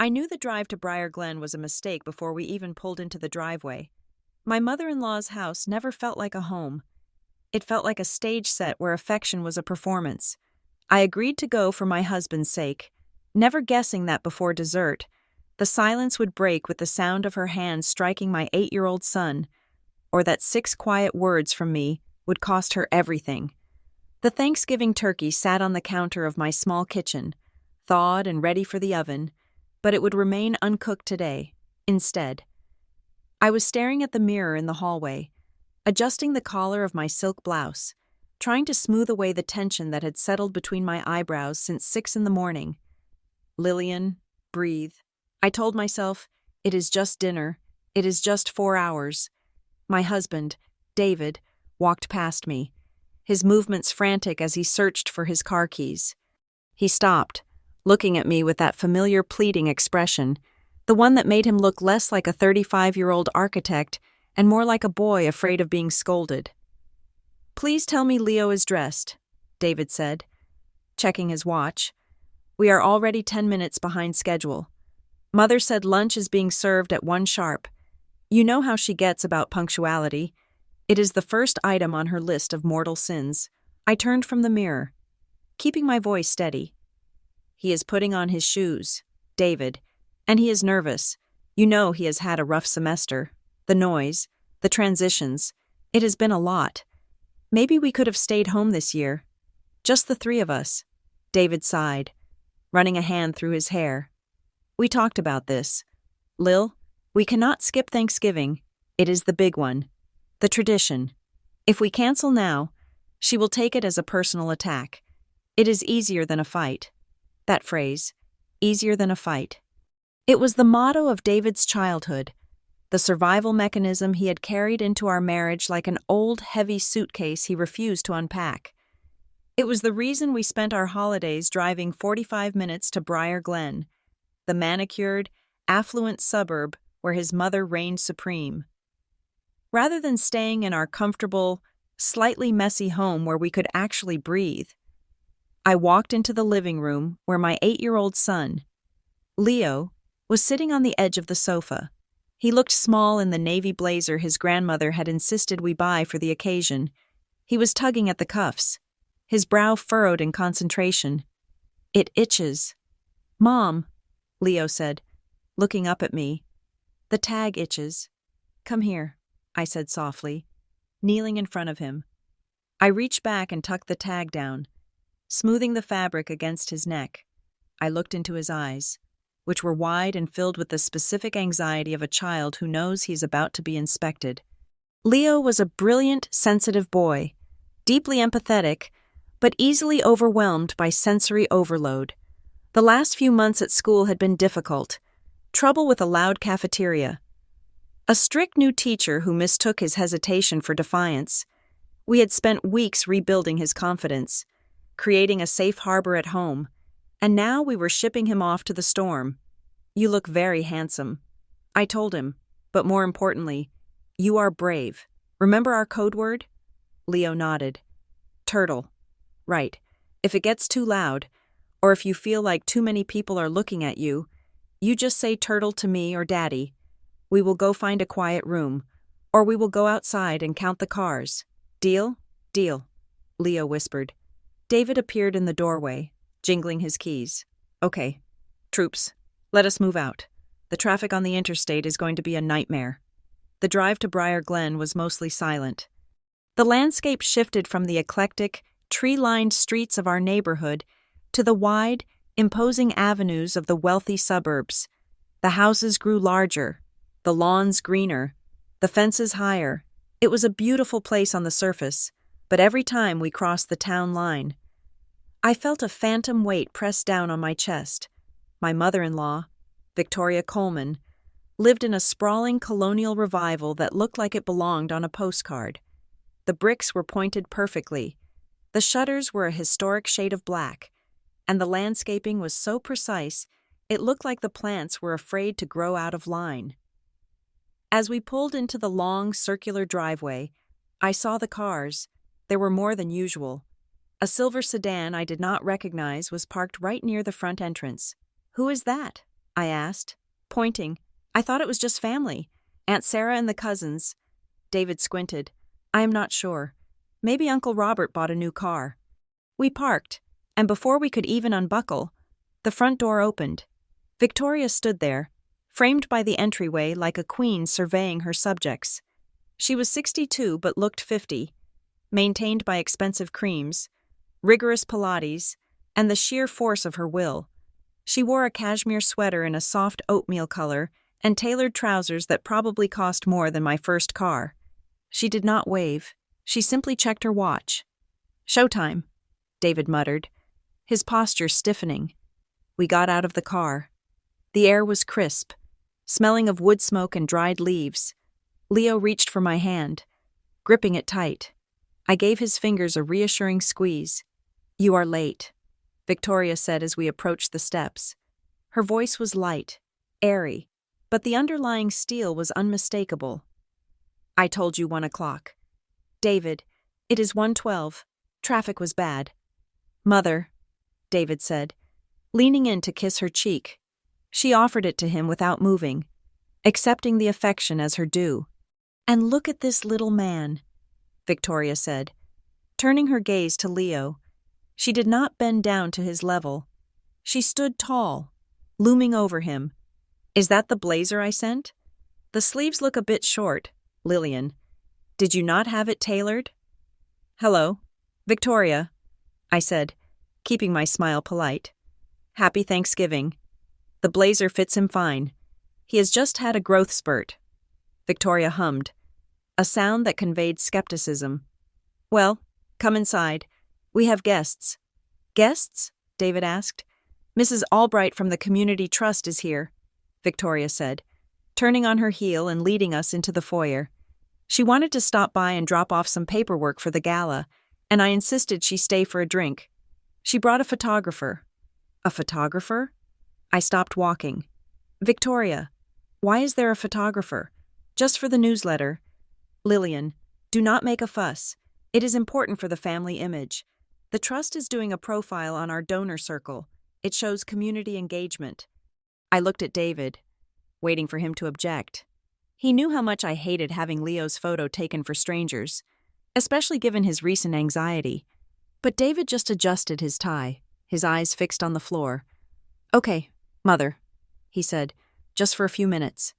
I knew the drive to Briar Glen was a mistake before we even pulled into the driveway. My mother-in-law's house never felt like a home. It felt like a stage set where affection was a performance. I agreed to go for my husband's sake, never guessing that before dessert, the silence would break with the sound of her hand striking my 8-year-old son, or that 6 quiet words from me would cost her everything. The Thanksgiving turkey sat on the counter of my small kitchen, thawed and ready for the oven, but it would remain uncooked today, instead. I was staring at the mirror in the hallway, adjusting the collar of my silk blouse, trying to smooth away the tension that had settled between my eyebrows since 6 in the morning. Lillian, breathe. I told myself, it is just dinner, it is just 4 hours. My husband, David, walked past me, his movements frantic as he searched for his car keys. He stopped, looking at me with that familiar pleading expression, the one that made him look less like a 35-year-old architect and more like a boy afraid of being scolded. "Please tell me Leo is dressed," David said, checking his watch. "We are already 10 minutes behind schedule. Mother said lunch is being served at 1 sharp. You know how she gets about punctuality. It is the first item on her list of mortal sins." I turned from the mirror, keeping my voice steady. "He is putting on his shoes, David, and he is nervous. You know he has had a rough semester. The noise, the transitions, it has been a lot. Maybe we could have stayed home this year. Just the 3 of us." David sighed, running a hand through his hair. "We talked about this. Lil, we cannot skip Thanksgiving. It is the big one. The tradition. If we cancel now, she will take it as a personal attack. It is easier than a fight." That phrase, easier than a fight. It was the motto of David's childhood, the survival mechanism he had carried into our marriage like an old, heavy suitcase he refused to unpack. It was the reason we spent our holidays driving 45 minutes to Briar Glen, the manicured, affluent suburb where his mother reigned supreme. Rather than staying in our comfortable, slightly messy home where we could actually breathe, I walked into the living room where my 8-year-old son, Leo, was sitting on the edge of the sofa. He looked small in the navy blazer his grandmother had insisted we buy for the occasion. He was tugging at the cuffs, his brow furrowed in concentration. "It itches." "Mom," Leo said, looking up at me. "The tag itches." "Come here," I said softly, kneeling in front of him. I reached back and tucked the tag down, smoothing the fabric against his neck. I looked into his eyes, which were wide and filled with the specific anxiety of a child who knows he is about to be inspected. Leo was a brilliant, sensitive boy, deeply empathetic, but easily overwhelmed by sensory overload. The last few months at school had been difficult. Trouble with a loud cafeteria. A strict new teacher who mistook his hesitation for defiance. We had spent weeks rebuilding his confidence, creating a safe harbor at home, and now we were shipping him off to the storm. "You look very handsome," I told him, but more importantly, "you are brave. Remember our code word?" Leo nodded. "Turtle." "Right. If it gets too loud, or if you feel like too many people are looking at you, you just say turtle to me or Daddy. We will go find a quiet room, or we will go outside and count the cars. Deal?" "Deal," Leo whispered. David appeared in the doorway, jingling his keys. "Okay, troops, let us move out. The traffic on the interstate is going to be a nightmare." The drive to Briar Glen was mostly silent. The landscape shifted from the eclectic, tree-lined streets of our neighborhood to the wide, imposing avenues of the wealthy suburbs. The houses grew larger, the lawns greener, the fences higher. It was a beautiful place on the surface, but every time we crossed the town line, I felt a phantom weight press down on my chest. My mother-in-law, Victoria Coleman, lived in a sprawling colonial revival that looked like it belonged on a postcard. The bricks were pointed perfectly, the shutters were a historic shade of black, and the landscaping was so precise it looked like the plants were afraid to grow out of line. As we pulled into the long, circular driveway, I saw the cars. There were more than usual. A silver sedan I did not recognize was parked right near the front entrance. "Who is that?" I asked, pointing. I thought it was just family. Aunt Sarah and the cousins. David squinted. I am not sure. Maybe Uncle Robert bought a new car. We parked, and before we could even unbuckle, the front door opened. Victoria stood there, framed by the entryway like a queen surveying her subjects. She was 62 but looked 50, maintained by expensive creams, rigorous Pilates, and the sheer force of her will. She wore a cashmere sweater in a soft oatmeal color and tailored trousers that probably cost more than my first car. She did not wave. She simply checked her watch. Showtime, David muttered, his posture stiffening. We got out of the car. The air was crisp, smelling of wood smoke and dried leaves. Leo reached for my hand, gripping it tight. I gave his fingers a reassuring squeeze. You are late, Victoria said as we approached the steps. Her voice was light, airy, but the underlying steel was unmistakable. I told you 1 o'clock. David, it is 1:12. Traffic was bad. Mother, David said, leaning in to kiss her cheek. She offered it to him without moving, accepting the affection as her due. And look at this little man, Victoria said, turning her gaze to Leo. She did not bend down to his level. She stood tall, looming over him. Is that the blazer I sent? The sleeves look a bit short, Lillian. Did you not have it tailored? Hello, Victoria, I said, keeping my smile polite. Happy Thanksgiving. The blazer fits him fine. He has just had a growth spurt. Victoria hummed, a sound that conveyed skepticism. Well, come inside. We have guests. Guests? David asked. Mrs. Albright from the Community Trust is here, Victoria said, turning on her heel and leading us into the foyer. She wanted to stop by and drop off some paperwork for the gala, and I insisted she stay for a drink. She brought a photographer. A photographer? I stopped walking. Victoria, why is there a photographer? Just for the newsletter. Lillian, do not make a fuss. It is important for the family image. The trust is doing a profile on our donor circle. It shows community engagement. I looked at David, waiting for him to object. He knew how much I hated having Leo's photo taken for strangers, especially given his recent anxiety. But David just adjusted his tie, his eyes fixed on the floor. Okay, Mother, he said, just for a few minutes.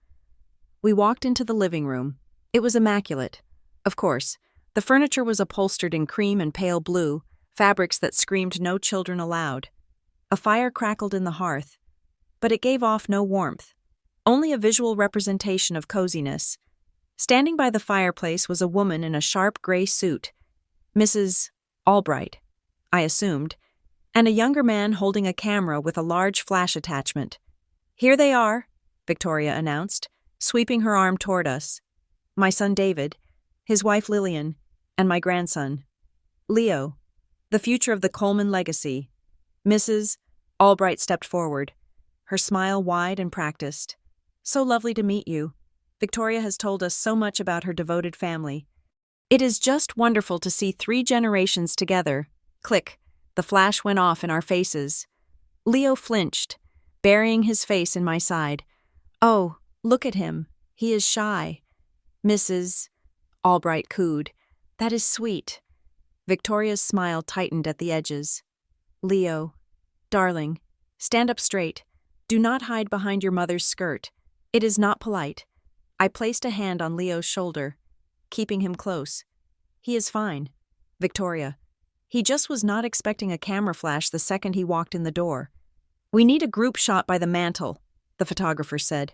We walked into the living room. It was immaculate. Of course, the furniture was upholstered in cream and pale blue, fabrics that screamed no children allowed. A fire crackled in the hearth, but it gave off no warmth, only a visual representation of coziness. Standing by the fireplace was a woman in a sharp gray suit, Mrs. Albright, I assumed, and a younger man holding a camera with a large flash attachment. Here they are, Victoria announced, sweeping her arm toward us. My son David, his wife Lillian, and my grandson, Leo, the future of the Coleman legacy. Mrs. Albright stepped forward, her smile wide and practiced. So lovely to meet you. Victoria has told us so much about her devoted family. It is just wonderful to see 3 generations together. Click, the flash went off in our faces. Leo flinched, burying his face in my side. Oh, look at him. He is shy. Mrs. Albright cooed. That is sweet. Victoria's smile tightened at the edges. Leo, darling, stand up straight. Do not hide behind your mother's skirt. It is not polite. I placed a hand on Leo's shoulder, keeping him close. He is fine. Victoria. He just was not expecting a camera flash the second he walked in the door. We need a group shot by the mantel, the photographer said,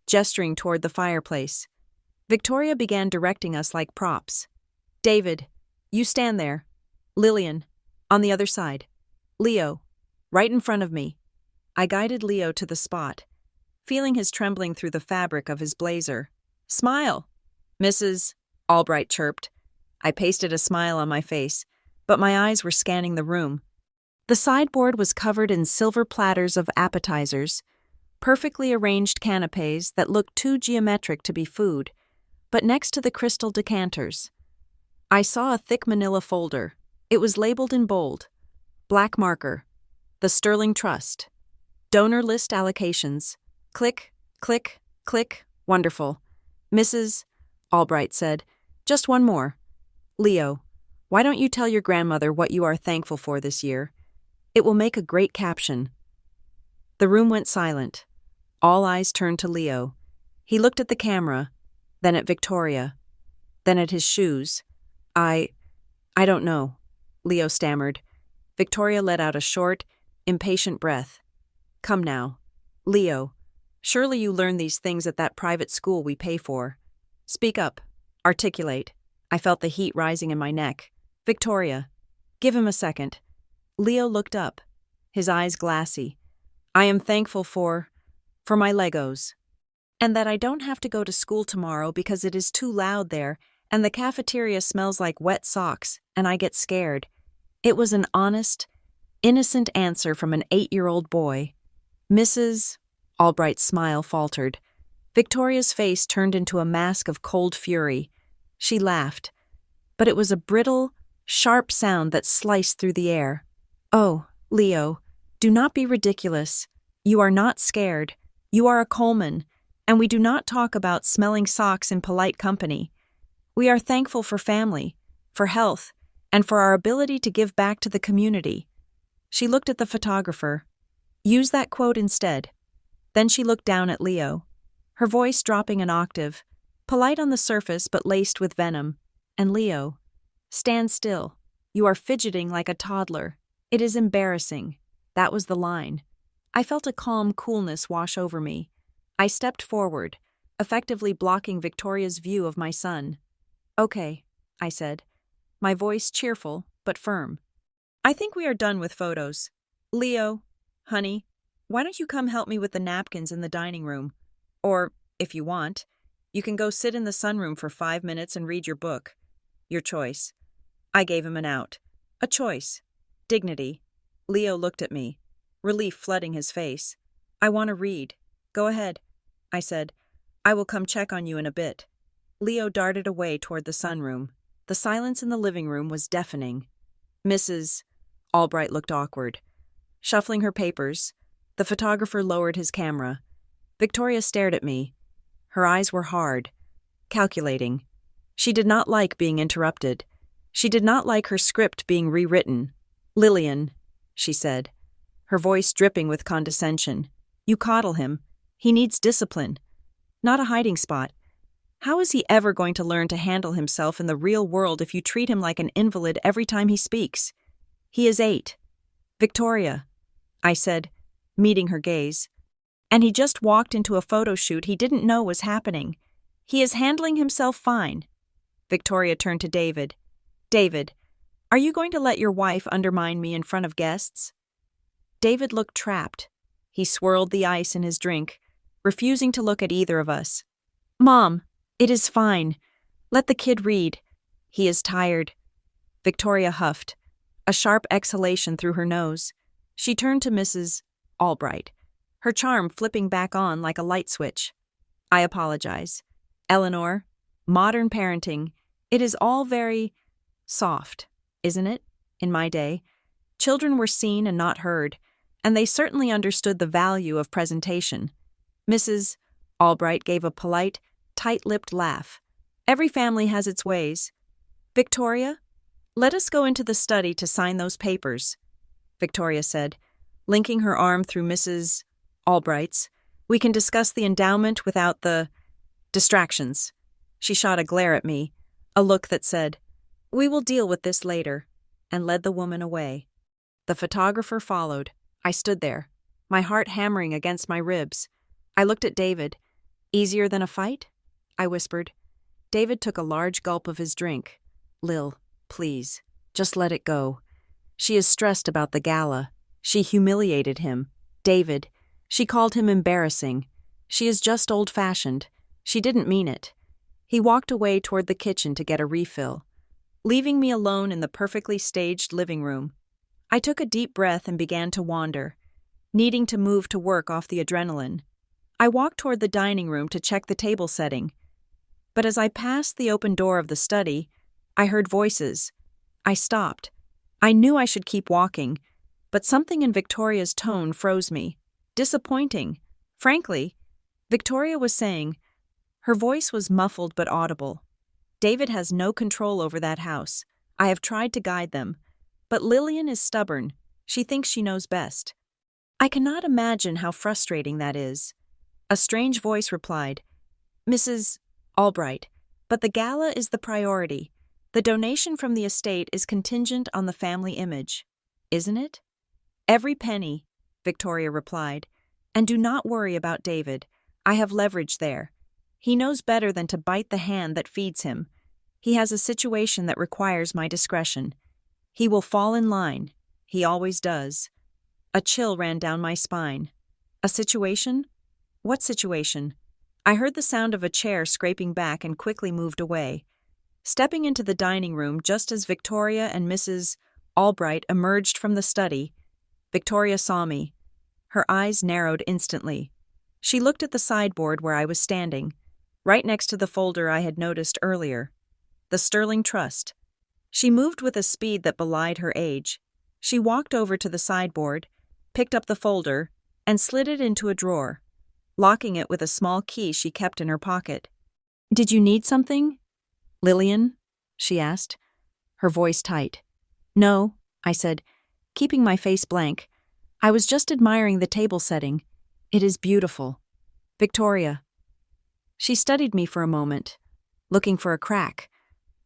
gesturing toward the fireplace. Victoria began directing us like props. David, you stand there. Lillian, on the other side. Leo, right in front of me. I guided Leo to the spot, feeling his trembling through the fabric of his blazer. Smile, Mrs. Albright chirped. I pasted a smile on my face, but my eyes were scanning the room. The sideboard was covered in silver platters of appetizers, perfectly arranged canapes that looked too geometric to be food, but next to the crystal decanters. I saw a thick manila folder. It was labeled in bold. Black marker. The Sterling Trust. Donor list allocations. Click, click, click. Wonderful. Mrs. Albright said, just one more. Leo, why don't you tell your grandmother what you are thankful for this year? It will make a great caption. The room went silent. All eyes turned to Leo. He looked at the camera, then at Victoria, then at his shoes. I don't know, Leo stammered. Victoria let out a short, impatient breath. Come now. Leo, surely you learned these things at that private school we pay for. Speak up. Articulate. I felt the heat rising in my neck. Victoria, give him a second. Leo looked up, his eyes glassy. I am thankful for my Legos. And that I don't have to go to school tomorrow because it is too loud there, and the cafeteria smells like wet socks, and I get scared. It was an honest, innocent answer from an 8-year-old boy. Mrs. Albright's smile faltered. Victoria's face turned into a mask of cold fury. She laughed, but it was a brittle, sharp sound that sliced through the air. Oh, Leo, do not be ridiculous. You are not scared. You are a Coleman, and we do not talk about smelling socks in polite company. We are thankful for family, for health, and for our ability to give back to the community. She looked at the photographer. Use that quote instead. Then she looked down at Leo, her voice dropping an octave, polite on the surface but laced with venom. And Leo, stand still. You are fidgeting like a toddler. It is embarrassing. That was the line. I felt a calm coolness wash over me. I stepped forward, effectively blocking Victoria's view of my son. Okay, I said, my voice cheerful but firm. I think we are done with photos. Leo, honey, why don't you come help me with the napkins in the dining room? Or, if you want, you can go sit in the sunroom for 5 minutes and read your book. Your choice. I gave him an out. A choice. Dignity. Leo looked at me, relief flooding his face. I want to read. Go ahead, I said. I will come check on you in a bit. Leo darted away toward the sunroom. The silence in the living room was deafening. Mrs. Albright looked awkward. Shuffling her papers, the photographer lowered his camera. Victoria stared at me. Her eyes were hard, calculating. She did not like being interrupted. She did not like her script being rewritten. Lillian, she said, her voice dripping with condescension. You coddle him. He needs discipline, not a hiding spot. How is he ever going to learn to handle himself in the real world if you treat him like an invalid every time he speaks? He is 8. Victoria, I said, meeting her gaze. And he just walked into a photo shoot he didn't know was happening. He is handling himself fine. Victoria turned to David. David, are you going to let your wife undermine me in front of guests? David looked trapped. He swirled the ice in his drink, refusing to look at either of us. Mom, it is fine. Let the kid read. He is tired. Victoria huffed, a sharp exhalation through her nose. She turned to Mrs. Albright, her charm flipping back on like a light switch. I apologize. Eleanor, modern parenting, it is all very soft, isn't it? In my day, children were seen and not heard, and they certainly understood the value of presentation. Mrs. Albright gave a polite, tight-lipped laugh. Every family has its ways. Victoria, let us go into the study to sign those papers, Victoria said, linking her arm through Mrs. Albright's. We can discuss the endowment without the distractions. She shot a glare at me, a look that said, we will deal with this later, and led the woman away. The photographer followed. I stood there, my heart hammering against my ribs. I looked at David. Easier than a fight? I whispered. David took a large gulp of his drink. Lil, please, just let it go. She is stressed about the gala. She humiliated him. David, she called him embarrassing. She is just old-fashioned. She didn't mean it. He walked away toward the kitchen to get a refill, leaving me alone in the perfectly staged living room. I took a deep breath and began to wander, needing to move to work off the adrenaline. I walked toward the dining room to check the table setting. But as I passed the open door of the study, I heard voices. I stopped. I knew I should keep walking, but something in Victoria's tone froze me. Disappointing. Frankly, Victoria was saying. Her voice was muffled but audible. David has no control over that house. I have tried to guide them. But Lillian is stubborn. She thinks she knows best. I cannot imagine how frustrating that is. A strange voice replied, Mrs. Albright, but the gala is the priority. The donation from the estate is contingent on the family image. Isn't it? Every penny, Victoria replied. And do not worry about David. I have leverage there. He knows better than to bite the hand that feeds him. He has a situation that requires my discretion. He will fall in line. He always does. A chill ran down my spine. A situation? What situation? I heard the sound of a chair scraping back and quickly moved away. Stepping into the dining room just as Victoria and Mrs. Albright emerged from the study, Victoria saw me. Her eyes narrowed instantly. She looked at the sideboard where I was standing, right next to the folder I had noticed earlier. The Sterling Trust. She moved with a speed that belied her age. She walked over to the sideboard, picked up the folder, and slid it into a drawer, locking it with a small key she kept in her pocket. Did you need something, Lillian? She asked, her voice tight. No, I said, keeping my face blank. I was just admiring the table setting. It is beautiful. Victoria. She studied me for a moment, looking for a crack,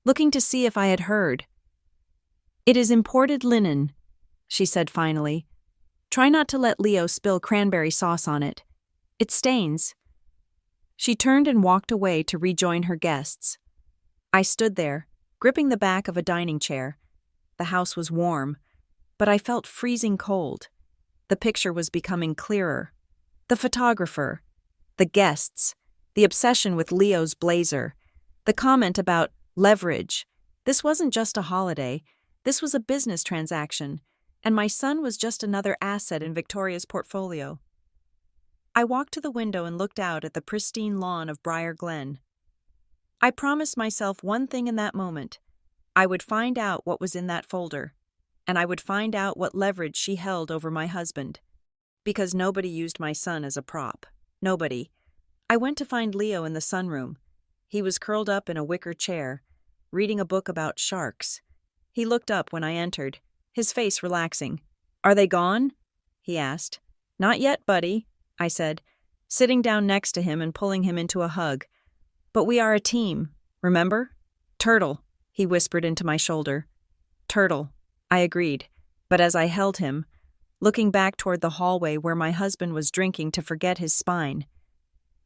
looking to see if I had heard. It is imported linen, she said finally. Try not to let Leo spill cranberry sauce on it. It stains. She turned and walked away to rejoin her guests. I stood there, gripping the back of a dining chair. The house was warm, but I felt freezing cold. The picture was becoming clearer. The photographer, the guests, the obsession with Leo's blazer, the comment about leverage. This wasn't just a holiday. This was a business transaction, and my son was just another asset in Victoria's portfolio. I walked to the window and looked out at the pristine lawn of Briar Glen. I promised myself one thing in that moment. I would find out what was in that folder, and I would find out what leverage she held over my husband. Because nobody used my son as a prop. Nobody. I went to find Leo in the sunroom. He was curled up in a wicker chair, reading a book about sharks. He looked up when I entered, his face relaxing. Are they gone? He asked. Not yet, buddy, I said, sitting down next to him and pulling him into a hug. But we are a team, remember? Turtle, he whispered into my shoulder. Turtle, I agreed, but as I held him, looking back toward the hallway where my husband was drinking to forget his spine,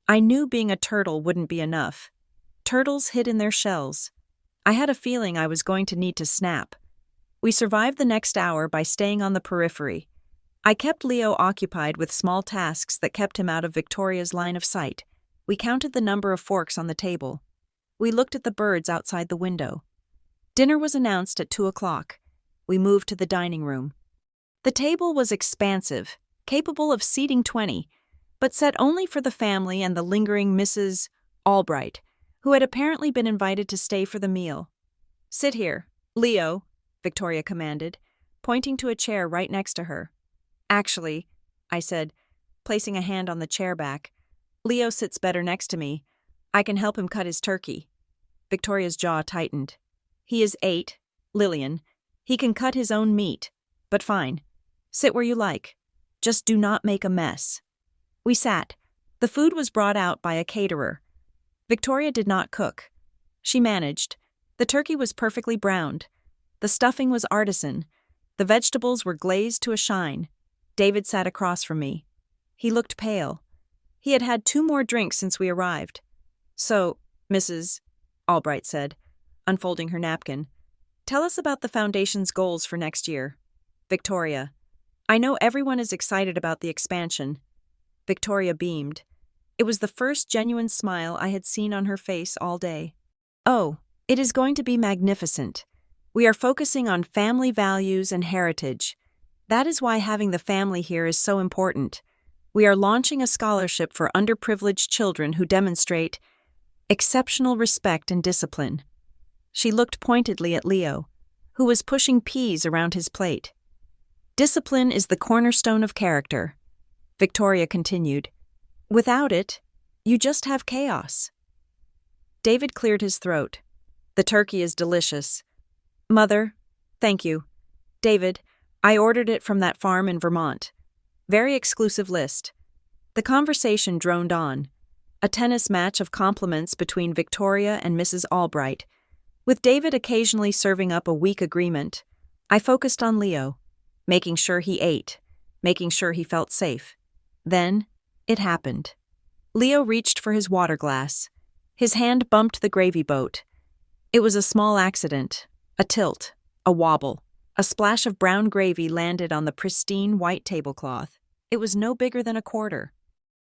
I knew being a turtle wouldn't be enough. Turtles hid in their shells. I had a feeling I was going to need to snap. We survived the next hour by staying on the periphery. I kept Leo occupied with small tasks that kept him out of Victoria's line of sight. We counted the number of forks on the table. We looked at the birds outside the window. Dinner was announced at 2:00. We moved to the dining room. The table was expansive, capable of seating 20, but set only for the family and the lingering Mrs. Albright, who had apparently been invited to stay for the meal. Sit here, Leo, Victoria commanded, pointing to a chair right next to her. Actually, I said, placing a hand on the chair back, Leo sits better next to me. I can help him cut his turkey. Victoria's jaw tightened. He is 8, Lillian. He can cut his own meat. But fine. Sit where you like. Just do not make a mess. We sat. The food was brought out by a caterer. Victoria did not cook. She managed. The turkey was perfectly browned. The stuffing was artisan. The vegetables were glazed to a shine. David sat across from me. He looked pale. He had had 2 more drinks since we arrived. So, Mrs. Albright said, unfolding her napkin, tell us about the Foundation's goals for next year. Victoria. I know everyone is excited about the expansion. Victoria beamed. It was the first genuine smile I had seen on her face all day. Oh, it is going to be magnificent. We are focusing on family values and heritage. That is why having the family here is so important. We are launching a scholarship for underprivileged children who demonstrate exceptional respect and discipline. She looked pointedly at Leo, who was pushing peas around his plate. Discipline is the cornerstone of character. Victoria continued. Without it, you just have chaos. David cleared his throat. The turkey is delicious. Mother, thank you. David, I ordered it from that farm in Vermont. Very exclusive list. The conversation droned on. A tennis match of compliments between Victoria and Mrs. Albright. With David occasionally serving up a weak agreement, I focused on Leo, making sure he ate, making sure he felt safe. Then, it happened. Leo reached for his water glass. His hand bumped the gravy boat. It was a small accident, a tilt, a wobble. A splash of brown gravy landed on the pristine white tablecloth. It was no bigger than a quarter.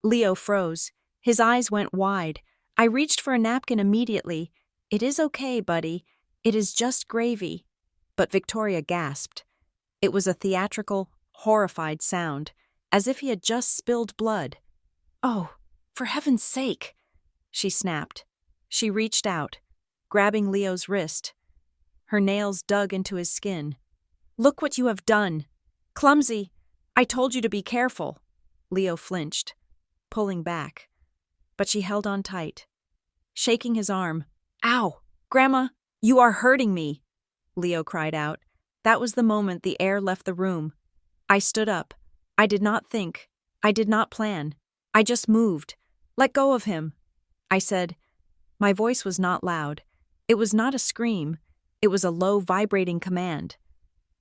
Leo froze. His eyes went wide. I reached for a napkin immediately. It is okay, buddy. It is just gravy. But Victoria gasped. It was a theatrical, horrified sound, as if he had just spilled blood. Oh, for heaven's sake, she snapped. She reached out, grabbing Leo's wrist. Her nails dug into his skin. Look what you have done. Clumsy. I told you to be careful. Leo flinched, pulling back. But she held on tight, shaking his arm. Ow! Grandma, you are hurting me! Leo cried out. That was the moment the air left the room. I stood up. I did not think. I did not plan. I just moved. Let go of him, I said. My voice was not loud. It was not a scream. It was a low, vibrating command.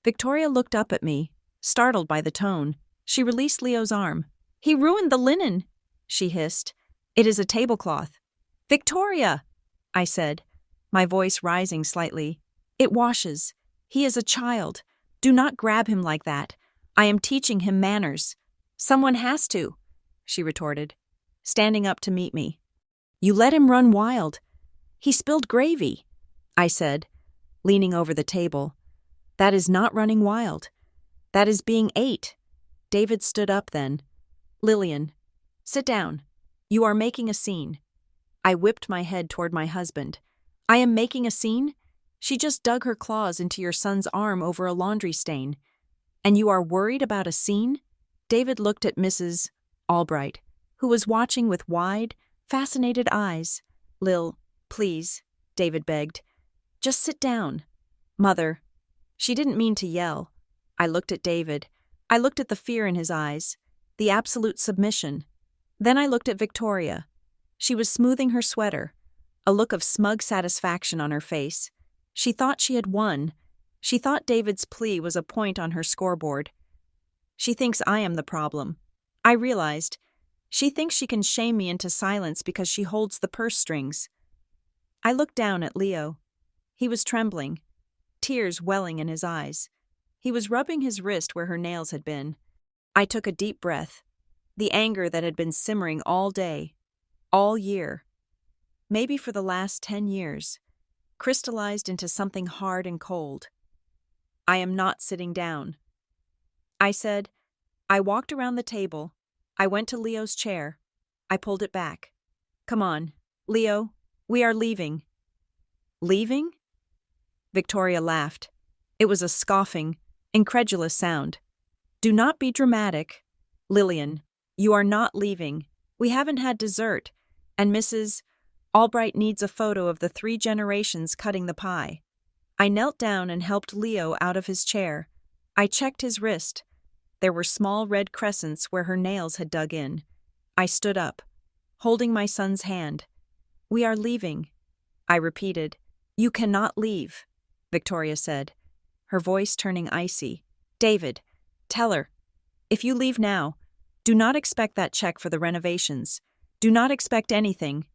Victoria looked up at me, startled by the tone. She released Leo's arm. He ruined the linen, she hissed. It is a tablecloth. Victoria, I said, my voice rising slightly. It washes. He is a child. Do not grab him like that. I am teaching him manners. Someone has to, she retorted, standing up to meet me. You let him run wild. He spilled gravy, I said, leaning over the table. That is not running wild. That is being ate. David stood up then. Lillian, sit down. You are making a scene. I whipped my head toward my husband. I am making a scene? She just dug her claws into your son's arm over a laundry stain. And you are worried about a scene? David looked at Mrs. Albright, who was watching with wide, fascinated eyes. Lil, please, David begged. Just sit down. Mother. She didn't mean to yell. I looked at David. I looked at the fear in his eyes, the absolute submission. Then I looked at Victoria. She was smoothing her sweater, a look of smug satisfaction on her face. She thought she had won. She thought David's plea was a point on her scoreboard. She thinks I am the problem. I realized. She thinks she can shame me into silence because she holds the purse strings. I looked down at Leo. He was trembling, tears welling in his eyes. He was rubbing his wrist where her nails had been. I took a deep breath. The anger that had been simmering all day, all year, maybe for the last 10 years, crystallized into something hard and cold. I am not sitting down. I said. I walked around the table. I went to Leo's chair. I pulled it back. Come on, Leo, we are leaving. Leaving? Victoria laughed. It was a scoffing, incredulous sound. Do not be dramatic. Lillian, you are not leaving. We haven't had dessert, and Mrs. Albright needs a photo of the 3 generations cutting the pie. I knelt down and helped Leo out of his chair. I checked his wrist. There were small red crescents where her nails had dug in. I stood up, holding my son's hand. We are leaving, I repeated. You cannot leave, Victoria said, her voice turning icy. David, tell her. If you leave now, do not expect that check for the renovations. Do not expect anything.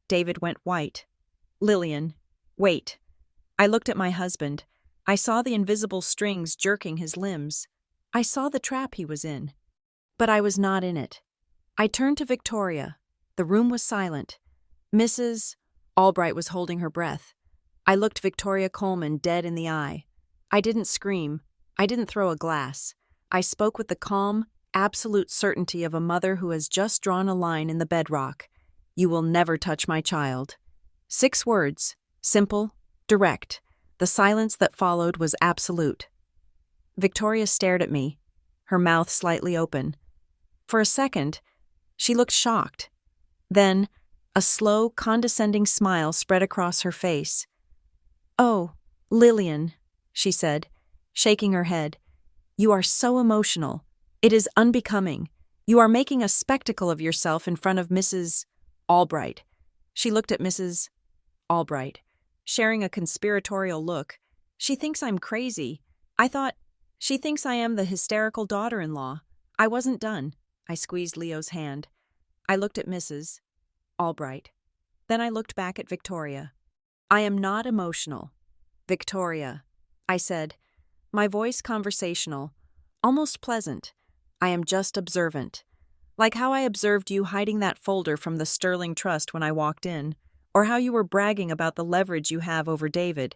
David went white. Lillian, wait. I looked at my husband. I saw the invisible strings jerking his limbs. I saw the trap he was in. But I was not in it. I turned to Victoria. The room was silent. Mrs. Albright was holding her breath. I looked Victoria Coleman dead in the eye. I didn't scream. I didn't throw a glass. I spoke with the calm, absolute certainty of a mother who has just drawn a line in the bedrock. You will never touch my child. 6 words, simple, direct. The silence that followed was absolute. Victoria stared at me, her mouth slightly open. For a second, she looked shocked. Then, a slow, condescending smile spread across her face. "Oh, Lillian," she said, shaking her head. "You are so emotional. It is unbecoming. You are making a spectacle of yourself in front of Mrs. Albright." She looked at Mrs. Albright, sharing a conspiratorial look. "She thinks I'm crazy. She thinks I am the hysterical daughter-in-law." I wasn't done. I squeezed Leo's hand. I looked at Mrs. Albright. Then I looked back at Victoria. "I am not emotional. Victoria," I said, my voice conversational, almost pleasant. "I am just observant. Like how I observed you hiding that folder from the Sterling Trust when I walked in, or how you were bragging about the leverage you have over David."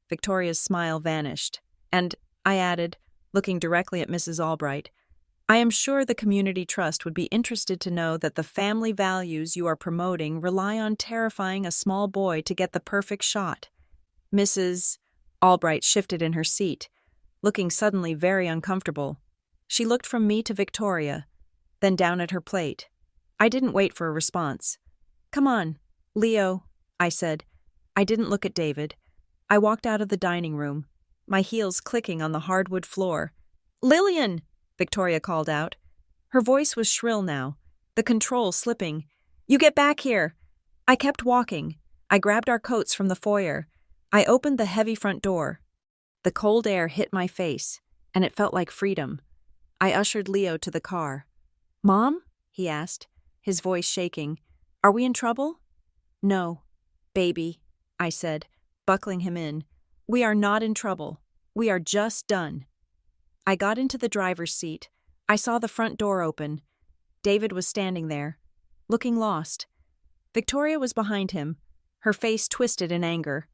Victoria's smile vanished, and I added, looking directly at Mrs. Albright, "I am sure the Community Trust would be interested to know that the family values you are promoting rely on terrifying a small boy to get the perfect shot." Mrs. Albright shifted in her seat, looking suddenly very uncomfortable. She looked from me to Victoria, then down at her plate. I didn't wait for a response. "Come on, Leo," I said. I didn't look at David. I walked out of the dining room, my heels clicking on the hardwood floor. "Lillian!" Victoria called out. Her voice was shrill now, the control slipping. "You get back here!" I kept walking. I grabbed our coats from the foyer. I opened the heavy front door. The cold air hit my face, and it felt like freedom. I ushered Leo to the car. "Mom?" he asked, his voice shaking. "Are we in trouble?" "No, baby," I said, buckling him in. "We are not in trouble. We are just done." I got into the driver's seat. I saw the front door open. David was standing there, looking lost. Victoria was behind him, her face twisted in anger.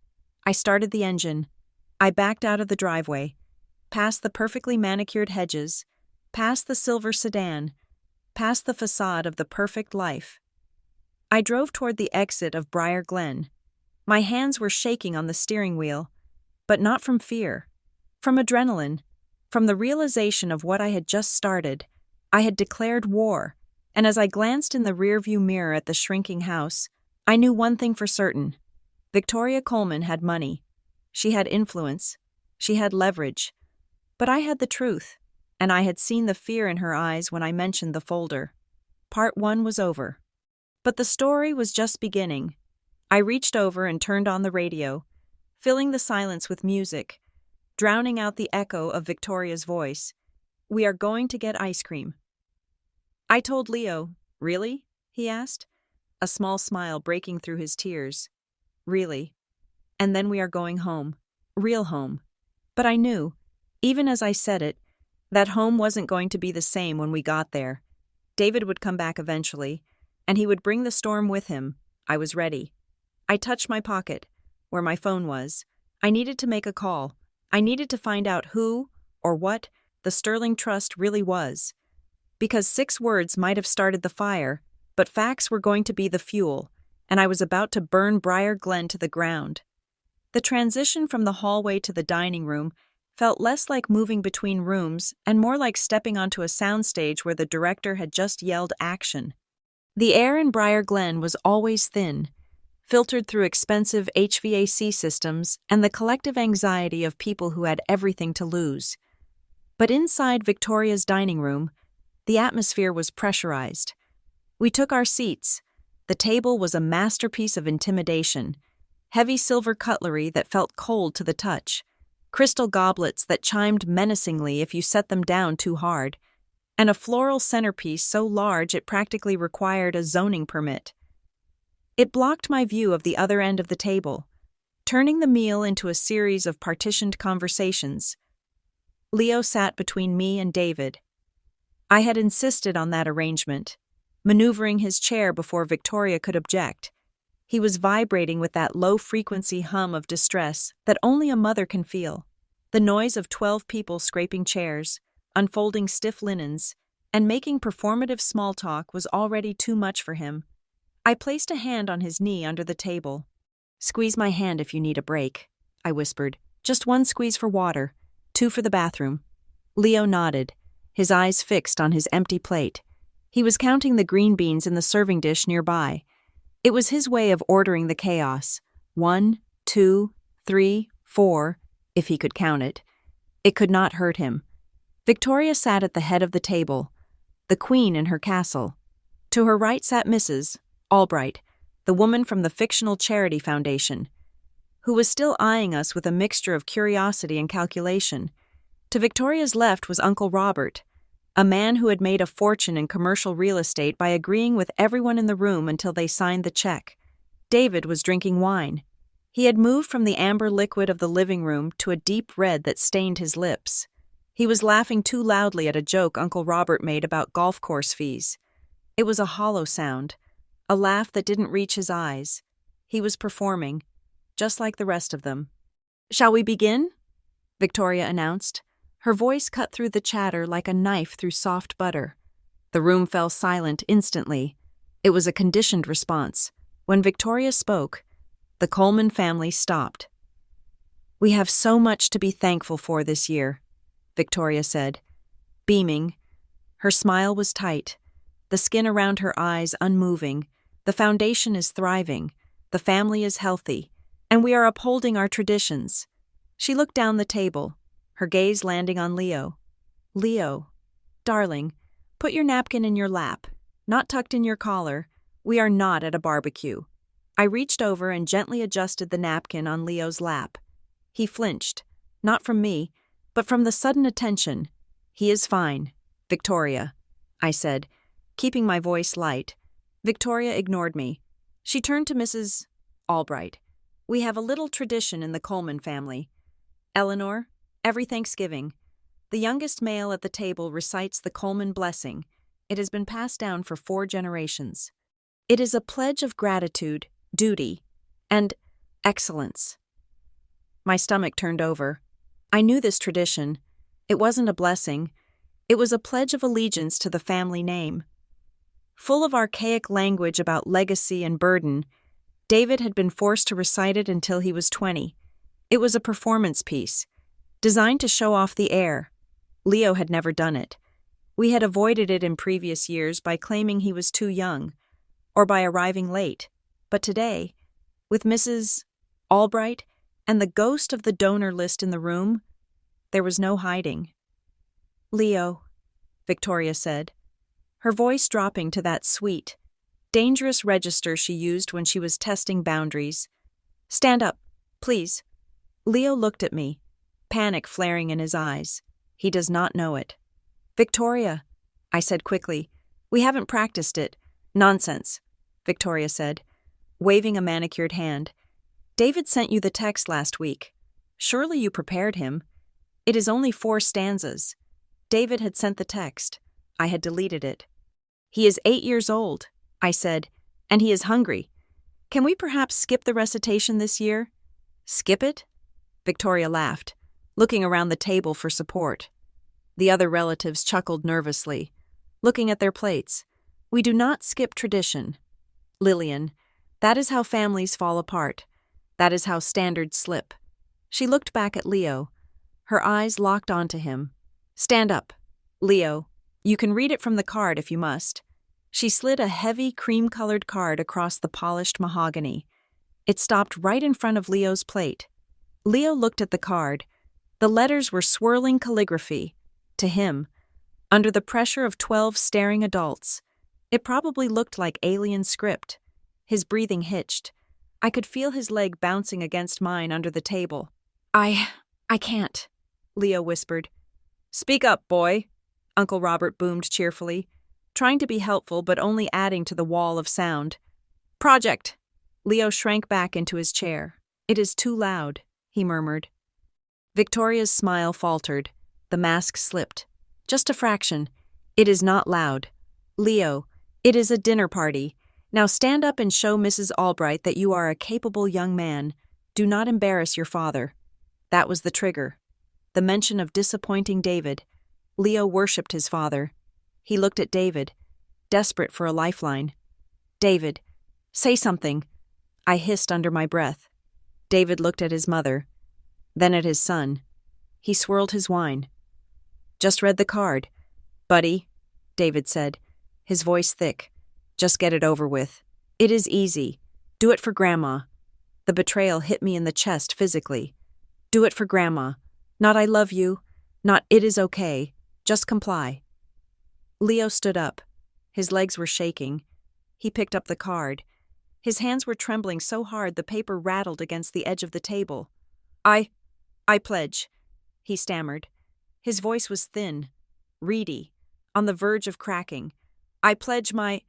I started the engine. I backed out of the driveway, past the perfectly manicured hedges, past the silver sedan, past the facade of the perfect life. I drove toward the exit of Briar Glen. My hands were shaking on the steering wheel, but not from fear, from adrenaline, from the realization of what I had just started. I had declared war, and as I glanced in the rearview mirror at the shrinking house, I knew one thing for certain. Victoria Coleman had money. She had influence. She had leverage. But I had the truth, and I had seen the fear in her eyes when I mentioned the folder. Part 1 was over. But the story was just beginning. I reached over and turned on the radio, filling the silence with music, drowning out the echo of Victoria's voice. "We are going to get ice cream." I told Leo. "Really?" he asked, a small smile breaking through his tears. "Really. And then we are going home. Real home." But I knew, even as I said it, that home wasn't going to be the same when we got there. David would come back eventually, and he would bring the storm with him. I was ready. I touched my pocket, where my phone was. I needed to make a call. I needed to find out who, or what, the Sterling Trust really was. Because 6 words might have started the fire, but facts were going to be the fuel, and I was about to burn Briar Glen to the ground. The transition from the hallway to the dining room felt less like moving between rooms and more like stepping onto a soundstage where the director had just yelled action. The air in Briar Glen was always thin, filtered through expensive HVAC systems and the collective anxiety of people who had everything to lose. But inside Victoria's dining room, the atmosphere was pressurized. We took our seats. The table was a masterpiece of intimidation. Heavy silver cutlery that felt cold to the touch, crystal goblets that chimed menacingly if you set them down too hard, and a floral centerpiece so large it practically required a zoning permit. It blocked my view of the other end of the table, turning the meal into a series of partitioned conversations. Leo sat between me and David. I had insisted on that arrangement, maneuvering his chair before Victoria could object. He was vibrating with that low-frequency hum of distress that only a mother can feel. The noise of 12 people scraping chairs, unfolding stiff linens, and making performative small talk was already too much for him. I placed a hand on his knee under the table. "Squeeze my hand if you need a break," I whispered. "Just 1 squeeze for water, 2 for the bathroom." Leo nodded, his eyes fixed on his empty plate. He was counting the green beans in the serving dish nearby. It was his way of ordering the chaos. 1, 2, 3, 4, if he could count it. It could not hurt him. Victoria sat at the head of the table, the queen in her castle. To her right sat Mrs. Albright, the woman from the fictional charity foundation, who was still eyeing us with a mixture of curiosity and calculation. To Victoria's left was Uncle Robert, a man who had made a fortune in commercial real estate by agreeing with everyone in the room until they signed the check. David was drinking wine. He had moved from the amber liquid of the living room to a deep red that stained his lips. He was laughing too loudly at a joke Uncle Robert made about golf course fees. It was a hollow sound, a laugh that didn't reach his eyes. He was performing, just like the rest of them. "Shall we begin?" Victoria announced. Her voice cut through the chatter like a knife through soft butter. The room fell silent instantly. It was a conditioned response. When Victoria spoke, the Coleman family stopped. "We have so much to be thankful for this year," Victoria said, beaming. Her smile was tight, the skin around her eyes unmoving. "The foundation is thriving, the family is healthy, and we are upholding our traditions." She looked down the table, her gaze landing on Leo. "Leo, darling, put your napkin in your lap, not tucked in your collar. We are not at a barbecue." I reached over and gently adjusted the napkin on Leo's lap. He flinched, not from me, but from the sudden attention. "He is fine, Victoria," I said, keeping my voice light. Victoria ignored me. She turned to Mrs. Albright. "We have a little tradition in the Coleman family. Eleanor, every Thanksgiving, the youngest male at the table recites the Coleman blessing. It has been passed down for 4 generations. It is a pledge of gratitude, duty, and excellence." My stomach turned over. I knew this tradition. It wasn't a blessing. It was a pledge of allegiance to the family name. Full of archaic language about legacy and burden, David had been forced to recite it until he was 20. It was a performance piece, designed to show off the heir. Leo had never done it. We had avoided it in previous years by claiming he was too young, or by arriving late. But today, with Mrs. Albright and the ghost of the donor list in the room, there was no hiding. "Leo," Victoria said, her voice dropping to that sweet, dangerous register she used when she was testing boundaries. "Stand up, please." Leo looked at me, panic flaring in his eyes. He does not know it. "Victoria," I said quickly, "we haven't practiced it." "Nonsense," Victoria said, waving a manicured hand. "David sent you the text last week. Surely you prepared him. It is only 4 stanzas. David had sent the text. I had deleted it. "He is 8 years old," I said, "and he is hungry. Can we perhaps skip the recitation this year?" "Skip it?" Victoria laughed, looking around the table for support. The other relatives chuckled nervously, looking at their plates. "We do not skip tradition. Lillian, that is how families fall apart. That is how standards slip." She looked back at Leo, her eyes locked onto him. "Stand up. Leo, you can read it from the card if you must." She slid a heavy, cream-colored card across the polished mahogany. It stopped right in front of Leo's plate. Leo looked at the card. The letters were swirling calligraphy. To him, under the pressure of 12 staring adults, it probably looked like alien script. His breathing hitched. I could feel his leg bouncing against mine under the table. I can't," Leo whispered. "Speak up, boy," Uncle Robert boomed cheerfully, trying to be helpful but only adding to the wall of sound. "Project." Leo shrank back into his chair. "It is too loud," he murmured. Victoria's smile faltered. The mask slipped. "Just a fraction. It is not loud. Leo, it is a dinner party. Now stand up and show Mrs. Albright that you are a capable young man. Do not embarrass your father." That was the trigger. The mention of disappointing David. Leo worshipped his father. He looked at David, desperate for a lifeline. "David, say something," I hissed under my breath. David looked at his mother, then at his son. He swirled his wine. "Just read the card. Buddy," David said. his voice thick. Just get it over with. It is easy. Do it for Grandma. The betrayal hit me in the chest physically. Do it for Grandma. Not I love you. Not it is okay. Just comply. Leo stood up. His legs were shaking. He picked up the card. His hands were trembling so hard the paper rattled against the edge of the table. I pledge, he stammered. His voice was thin, reedy, on the verge of cracking. I pledge my...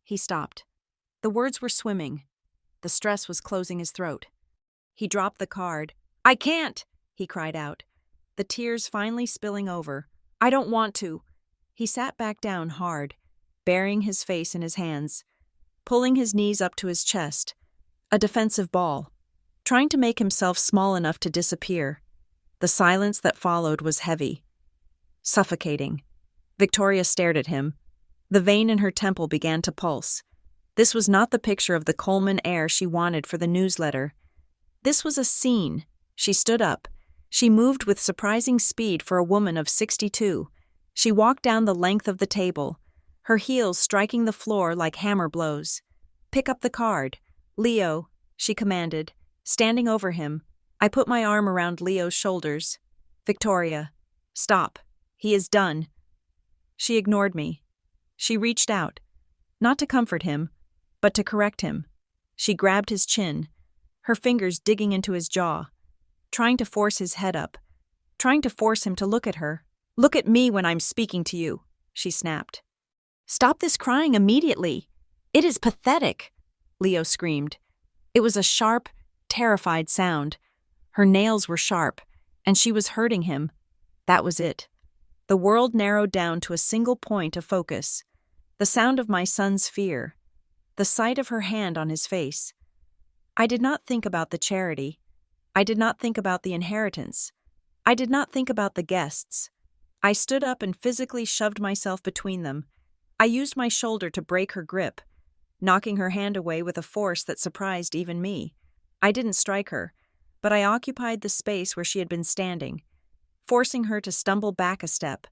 He stopped. The words were swimming. The stress was closing his throat. He dropped the card. I can't, he cried out, the tears finally spilling over. I don't want to. He sat back down hard, burying his face in his hands, pulling his knees up to his chest, a defensive ball, trying to make himself small enough to disappear. The silence that followed was heavy, suffocating. Victoria stared at him. The vein in her temple began to pulse. This was not the picture of the Coleman heir she wanted for the newsletter. This was a scene. She stood up. She moved with surprising speed for a woman of 62. She walked down the length of the table, her heels striking the floor like hammer blows. Pick up the card. Leo, she commanded, standing over him. I put my arm around Leo's shoulders. Victoria, stop. He is done. She ignored me. She reached out, not to comfort him, but to correct him. She grabbed his chin, her fingers digging into his jaw, trying to force his head up, trying to force him to look at her. Look at me when I'm speaking to you, she snapped. Stop this crying immediately. It is pathetic, Leo screamed. It was a sharp, terrified sound. Her nails were sharp, and she was hurting him. That was it. The world narrowed down to a single point of focus. The sound of my son's fear. The sight of her hand on his face. I did not think about the charity. I did not think about the inheritance. I did not think about the guests. I stood up and physically shoved myself between them. I used my shoulder to break her grip, knocking her hand away with a force that surprised even me. I didn't strike her, but I occupied the space where she had been standing, forcing her to stumble back a step.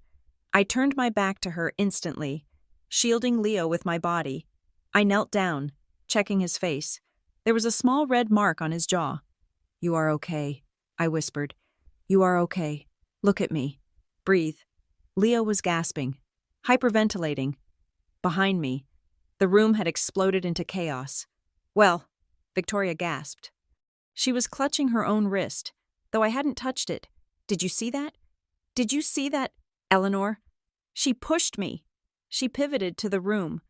I turned my back to her instantly, shielding Leo with my body. I knelt down, checking his face. There was a small red mark on his jaw. You are okay, I whispered. You are okay. Look at me. Breathe. Leo was gasping, hyperventilating. Behind me, the room had exploded into chaos. Well, Victoria gasped. She was clutching her own wrist, though I hadn't touched it. Did you see that? Did you see that, Eleanor? She pushed me. She pivoted to the room,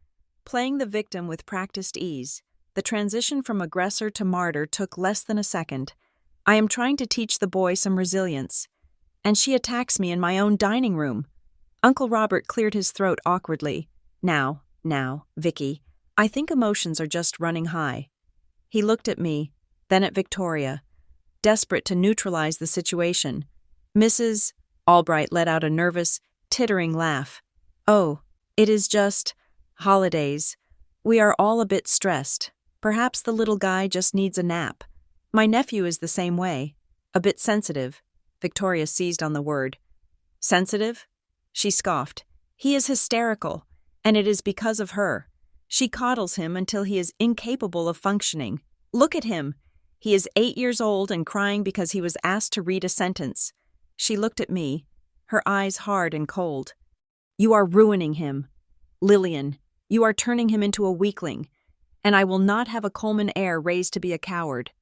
playing the victim with practiced ease. The transition from aggressor to martyr took less than a second. I am trying to teach the boy some resilience, and she attacks me in my own dining room. Uncle Robert cleared his throat awkwardly. Now, Vicky, I think emotions are just running high. He looked at me, then at Victoria, desperate to neutralize the situation. Mrs. Albright let out a nervous, tittering laugh. Oh, it is just holidays. We are all a bit stressed. Perhaps the little guy just needs a nap. My nephew is the same way. A bit sensitive. Victoria seized on the word. Sensitive? She scoffed. He is hysterical, and it is because of her. She coddles him until he is incapable of functioning. Look at him. He is 8 years old and crying because he was asked to read a sentence. She looked at me, her eyes hard and cold. You are ruining him. Lillian, you are turning him into a weakling, and I will not have a Coleman heir raised to be a coward.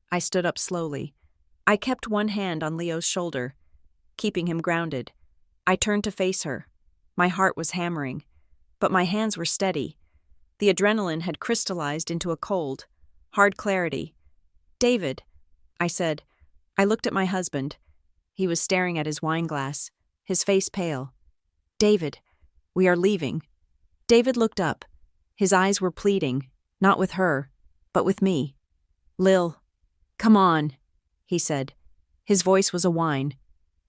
I stood up slowly. I kept one hand on Leo's shoulder, keeping him grounded. I turned to face her. My heart was hammering, but my hands were steady. The adrenaline had crystallized into a cold, hard clarity. David, I said. I looked at my husband. He was staring at his wineglass, his face pale. David, we are leaving. David looked up. His eyes were pleading, not with her, but with me. Lil, come on, he said. His voice was a whine.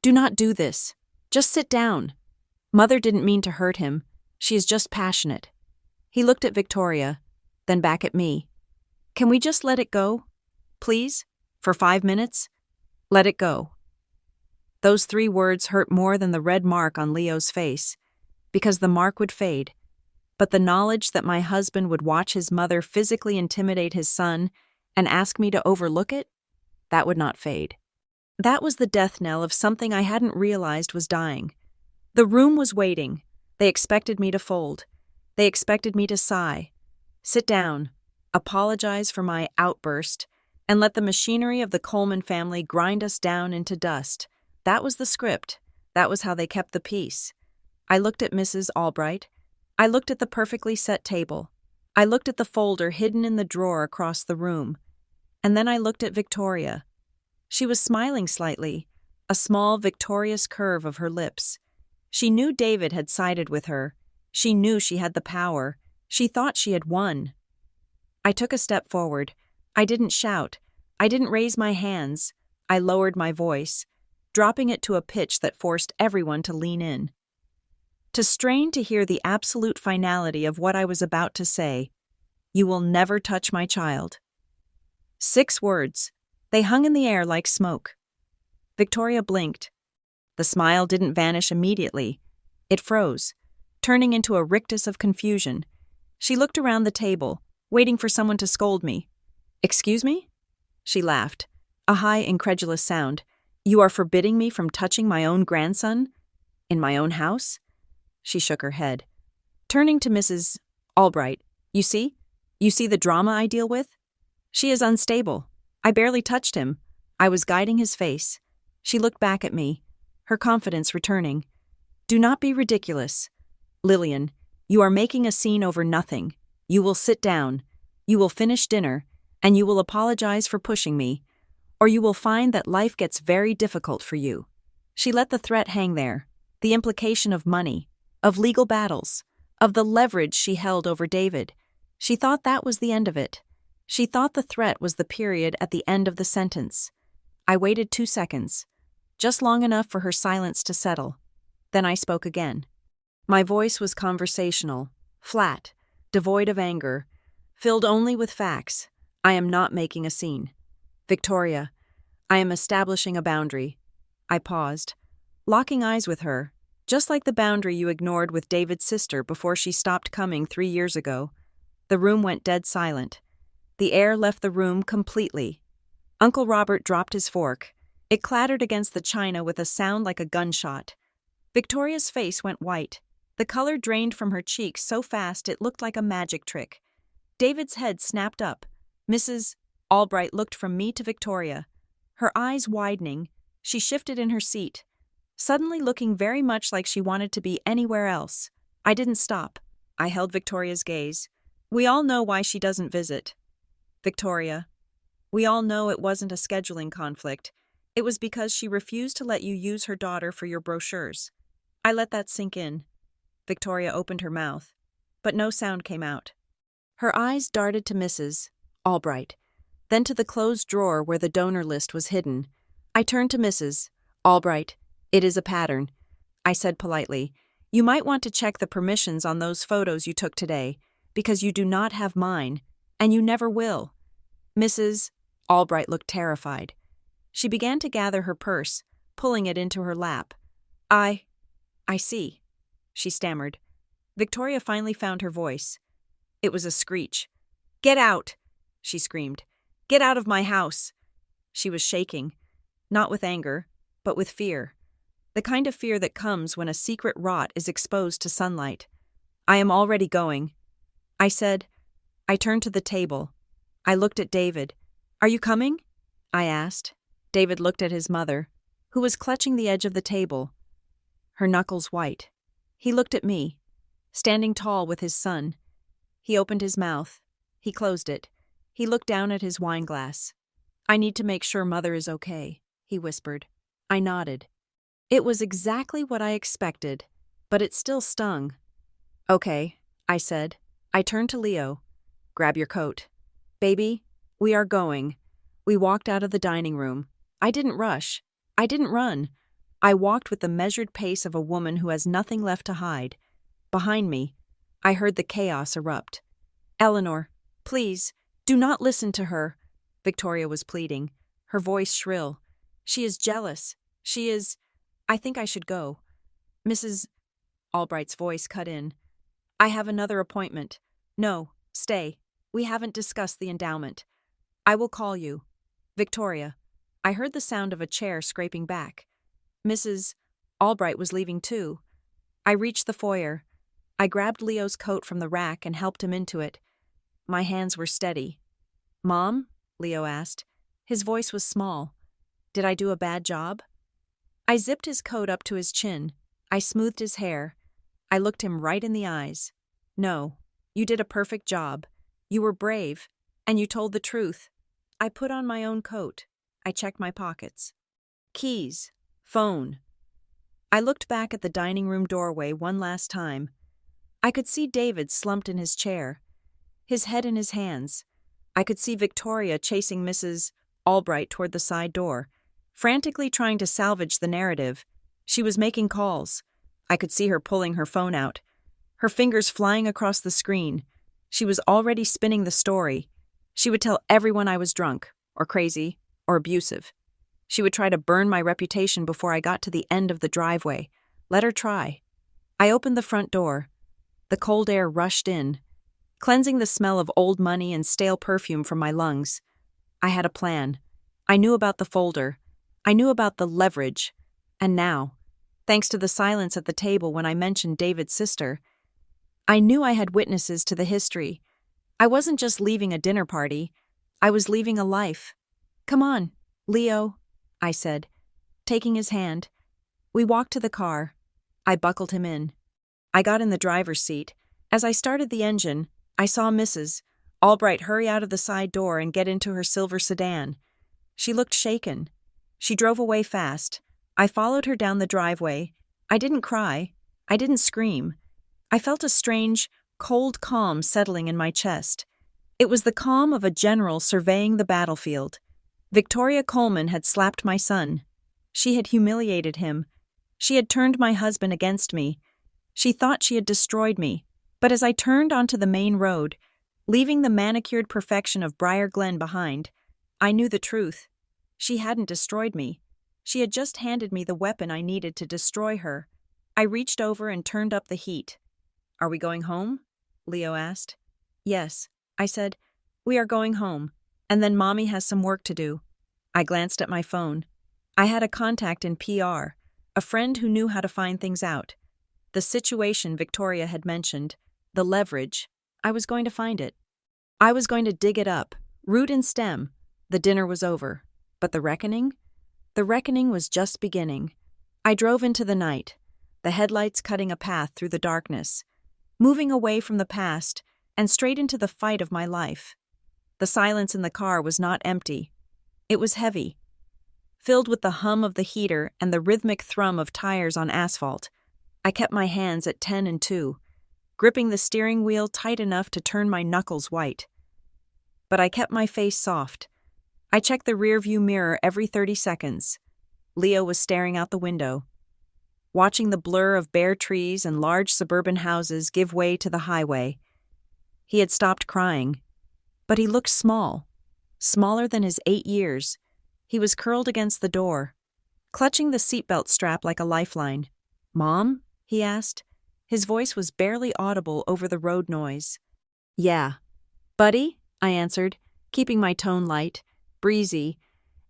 Do not do this. Just sit down. Mother didn't mean to hurt him. She is just passionate. He looked at Victoria, then back at me. Can we just let it go? Please? For 5 minutes? Let it go. Those 3 words hurt more than the red mark on Leo's face. because the mark would fade. But the knowledge that my husband would watch his mother physically intimidate his son and ask me to overlook it, that would not fade. That was the death knell of something I hadn't realized was dying. The room was waiting. They expected me to fold. They expected me to sigh, sit down, apologize for my outburst, and let the machinery of the Coleman family grind us down into dust. That was the script. That was how they kept the peace. I looked at Mrs. Albright. I looked at the perfectly set table. I looked at the folder hidden in the drawer across the room. And then I looked at Victoria. She was smiling slightly, a small, victorious curve of her lips. She knew David had sided with her. She knew she had the power. She thought she had won. I took a step forward. I didn't shout. I didn't raise my hands. I lowered my voice, dropping it to a pitch that forced everyone to lean in, to strain to hear the absolute finality of what I was about to say. You will never touch my child. 6 words. They hung in the air like smoke. Victoria blinked. The smile didn't vanish immediately. It froze, turning into a rictus of confusion. She looked around the table, waiting for someone to scold me. Excuse me? She laughed, a high, incredulous sound. You are forbidding me from touching my own grandson? In my own house? She shook her head. Turning to Mrs. Albright, you see? You see the drama I deal with? She is unstable. I barely touched him. I was guiding his face. She looked back at me, her confidence returning. Do not be ridiculous. Lillian, you are making a scene over nothing. You will sit down. You will finish dinner, and you will apologize for pushing me, or you will find that life gets very difficult for you. She let the threat hang there, the implication of money, of legal battles, of the leverage she held over David. She thought that was the end of it. She thought the threat was the period at the end of the sentence. I waited 2 seconds, just long enough for her silence to settle. Then I spoke again. My voice was conversational, flat, devoid of anger, filled only with facts. I am not making a scene. Victoria, I am establishing a boundary. I paused, locking eyes with her, just like the boundary you ignored with David's sister before she stopped coming 3 years ago. The room went dead silent. The air left the room completely. Uncle Robert dropped his fork. It clattered against the china with a sound like a gunshot. Victoria's face went white. The color drained from her cheeks so fast it looked like a magic trick. David's head snapped up. Mrs. Albright looked from me to Victoria. Her eyes widening, she shifted in her seat, suddenly looking very much like she wanted to be anywhere else. I didn't stop. I held Victoria's gaze. We all know why she doesn't visit. Victoria, we all know it wasn't a scheduling conflict. It was because she refused to let you use her daughter for your brochures. I let that sink in. Victoria opened her mouth, but no sound came out. Her eyes darted to Mrs. Albright, then to the closed drawer where the donor list was hidden. I turned to Mrs. Albright. It is a pattern, I said politely. You might want to check the permissions on those photos you took today, because you do not have mine, and you never will. Mrs. Albright looked terrified. She began to gather her purse, pulling it into her lap. I see, she stammered. Victoria finally found her voice. It was a screech. Get out, she screamed. Get out of my house. She was shaking, not with anger, but with fear. The kind of fear that comes when a secret rot is exposed to sunlight. I am already going, I said. I turned to the table. I looked at David. Are you coming? I asked. David looked at his mother, who was clutching the edge of the table, her knuckles white. He looked at me, standing tall with his son. He opened his mouth. He closed it. He looked down at his wine glass. I need to make sure Mother is okay, he whispered. I nodded. It was exactly what I expected, but it still stung. Okay, I said. I turned to Leo. Grab your coat. Baby, we are going. We walked out of the dining room. I didn't rush. I didn't run. I walked with the measured pace of a woman who has nothing left to hide. Behind me, I heard the chaos erupt. Eleanor, please, do not listen to her, Victoria was pleading, her voice shrill. She is jealous. She is... I think I should go. Mrs. Albright's voice cut in. I have another appointment. No, stay. We haven't discussed the endowment. I will call you. Victoria. I heard the sound of a chair scraping back. Mrs. Albright was leaving too. I reached the foyer. I grabbed Leo's coat from the rack and helped him into it. My hands were steady. Mom? Leo asked. His voice was small. Did I do a bad job? I zipped his coat up to his chin. I smoothed his hair. I looked him right in the eyes. No, you did a perfect job. You were brave, and you told the truth. I put on my own coat. I checked my pockets. Keys. Phone. I looked back at the dining room doorway one last time. I could see David slumped in his chair, his head in his hands. I could see Victoria chasing Mrs. Albright toward the side door, frantically trying to salvage the narrative. She was making calls. I could see her pulling her phone out, her fingers flying across the screen. She was already spinning the story. She would tell everyone I was drunk, or crazy, or abusive. She would try to burn my reputation before I got to the end of the driveway. Let her try. I opened the front door. The cold air rushed in, cleansing the smell of old money and stale perfume from my lungs. I had a plan. I knew about the folder. I knew about the leverage. And now, thanks to the silence at the table when I mentioned David's sister, I knew I had witnesses to the history. I wasn't just leaving a dinner party. I was leaving a life. Come on, Leo, I said, taking his hand. We walked to the car. I buckled him in. I got in the driver's seat. As I started the engine, I saw Mrs. Albright hurry out of the side door and get into her silver sedan. She looked shaken. She drove away fast. I followed her down the driveway. I didn't cry. I didn't scream. I felt a strange, cold calm settling in my chest. It was the calm of a general surveying the battlefield. Victoria Coleman had slapped my son. She had humiliated him. She had turned my husband against me. She thought she had destroyed me. But as I turned onto the main road, leaving the manicured perfection of Briar Glen behind, I knew the truth. She hadn't destroyed me. She had just handed me the weapon I needed to destroy her. I reached over and turned up the heat. Are we going home? Leo asked. Yes, I said. We are going home, and then Mommy has some work to do. I glanced at my phone. I had a contact in PR, a friend who knew how to find things out. The situation Victoria had mentioned, the leverage, I was going to find it. I was going to dig it up, root and stem. The dinner was over. But the reckoning? The reckoning was just beginning. I drove into the night, the headlights cutting a path through the darkness, moving away from the past and straight into the fight of my life. The silence in the car was not empty. It was heavy, filled with the hum of the heater and the rhythmic thrum of tires on asphalt. I kept my hands at 10 and 2, gripping the steering wheel tight enough to turn my knuckles white. But I kept my face soft. I checked the rearview mirror every 30 seconds. Leo was staring out the window, watching the blur of bare trees and large suburban houses give way to the highway. He had stopped crying, but he looked small, smaller than his 8 years. He was curled against the door, clutching the seatbelt strap like a lifeline. Mom? He asked. His voice was barely audible over the road noise. Yeah. Buddy? I answered, keeping my tone light, breezy,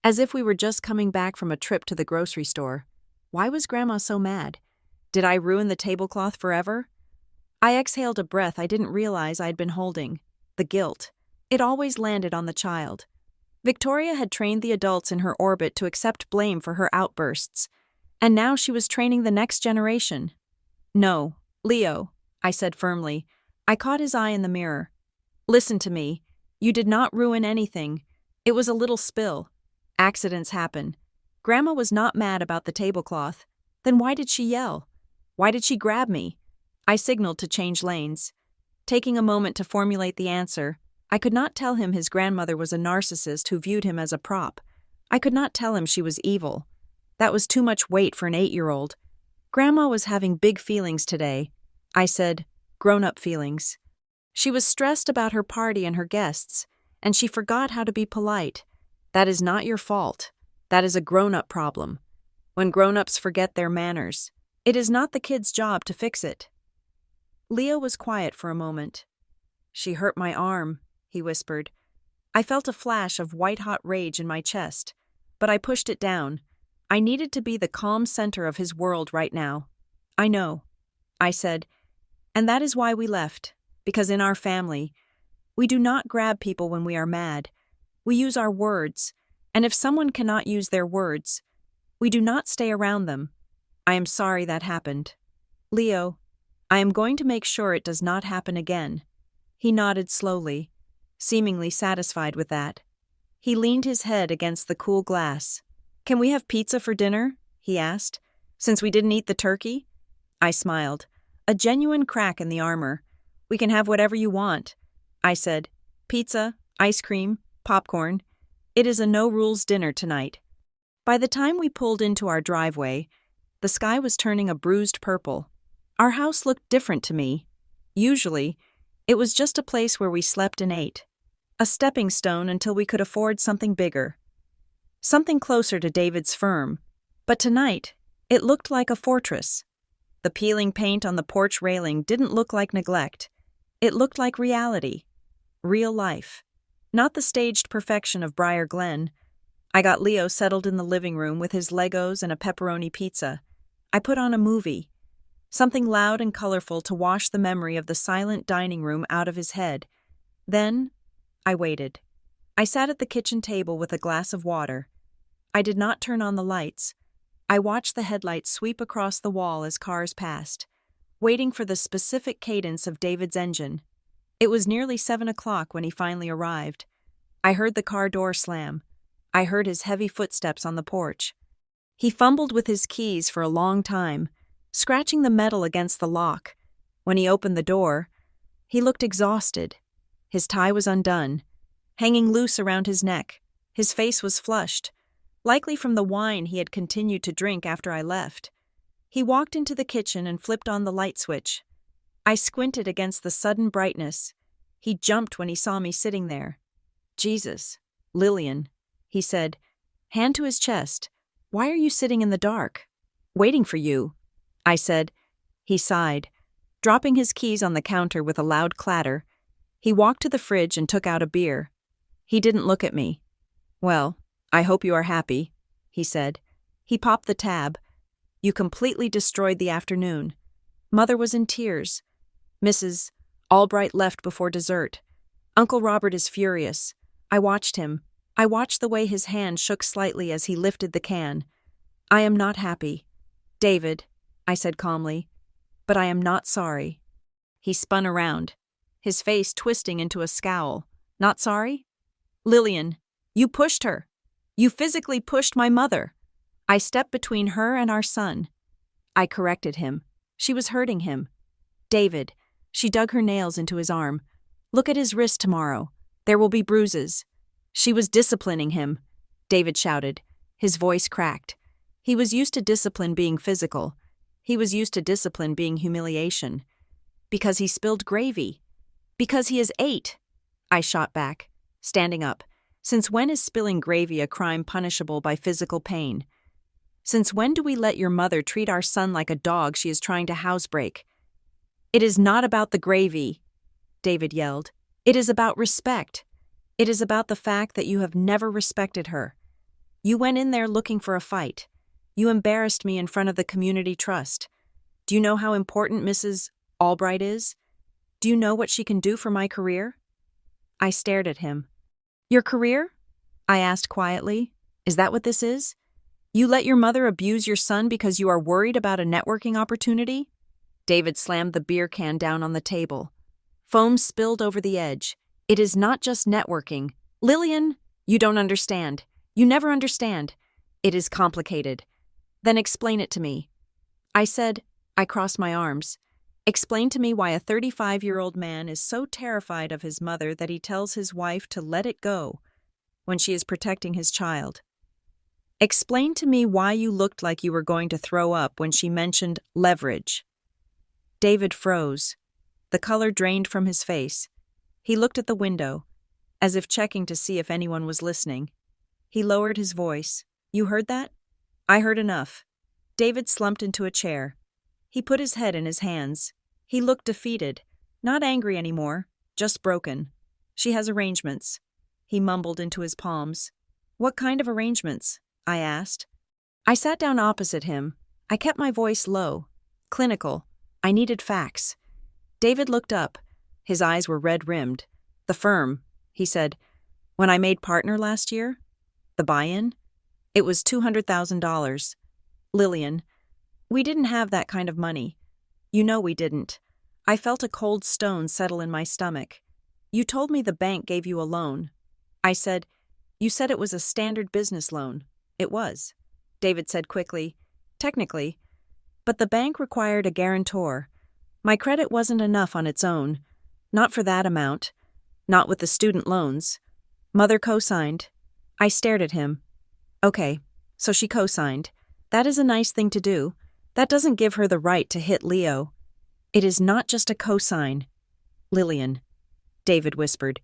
as if we were just coming back from a trip to the grocery store. Why was Grandma so mad? Did I ruin the tablecloth forever? I exhaled a breath I didn't realize I'd been holding. The guilt. It always landed on the child. Victoria had trained the adults in her orbit to accept blame for her outbursts, and now she was training the next generation. No, Leo, I said firmly. I caught his eye in the mirror. Listen to me. You did not ruin anything. It was a little spill. Accidents happen. Grandma was not mad about the tablecloth. Then why did she yell? Why did she grab me? I signaled to change lanes. Taking a moment to formulate the answer, I could not tell him his grandmother was a narcissist who viewed him as a prop. I could not tell him she was evil. That was too much weight for an 8-year-old. Grandma was having big feelings today. I said, grown-up feelings. She was stressed about her party and her guests, and she forgot how to be polite. That is not your fault. That is a grown-up problem. When grown-ups forget their manners, It is not the kid's job to fix it. Leo was quiet for a moment. She hurt my arm, he whispered. I felt a flash of white-hot rage in my chest, but I pushed it down. I needed to be the calm center of his world right now. I know, I said, and that is why we left, because in our family, we do not grab people when we are mad. We use our words, and if someone cannot use their words, we do not stay around them. I am sorry that happened. Leo, I am going to make sure it does not happen again. He nodded slowly, seemingly satisfied with that. He leaned his head against the cool glass. Can we have pizza for dinner? He asked, since we didn't eat the turkey? I smiled. A genuine crack in the armor. We can have whatever you want. I said, pizza, ice cream, popcorn. It is a no-rules dinner tonight. By the time we pulled into our driveway, the sky was turning a bruised purple. Our house looked different to me. Usually, it was just a place where we slept and ate. A stepping stone until we could afford something bigger. Something closer to David's firm. But tonight, it looked like a fortress. The peeling paint on the porch railing didn't look like neglect. It looked like reality. Real life. Not the staged perfection of Briar Glen. I got Leo settled in the living room with his Legos and a pepperoni pizza. I put on a movie. Something loud and colorful to wash the memory of the silent dining room out of his head. Then, I waited. I sat at the kitchen table with a glass of water. I did not turn on the lights. I watched the headlights sweep across the wall as cars passed, waiting for the specific cadence of David's engine. It was nearly 7 o'clock when he finally arrived. I heard the car door slam. I heard his heavy footsteps on the porch. He fumbled with his keys for a long time, scratching the metal against the lock. When he opened the door, he looked exhausted. His tie was undone, hanging loose around his neck. His face was flushed, likely from the wine he had continued to drink after I left. He walked into the kitchen and flipped on the light switch. I squinted against the sudden brightness. He jumped when he saw me sitting there. Jesus, Lillian, he said, hand to his chest. Why are you sitting in the dark? Waiting for you, I said. He sighed, dropping his keys on the counter with a loud clatter. He walked to the fridge and took out a beer. He didn't look at me. Well, I hope you are happy, he said. He popped the tab. You completely destroyed the afternoon. Mother was in tears. Mrs. Albright left before dessert. Uncle Robert is furious. I watched him. I watched the way his hand shook slightly as he lifted the can. I am not happy. David, I said calmly, but I am not sorry. He spun around, his face twisting into a scowl. Not sorry? Lillian, you pushed her. You physically pushed my mother. I stepped between her and our son. I corrected him. She was hurting him. David, she dug her nails into his arm. Look at his wrist tomorrow. There will be bruises. She was disciplining him, David shouted. His voice cracked. He was used to discipline being physical. He was used to discipline being humiliation. Because he spilled gravy. Because he is 8. I shot back, standing up. Since when is spilling gravy a crime punishable by physical pain? Since when do we let your mother treat our son like a dog she is trying to housebreak? It is not about the gravy, David yelled. It is about respect. It is about the fact that you have never respected her. You went in there looking for a fight. You embarrassed me in front of the community trust. Do you know how important Mrs. Albright is? Do you know what she can do for my career? I stared at him. Your career? I asked quietly. Is that what this is? You let your mother abuse your son because you are worried about a networking opportunity? David slammed the beer can down on the table. Foam spilled over the edge. It is not just networking. Lillian, you don't understand. You never understand. It is complicated. Then explain it to me. I said, I crossed my arms. Explain to me why a 35-year-old man is so terrified of his mother that he tells his wife to let it go when she is protecting his child. Explain to me why you looked like you were going to throw up when she mentioned leverage. David froze. The color drained from his face. He looked at the window, as if checking to see if anyone was listening. He lowered his voice. You heard that? I heard enough. David slumped into a chair. He put his head in his hands. He looked defeated, not angry anymore, just broken. She has arrangements. He mumbled into his palms. What kind of arrangements? I asked. I sat down opposite him. I kept my voice low, clinical. I needed facts. David looked up. His eyes were red-rimmed. The firm, he said. When I made partner last year? The buy-in? It was $200,000. Lillian, we didn't have that kind of money. You know we didn't. I felt a cold stone settle in my stomach. You told me the bank gave you a loan. I said, you said it was a standard business loan. It was. David said quickly, technically. But the bank required a guarantor. My credit wasn't enough on its own. Not for that amount. Not with the student loans. Mother co-signed. I stared at him. Okay, so she co-signed. That is a nice thing to do. That doesn't give her the right to hit Leo. It is not just a co-sign. Lillian, David whispered.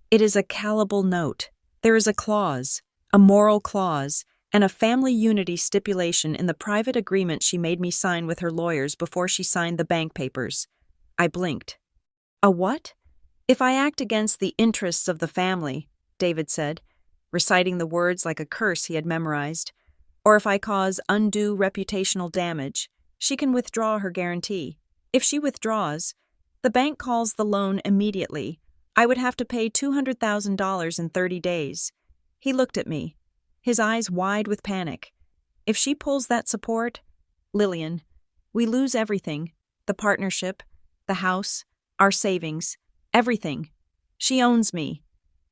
It is a callable note. There is a clause, a moral clause, and a family unity stipulation in the private agreement she made me sign with her lawyers before she signed the bank papers. I blinked. A what? If I act against the interests of the family, David said, reciting the words like a curse he had memorized, or if I cause undue reputational damage, she can withdraw her guarantee. If she withdraws, the bank calls the loan immediately. I would have to pay $200,000 in 30 days. He looked at me, his eyes wide with panic. If she pulls that support, Lillian, we lose everything, the partnership, the house, our savings, everything. She owns me.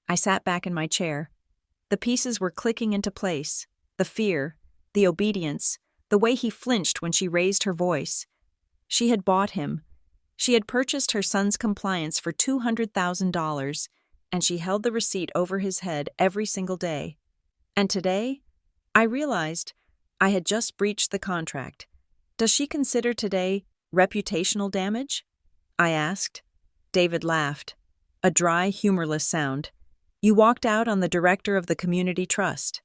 I sat back in my chair. The pieces were clicking into place, the fear, the obedience, the way he flinched when she raised her voice. She had bought him. She had purchased her son's compliance for $200,000, and she held the receipt over his head every single day. And today, I realized I had just breached the contract. Does she consider today reputational damage? I asked. David laughed. A dry, humorless sound. You walked out on the director of the community trust.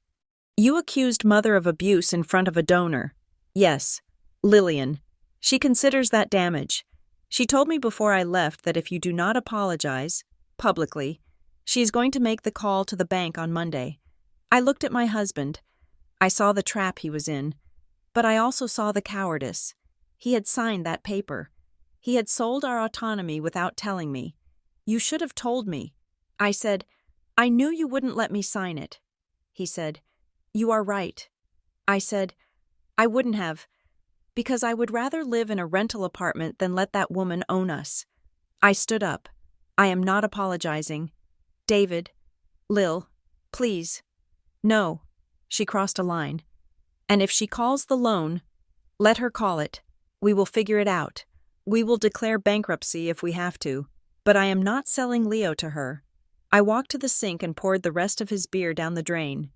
You accused mother of abuse in front of a donor. Yes, Lillian. She considers that damage. She told me before I left that if you do not apologize, publicly, she is going to make the call to the bank on Monday. I looked at my husband. I saw the trap he was in. But I also saw the cowardice. He had signed that paper. He had sold our autonomy without telling me. You should have told me. I said, I knew you wouldn't let me sign it. He said, you are right. I said, I wouldn't have, because I would rather live in a rental apartment than let that woman own us. I stood up. I am not apologizing. David, Lil, please. No. She crossed a line. And if she calls the loan, let her call it. We will figure it out. We will declare bankruptcy if we have to. But I am not selling Leo to her. I walked to the sink and poured the rest of his beer down the drain.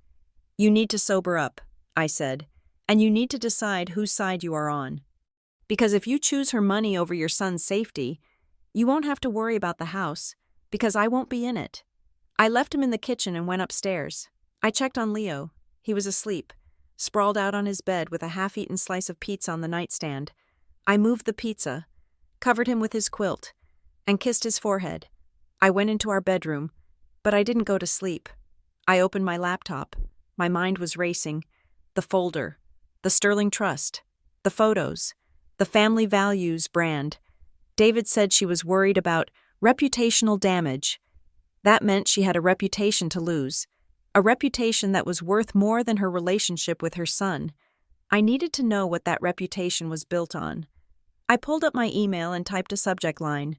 You need to sober up, I said, and you need to decide whose side you are on. Because if you choose her money over your son's safety, you won't have to worry about the house, because I won't be in it. I left him in the kitchen and went upstairs. I checked on Leo. He was asleep, sprawled out on his bed with a half-eaten slice of pizza on the nightstand. I moved the pizza, covered him with his quilt, and kissed his forehead. I went into our bedroom, but I didn't go to sleep. I opened my laptop. My mind was racing. The folder, the Sterling Trust, the photos, the family values brand. David said she was worried about reputational damage. That meant she had a reputation to lose, a reputation that was worth more than her relationship with her son. I needed to know what that reputation was built on. I pulled up my email and typed a subject line.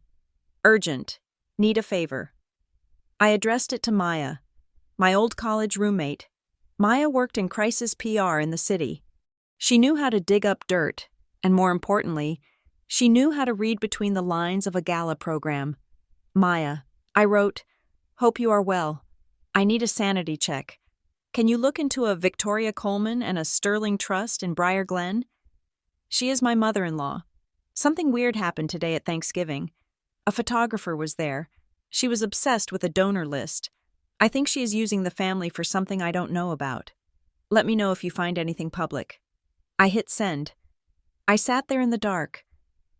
Urgent. Need a favor. I addressed it to Maya, my old college roommate. Maya worked in crisis PR in the city. She knew how to dig up dirt, and more importantly, she knew how to read between the lines of a gala program. Maya, I wrote, hope you are well. I need a sanity check. Can you look into a Victoria Coleman and a Sterling Trust in Briar Glen? She is my mother-in-law. Something weird happened today at Thanksgiving. A photographer was there. She was obsessed with a donor list. I think she is using the family for something I don't know about. Let me know if you find anything public. I hit send. I sat there in the dark,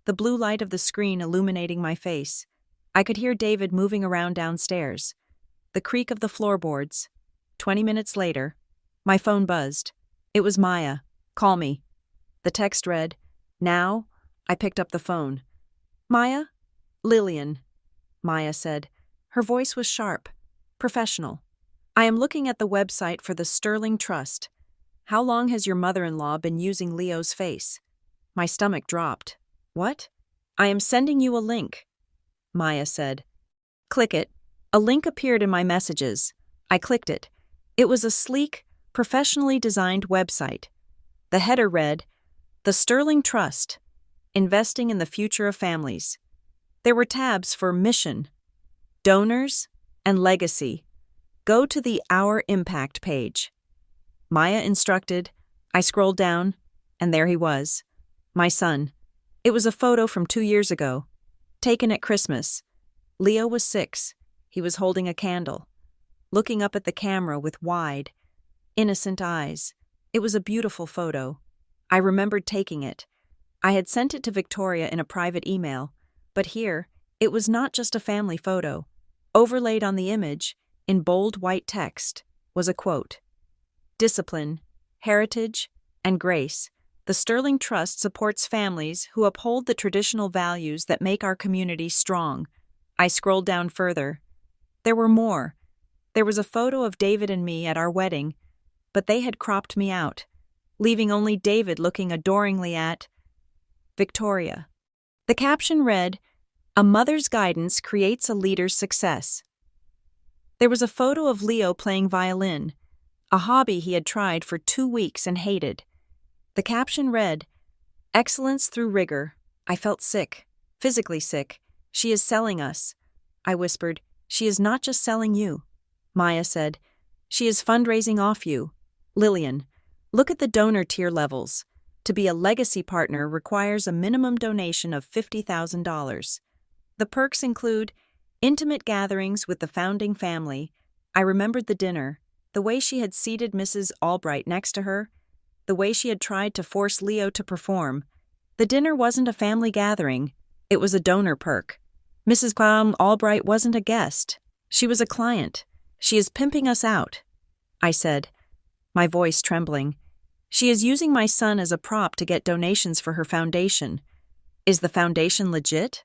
the blue light of the screen illuminating my face. I could hear David moving around downstairs. The creak of the floorboards. 20 minutes later, my phone buzzed. It was Maya. Call me. The text read, "Now?" I picked up the phone. "Maya?" "Lillian," Maya said. Her voice was sharp, professional. "I am looking at the website for the Sterling Trust. How long has your mother-in-law been using Leo's face?" My stomach dropped. "What?" "I am sending you a link," Maya said. "Click it." A link appeared in my messages. I clicked it. It was a sleek, professionally designed website. The header read, "The Sterling Trust, Investing in the Future of Families." There were tabs for Mission, Donors, and Legacy. Go to the Our Impact page. Maya instructed. I scrolled down, and there he was. My son. It was a photo from 2 years ago, taken at Christmas. Leo was 6. He was holding a candle, looking up at the camera with wide, innocent eyes. It was a beautiful photo. I remembered taking it. I had sent it to Victoria in a private email, but here, it was not just a family photo. Overlaid on the image, in bold white text, was a quote. "Discipline, heritage, and grace. The Sterling Trust supports families who uphold the traditional values that make our community strong." I scrolled down further. There were more. There was a photo of David and me at our wedding, but they had cropped me out, leaving only David looking adoringly at Victoria. The caption read, "A mother's guidance creates a leader's success." There was a photo of Leo playing violin, a hobby he had tried for 2 weeks and hated. The caption read, "Excellence through rigor." I felt sick, physically sick. "She is selling us." I whispered, "She is not just selling you." Maya said, "She is fundraising off you." Lillian, look at the donor tier levels. To be a legacy partner requires a minimum donation of $50,000. The perks include intimate gatherings with the founding family. I remembered the dinner, the way she had seated Mrs. Albright next to her, the way she had tried to force Leo to perform. The dinner wasn't a family gathering, it was a donor perk. Mrs. Albright wasn't a guest, she was a client. "She is pimping us out," I said, my voice trembling. "She is using my son as a prop to get donations for her foundation." "Is the foundation legit?"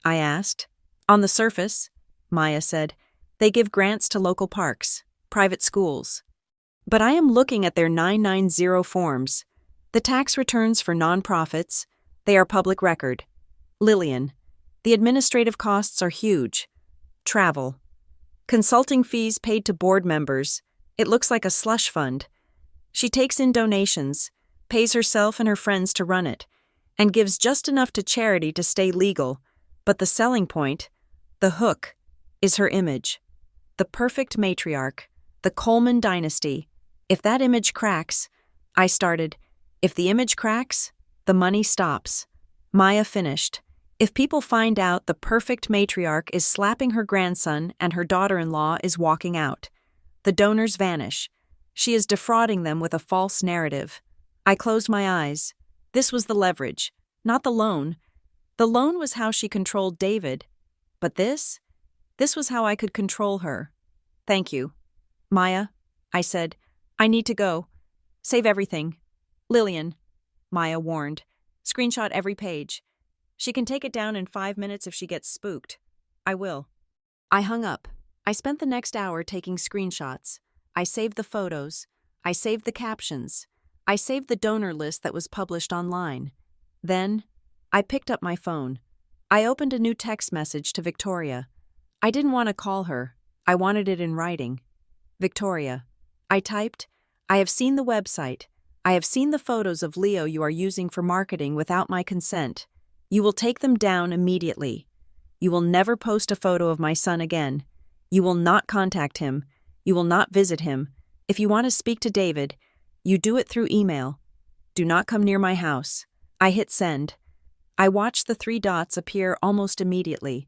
I asked. "On the surface," Maya said, "they give grants to local parks, private schools. But I am looking at their 990 forms, the tax returns for nonprofits. They are public record. Lillian, the administrative costs are huge. Travel. Consulting fees paid to board members. It looks like a slush fund. She takes in donations, pays herself and her friends to run it, and gives just enough to charity to stay legal. But the selling point, the hook, is her image. The perfect matriarch, the Coleman dynasty. If that image cracks, I started. If the image cracks, the money stops. Maya finished. If people find out the perfect matriarch is slapping her grandson and her daughter-in-law is walking out, the donors vanish. She is defrauding them with a false narrative. I closed my eyes. This was the leverage, not the loan. The loan was how she controlled David. But this was how I could control her. "Thank you." "Maya," I said, "I need to go. Save everything." "Lillian," Maya warned, "screenshot every page. She can take it down in 5 minutes if she gets spooked." "I will." I hung up. I spent the next hour taking screenshots. I saved the photos. I saved the captions. I saved the donor list that was published online. Then, I picked up my phone. I opened a new text message to Victoria. I didn't want to call her. I wanted it in writing. "Victoria," I typed, "I have seen the website. I have seen the photos of Leo you are using for marketing without my consent. You will take them down immediately. You will never post a photo of my son again. You will not contact him. You will not visit him. If you want to speak to David, you do it through email. Do not come near my house." I hit send. I watched the 3 dots appear almost immediately.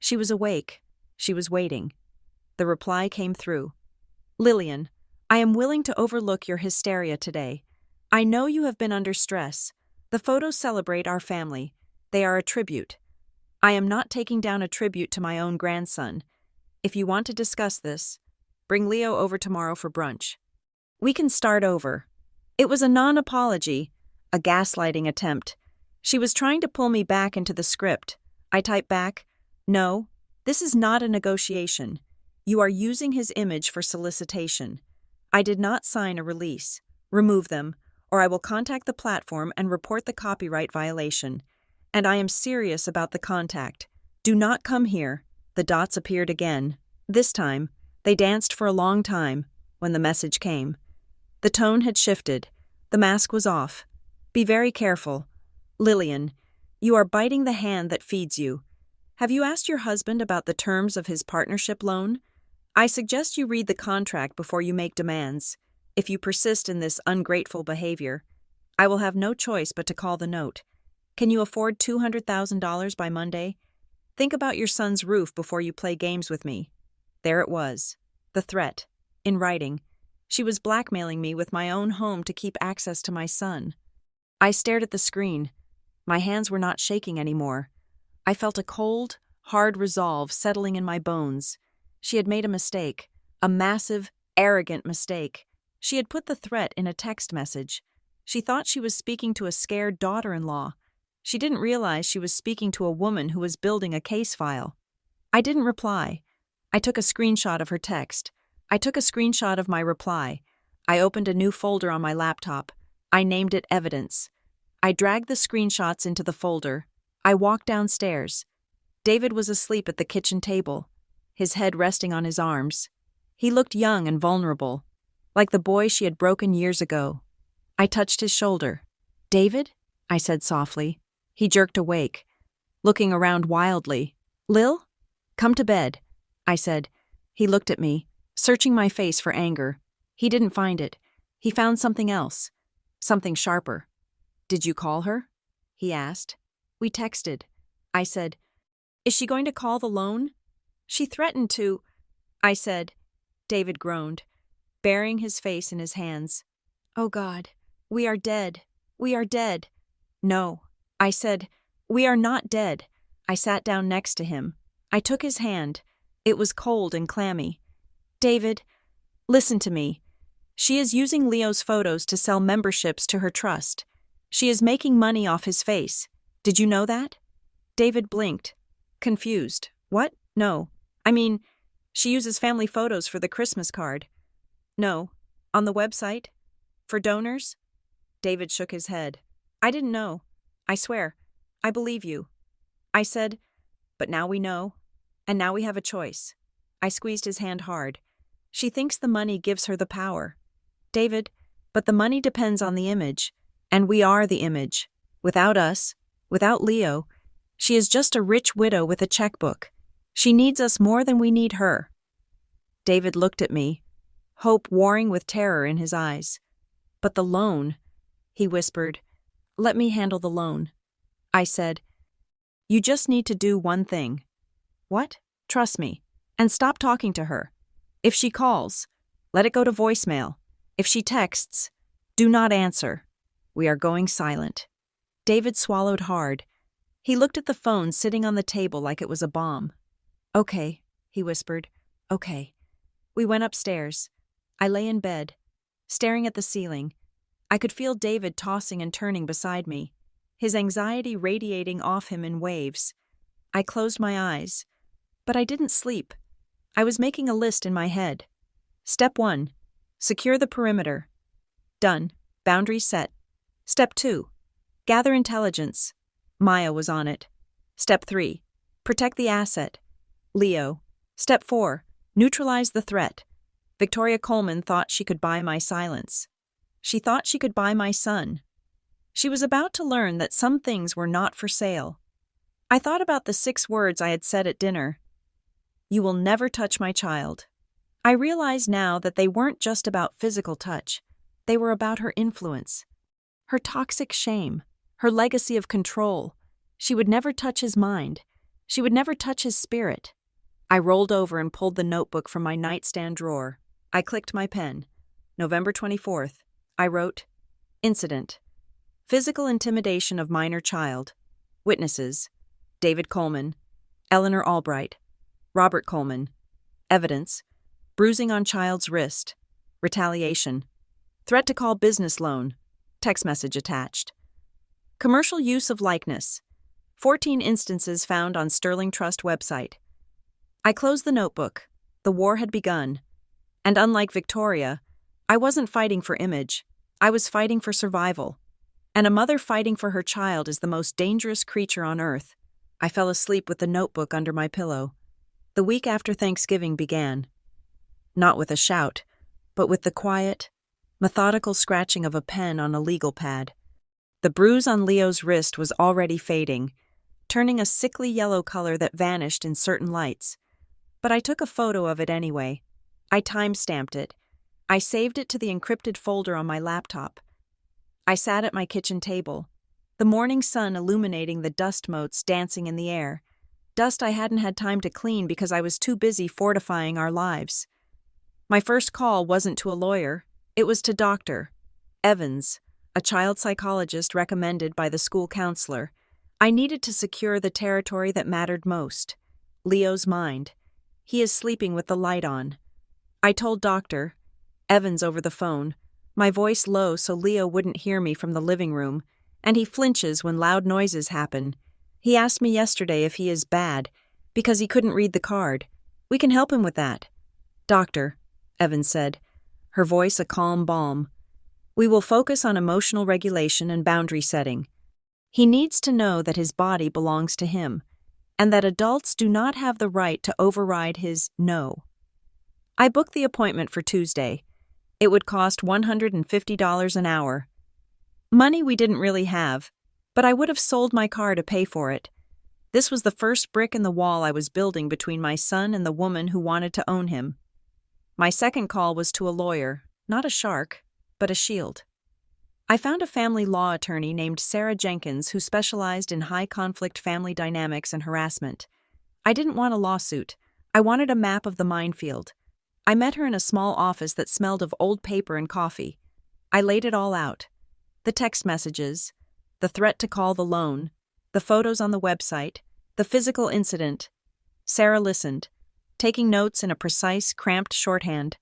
She was awake. She was waiting. The reply came through. "Lillian, I am willing to overlook your hysteria today. I know you have been under stress. The photos celebrate our family. They are a tribute. I am not taking down a tribute to my own grandson. If you want to discuss this, bring Leo over tomorrow for brunch. We can start over. It was a non-apology, a gaslighting attempt. She was trying to pull me back into the script. I typed back, "No, this is not a negotiation. You are using his image for solicitation. I did not sign a release. Remove them, or I will contact the platform and report the copyright violation. And I am serious about the contact. Do not come here." The dots appeared again. This time, they danced for a long time when the message came. The tone had shifted. The mask was off. "Be very careful. Lillian, you are biting the hand that feeds you. Have you asked your husband about the terms of his partnership loan? I suggest you read the contract before you make demands. If you persist in this ungrateful behavior, I will have no choice but to call the note. Can you afford $200,000 by Monday? Think about your son's roof before you play games with me." There it was. The threat. In writing. She was blackmailing me with my own home to keep access to my son. I stared at the screen. My hands were not shaking anymore. I felt a cold, hard resolve settling in my bones. She had made a mistake. A massive, arrogant mistake. She had put the threat in a text message. She thought she was speaking to a scared daughter-in-law. She didn't realize she was speaking to a woman who was building a case file. I didn't reply. I took a screenshot of her text. I took a screenshot of my reply. I opened a new folder on my laptop. I named it Evidence. I dragged the screenshots into the folder. I walked downstairs. David was asleep at the kitchen table, his head resting on his arms. He looked young and vulnerable, like the boy she had broken years ago. I touched his shoulder. "David?" I said softly. He jerked awake, looking around wildly. "Lil? Come to bed," I said. He looked at me, searching my face for anger. He didn't find it. He found something else, something sharper. "Did you call her?" he asked. "We texted." I said. "Is she going to call the loan?" "She threatened to," I said. David groaned, burying his face in his hands. "Oh God, we are dead. We are dead." "No," I said. "We are not dead." I sat down next to him. I took his hand. It was cold and clammy. "David, listen to me. She is using Leo's photos to sell memberships to her trust. She is making money off his face. Did you know that?" David blinked, confused. "What? No. I mean, she uses family photos for the Christmas card." "No. On the website? For donors?" David shook his head. "I didn't know. I swear. I believe you." I said, "But now we know. And now we have a choice." I squeezed his hand hard. "She thinks the money gives her the power." "David, but the money depends on the image. And we are the image. Without us, without Leo, she is just a rich widow with a checkbook. She needs us more than we need her." David looked at me, hope warring with terror in his eyes. "But the loan," he whispered. "Let me handle the loan." I said, "You just need to do one thing." "What?" "Trust me, and stop talking to her. If she calls, let it go to voicemail. If she texts, do not answer. We are going silent." David swallowed hard. He looked at the phone sitting on the table like it was a bomb. "Okay," he whispered. "Okay." We went upstairs. I lay in bed, staring at the ceiling. I could feel David tossing and turning beside me, his anxiety radiating off him in waves. I closed my eyes, but I didn't sleep. I was making a list in my head. Step 1. Secure the perimeter. Done. Boundaries set. Step 2. Gather intelligence. Maya was on it. Step 3. Protect the asset. Leo. Step 4. Neutralize the threat. Victoria Coleman thought she could buy my silence. She thought she could buy my son. She was about to learn that some things were not for sale. I thought about the 6 words I had said at dinner. "You will never touch my child." I realize now that they weren't just about physical touch. They were about her influence, her toxic shame, her legacy of control. She would never touch his mind. She would never touch his spirit. I rolled over and pulled the notebook from my nightstand drawer. I clicked my pen. November 24th. I wrote, "Incident. Physical intimidation of minor child. Witnesses: David Coleman, Eleanor Albright, Robert Coleman. Evidence: bruising on child's wrist. Retaliation. Threat to call business loan. Text message attached. Commercial use of likeness. 14 instances found on Sterling Trust website. I closed the notebook. The war had begun. And unlike Victoria, I wasn't fighting for image. I was fighting for survival. And a mother fighting for her child is the most dangerous creature on earth. I fell asleep with the notebook under my pillow. The week after Thanksgiving began. Not with a shout, but with the quiet, methodical scratching of a pen on a legal pad. The bruise on Leo's wrist was already fading, turning a sickly yellow color that vanished in certain lights. But I took a photo of it anyway. I time-stamped it. I saved it to the encrypted folder on my laptop. I sat at my kitchen table, the morning sun illuminating the dust motes dancing in the air. Dust I hadn't had time to clean because I was too busy fortifying our lives. My first call wasn't to a lawyer, it was to Dr. Evans, a child psychologist recommended by the school counselor. I needed to secure the territory that mattered most: Leo's mind. He is sleeping with the light on. I told Dr. Evans over the phone, my voice low so Leo wouldn't hear me from the living room, and he flinches when loud noises happen. He asked me yesterday if he is bad, because he couldn't read the card. We can help him with that. Doctor, Evans said, her voice a calm balm. We will focus on emotional regulation and boundary setting. He needs to know that his body belongs to him, and that adults do not have the right to override his no. I booked the appointment for Tuesday. It would cost $150 an hour. Money we didn't really have, but I would have sold my car to pay for it. This was the first brick in the wall I was building between my son and the woman who wanted to own him. My second call was to a lawyer, not a shark, but a shield. I found a family law attorney named Sarah Jenkins who specialized in high-conflict family dynamics and harassment. I didn't want a lawsuit. I wanted a map of the minefield. I met her in a small office that smelled of old paper and coffee. I laid it all out. The text messages, the threat to call the loan, the photos on the website, the physical incident. Sarah listened, taking notes in a precise, cramped shorthand.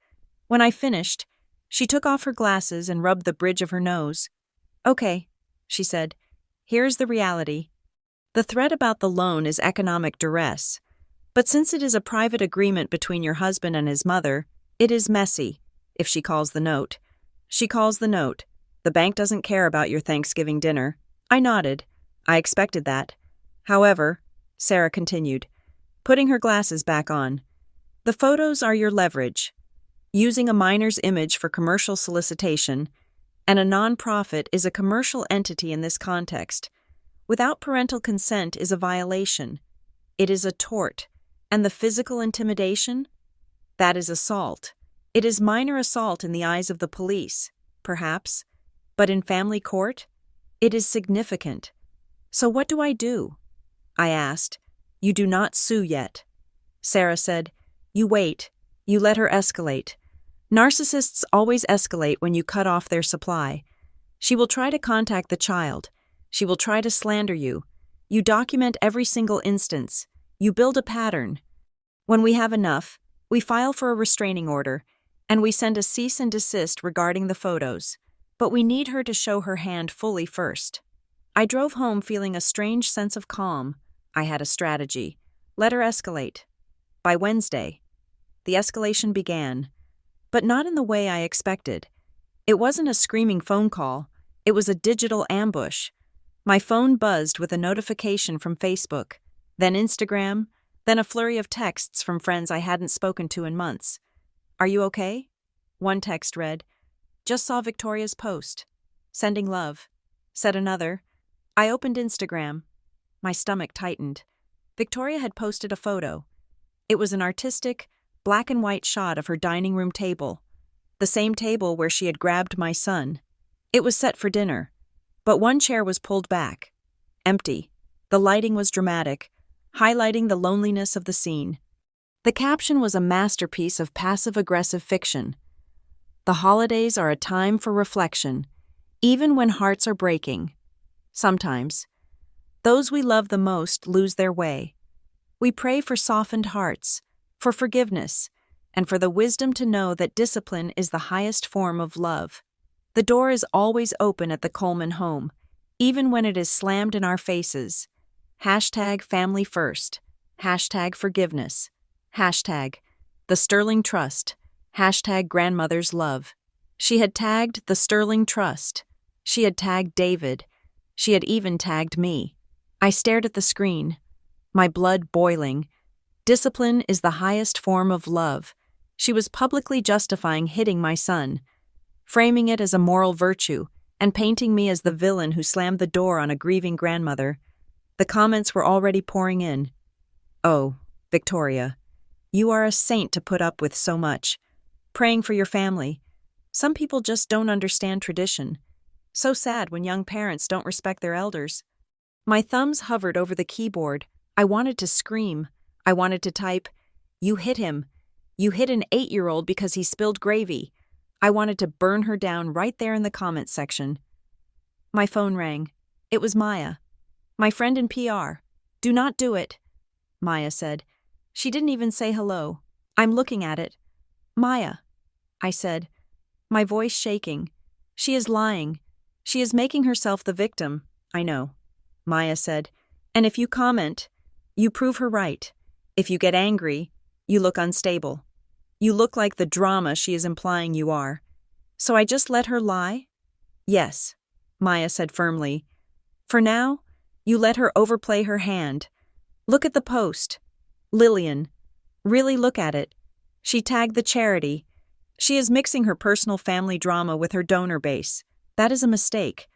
When I finished, she took off her glasses and rubbed the bridge of her nose. Okay, she said, here's the reality. The threat about the loan is economic duress. But since it is a private agreement between your husband and his mother, it is messy, if she calls the note. She calls the note. The bank doesn't care about your Thanksgiving dinner. I nodded. I expected that. However, Sarah continued, putting her glasses back on, the photos are your leverage. Using a minor's image for commercial solicitation, and a nonprofit is a commercial entity in this context. Without parental consent is a violation. It is a tort. And the physical intimidation? That is assault. It is minor assault in the eyes of the police, perhaps, but in family court, it is significant. So what do I do? I asked. You do not sue yet. Sarah said, you wait. You let her escalate. Narcissists always escalate when you cut off their supply. She will try to contact the child. She will try to slander you. You document every single instance. You build a pattern. When we have enough, we file for a restraining order, and we send a cease and desist regarding the photos. But we need her to show her hand fully first. I drove home feeling a strange sense of calm. I had a strategy. Let her escalate. By Wednesday, the escalation began, but not in the way I expected. It wasn't a screaming phone call. It was a digital ambush. My phone buzzed with a notification from Facebook, then Instagram, then a flurry of texts from friends I hadn't spoken to in months. Are you okay? One text read, just saw Victoria's post. Sending love. Said another. I opened Instagram. My stomach tightened. Victoria had posted a photo. It was an artistic, black and white shot of her dining room table, the same table where she had grabbed my son. It was set for dinner, but one chair was pulled back, empty. The lighting was dramatic, highlighting the loneliness of the scene. The caption was a masterpiece of passive-aggressive fiction. The holidays are a time for reflection, even when hearts are breaking. Sometimes. Those we love the most lose their way. We pray for softened hearts, for forgiveness, and for the wisdom to know that discipline is the highest form of love. The door is always open at the Coleman home, even when it is slammed in our faces. Hashtag family first. Hashtag forgiveness. Hashtag the Sterling Trust. Hashtag grandmother's love. She had tagged the Sterling Trust. She had tagged David. She had even tagged me. I stared at the screen, my blood boiling. Discipline is the highest form of love. She was publicly justifying hitting my son, framing it as a moral virtue, and painting me as the villain who slammed the door on a grieving grandmother. The comments were already pouring in. "Oh, Victoria, you are a saint to put up with so much. Praying for your family. Some people just don't understand tradition. So sad when young parents don't respect their elders." My thumbs hovered over the keyboard. I wanted to scream. I wanted to type, "You hit him. You hit an 8-year-old because he spilled gravy." I wanted to burn her down right there in the comments section. My phone rang. It was Maya, my friend in PR. "Do not do it," Maya said. She didn't even say hello. "I'm looking at it." "Maya," I said, my voice shaking. "She is lying. She is making herself the victim." "I know," Maya said. "And if you comment, you prove her right. If you get angry, you look unstable. You look like the drama she is implying you are. So I just let her lie?" "Yes," Maya said firmly. "For now, you let her overplay her hand. Look at the post. Lillian. Really look at it. She tagged the charity. She is mixing her personal family drama with her donor base. That is a mistake.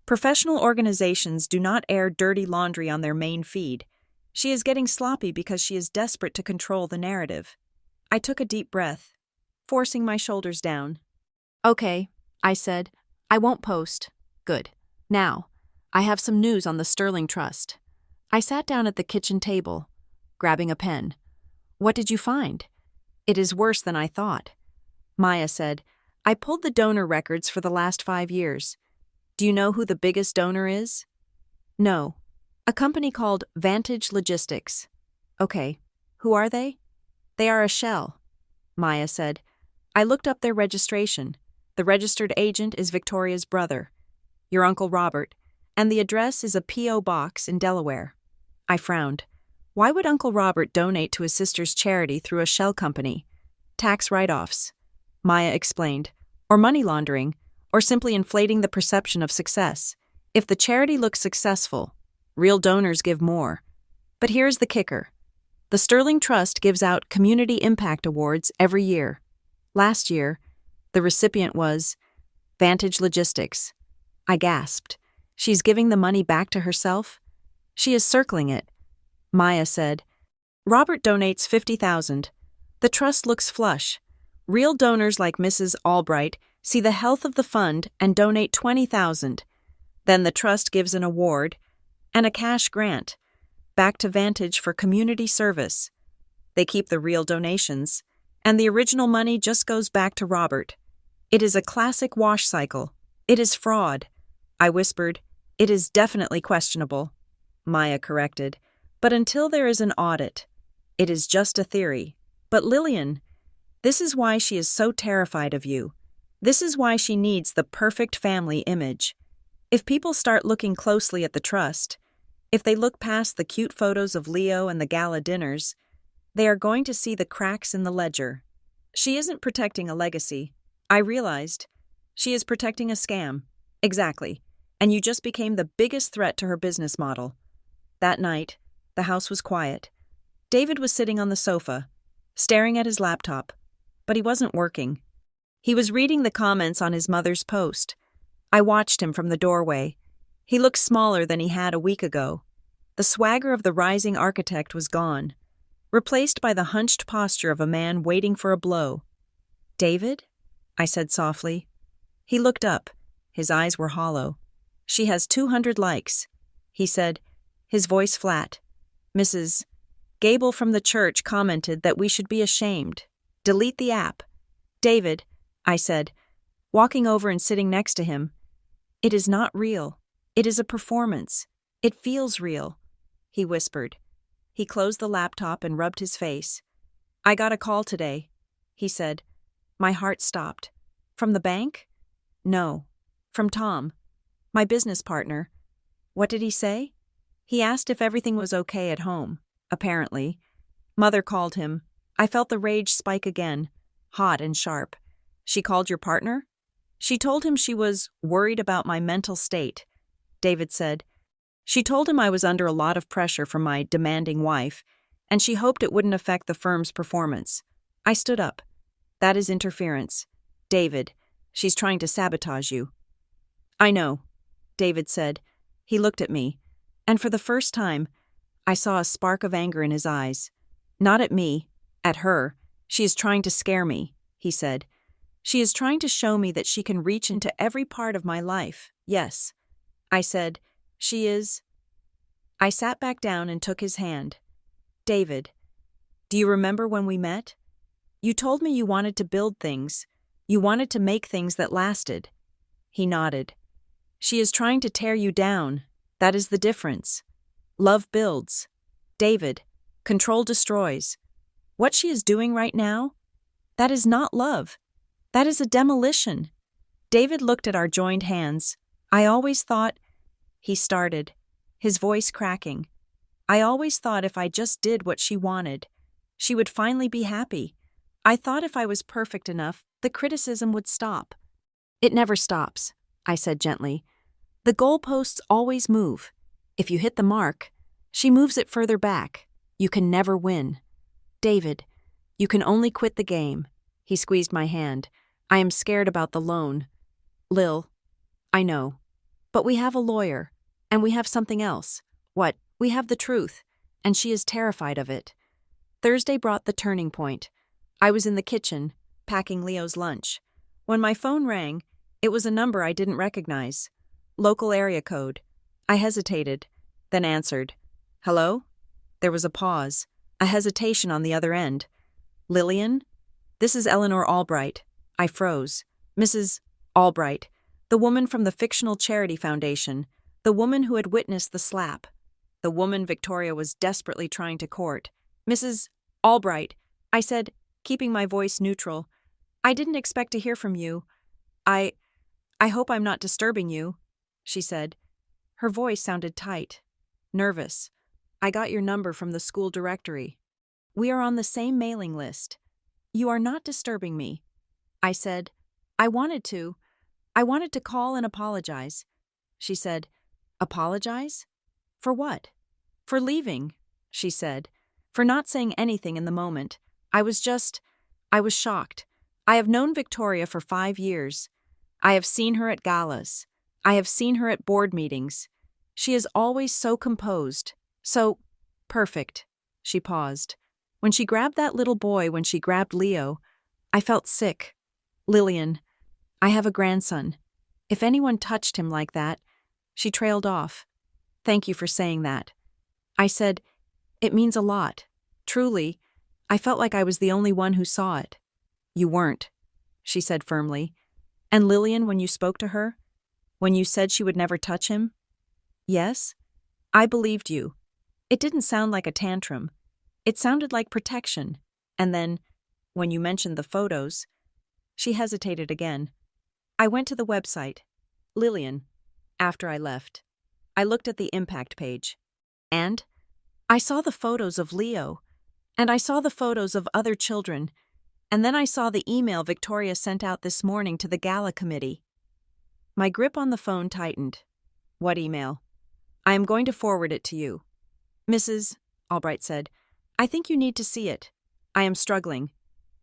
Professional organizations do not air dirty laundry on their main feed. She is getting sloppy because she is desperate to control the narrative." I took a deep breath, forcing my shoulders down. "Okay," I said. "I won't post." "Good. Now, I have some news on the Sterling Trust." I sat down at the kitchen table, grabbing a pen. "What did you find?" "It is worse than I thought." Maya said, "I pulled the donor records for the last 5 years. Do you know who the biggest donor is?" "No. A company called Vantage Logistics." "Okay. Who are they?" "They are a shell," Maya said. "I looked up their registration. The registered agent is Victoria's brother, your Uncle Robert, and the address is a P.O. box in Delaware." I frowned. Why would Uncle Robert donate to his sister's charity through a shell company? "Tax write-offs," Maya explained, "or money laundering, or simply inflating the perception of success. If the charity looks successful, real donors give more. But here's the kicker. The Sterling Trust gives out Community Impact Awards every year. Last year, the recipient was Vantage Logistics." I gasped. "She's giving the money back to herself?" "She is circling it," Maya said. "Robert donates $50,000. The trust looks flush. Real donors like Mrs. Albright see the health of the fund and donate $20,000. Then the trust gives an award and a cash grant back to Vantage for community service. They keep the real donations, and the original money just goes back to Robert. It is a classic wash cycle. It is fraud." I whispered. "It is definitely questionable," Maya corrected. "But until there is an audit, it is just a theory." "But Lillian, this is why she is so terrified of you. This is why she needs the perfect family image. If people start looking closely at the trust, if they look past the cute photos of Leo and the gala dinners, they are going to see the cracks in the ledger. She isn't protecting a legacy. I realized. She is protecting a scam." "Exactly. And you just became the biggest threat to her business model." That night, the house was quiet. David was sitting on the sofa, staring at his laptop, but he wasn't working. He was reading the comments on his mother's post. I watched him from the doorway. He looked smaller than he had a week ago. The swagger of the rising architect was gone, replaced by the hunched posture of a man waiting for a blow. "David?" I said softly. He looked up. His eyes were hollow. "She has 200 likes," he said, his voice flat. "Mrs. Gable from the church commented that we should be ashamed. Delete the app." "David," I said, walking over and sitting next to him, "it is not real. It is a performance. It feels real, he whispered. He closed the laptop and rubbed his face. I got a call today, he said. My heart stopped. From the bank? No. From Tom, my business partner. What did he say? He asked if everything was okay at home, apparently. Mother called him. I felt the rage spike again, hot and sharp. She called your partner? She told him she was worried about my mental state, David said. She told him I was under a lot of pressure from my demanding wife, and she hoped it wouldn't affect the firm's performance. I stood up. That is interference. David, she's trying to sabotage you. I know, David said. He looked at me, and for the first time, I saw a spark of anger in his eyes. Not at me, at her. She is trying to scare me, he said. She is trying to show me that she can reach into every part of my life. Yes. I said, she is. I sat back down and took his hand. David, do you remember when we met? You told me you wanted to build things. You wanted to make things that lasted. He nodded. She is trying to tear you down. That is the difference. Love builds. David, control destroys. What she is doing right now? That is not love. That is a demolition. David looked at our joined hands. I always thought, he started, his voice cracking. I always thought if I just did what she wanted, she would finally be happy. I thought if I was perfect enough, the criticism would stop. It never stops, I said gently. The goalposts always move. If you hit the mark, she moves it further back. You can never win. David, you can only quit the game. He squeezed my hand. I am scared about the loan. Lil, I know. But we have a lawyer, and we have something else. What? We have the truth, and she is terrified of it. Thursday brought the turning point. I was in the kitchen, packing Leo's lunch. When my phone rang, it was a number I didn't recognize. Local area code. I hesitated, then answered. Hello? There was a pause, a hesitation on the other end. Lillian? This is Eleanor Albright. I froze. Mrs. Albright, the woman from the fictional charity foundation, the woman who had witnessed the slap, the woman Victoria was desperately trying to court. Mrs. Albright, I said, keeping my voice neutral. I didn't expect to hear from you. I hope I'm not disturbing you, she said. Her voice sounded tight, nervous. I got your number from the school directory. We are on the same mailing list. You are not disturbing me. I said, I wanted to call and apologize. She said, apologize? For what? For leaving, she said. For not saying anything in the moment. I was shocked. I have known Victoria for 5 years. I have seen her at galas. I have seen her at board meetings. She is always so composed, so perfect. She paused. When she grabbed that little boy, when she grabbed Leo, I felt sick. Lillian, I have a grandson. If anyone touched him like that, she trailed off. Thank you for saying that. I said, it means a lot. Truly, I felt like I was the only one who saw it. You weren't, she said firmly. And Lillian, when you spoke to her? When you said she would never touch him? Yes? I believed you. It didn't sound like a tantrum. It sounded like protection. And then, when you mentioned the photos, she hesitated again. I went to the website. Lillian, after I left. I looked at the impact page. And I saw the photos of Leo. And I saw the photos of other children. And then I saw the email Victoria sent out this morning to the gala committee. My grip on the phone tightened. What email? I am going to forward it to you. Mrs. Albright said, I think you need to see it. I am struggling.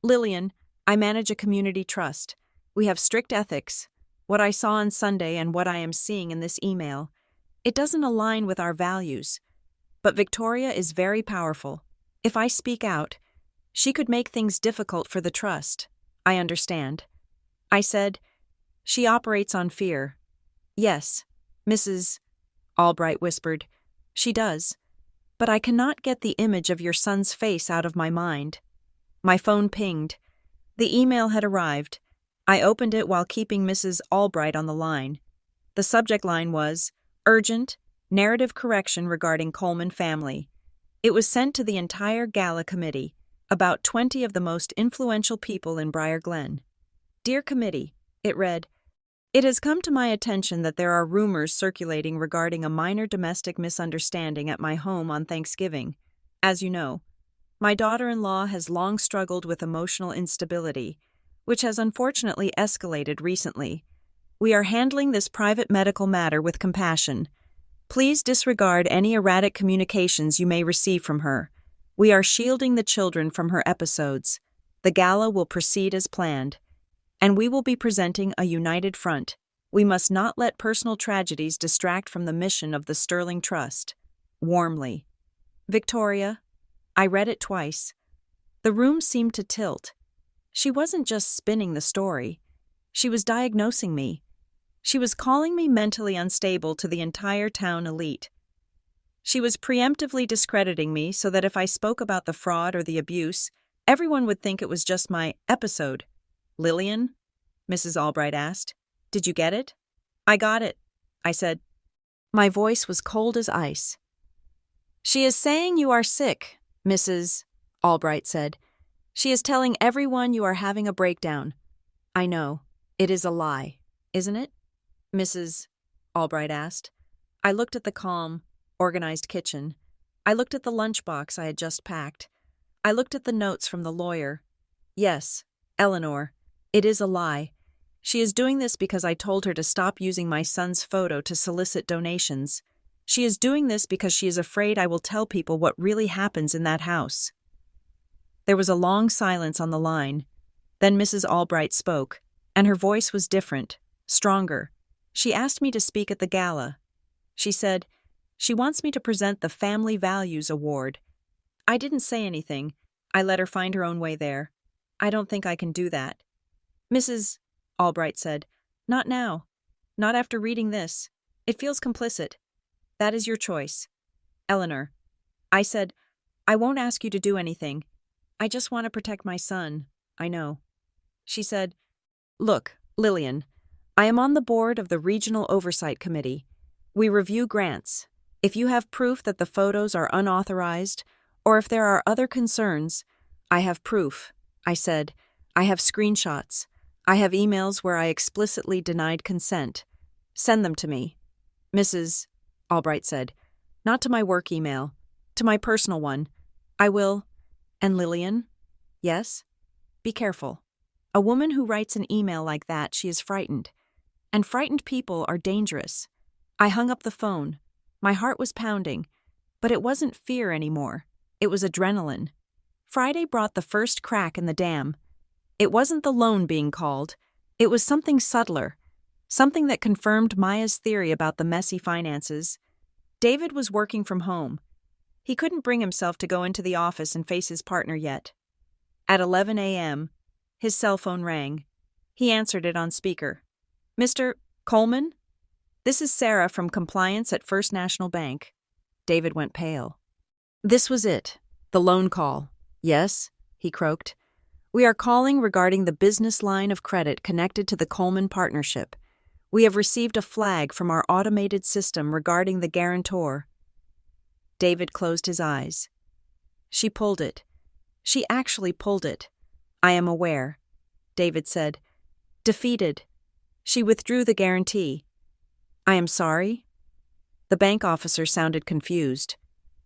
Lillian, I manage a community trust. We have strict ethics. What I saw on Sunday and what I am seeing in this email, it doesn't align with our values. But Victoria is very powerful. If I speak out, she could make things difficult for the trust. I understand. I said, she operates on fear. Yes, Mrs. Albright whispered. She does. But I cannot get the image of your son's face out of my mind. My phone pinged. The email had arrived. I opened it while keeping Mrs. Albright on the line. The subject line was, urgent, Narrative correction regarding Coleman family. It was sent to the entire gala committee, about 20 of the most influential people in Briar Glen. Dear committee, it read, it has come to my attention that there are rumors circulating regarding a minor domestic misunderstanding at my home on Thanksgiving. As you know, my daughter-in-law has long struggled with emotional instability, which has unfortunately escalated recently. We are handling this private medical matter with compassion. Please disregard any erratic communications you may receive from her. We are shielding the children from her episodes. The gala will proceed as planned, and we will be presenting a united front. We must not let personal tragedies distract from the mission of the Sterling Trust. Warmly. Victoria. I read it twice. The room seemed to tilt. She wasn't just spinning the story. She was diagnosing me. She was calling me mentally unstable to the entire town elite. She was preemptively discrediting me so that if I spoke about the fraud or the abuse, everyone would think it was just my episode. Lillian? Mrs. Albright asked. Did you get it? I got it, I said. My voice was cold as ice. She is saying you are sick, Mrs. Albright said. She is telling everyone you are having a breakdown. I know. It is a lie, isn't it? Mrs. Albright asked. I looked at the calm, organized kitchen. I looked at the lunchbox I had just packed. I looked at the notes from the lawyer. Yes, Eleanor, it is a lie. She is doing this because I told her to stop using my son's photo to solicit donations. She is doing this because she is afraid I will tell people what really happens in that house. There was a long silence on the line. Then Mrs. Albright spoke, and her voice was different, stronger. She asked me to speak at the gala. She said, she wants me to present the Family Values Award. I didn't say anything. I let her find her own way there. I don't think I can do that. Mrs. Albright said, not now. Not after reading this. It feels complicit. That is your choice. Eleanor. I said, I won't ask you to do anything. I just want to protect my son. I know. She said, look, Lillian, I am on the board of the Regional Oversight Committee. We review grants. If you have proof that the photos are unauthorized, or if there are other concerns, I have proof. I said, I have screenshots. I have emails where I explicitly denied consent. Send them to me. Mrs. Albright said, not to my work email, to my personal one. I will. And Lillian? Yes? Be careful. A woman who writes an email like that, she is frightened. And frightened people are dangerous. I hung up the phone. My heart was pounding, but it wasn't fear anymore. It was adrenaline. Friday brought the first crack in the dam. It wasn't the loan being called. It was something subtler, something that confirmed Maya's theory about the messy finances. David was working from home. He couldn't bring himself to go into the office and face his partner yet. At 11 a.m., his cell phone rang. He answered it on speaker. Mr. Coleman? This is Sarah from Compliance at First National Bank. David went pale. This was it, the loan call. Yes, he croaked. We are calling regarding the business line of credit connected to the Coleman partnership. We have received a flag from our automated system regarding the guarantor. David closed his eyes. She pulled it. She actually pulled it. I am aware, David said. Defeated. She withdrew the guarantee. I am sorry? The bank officer sounded confused.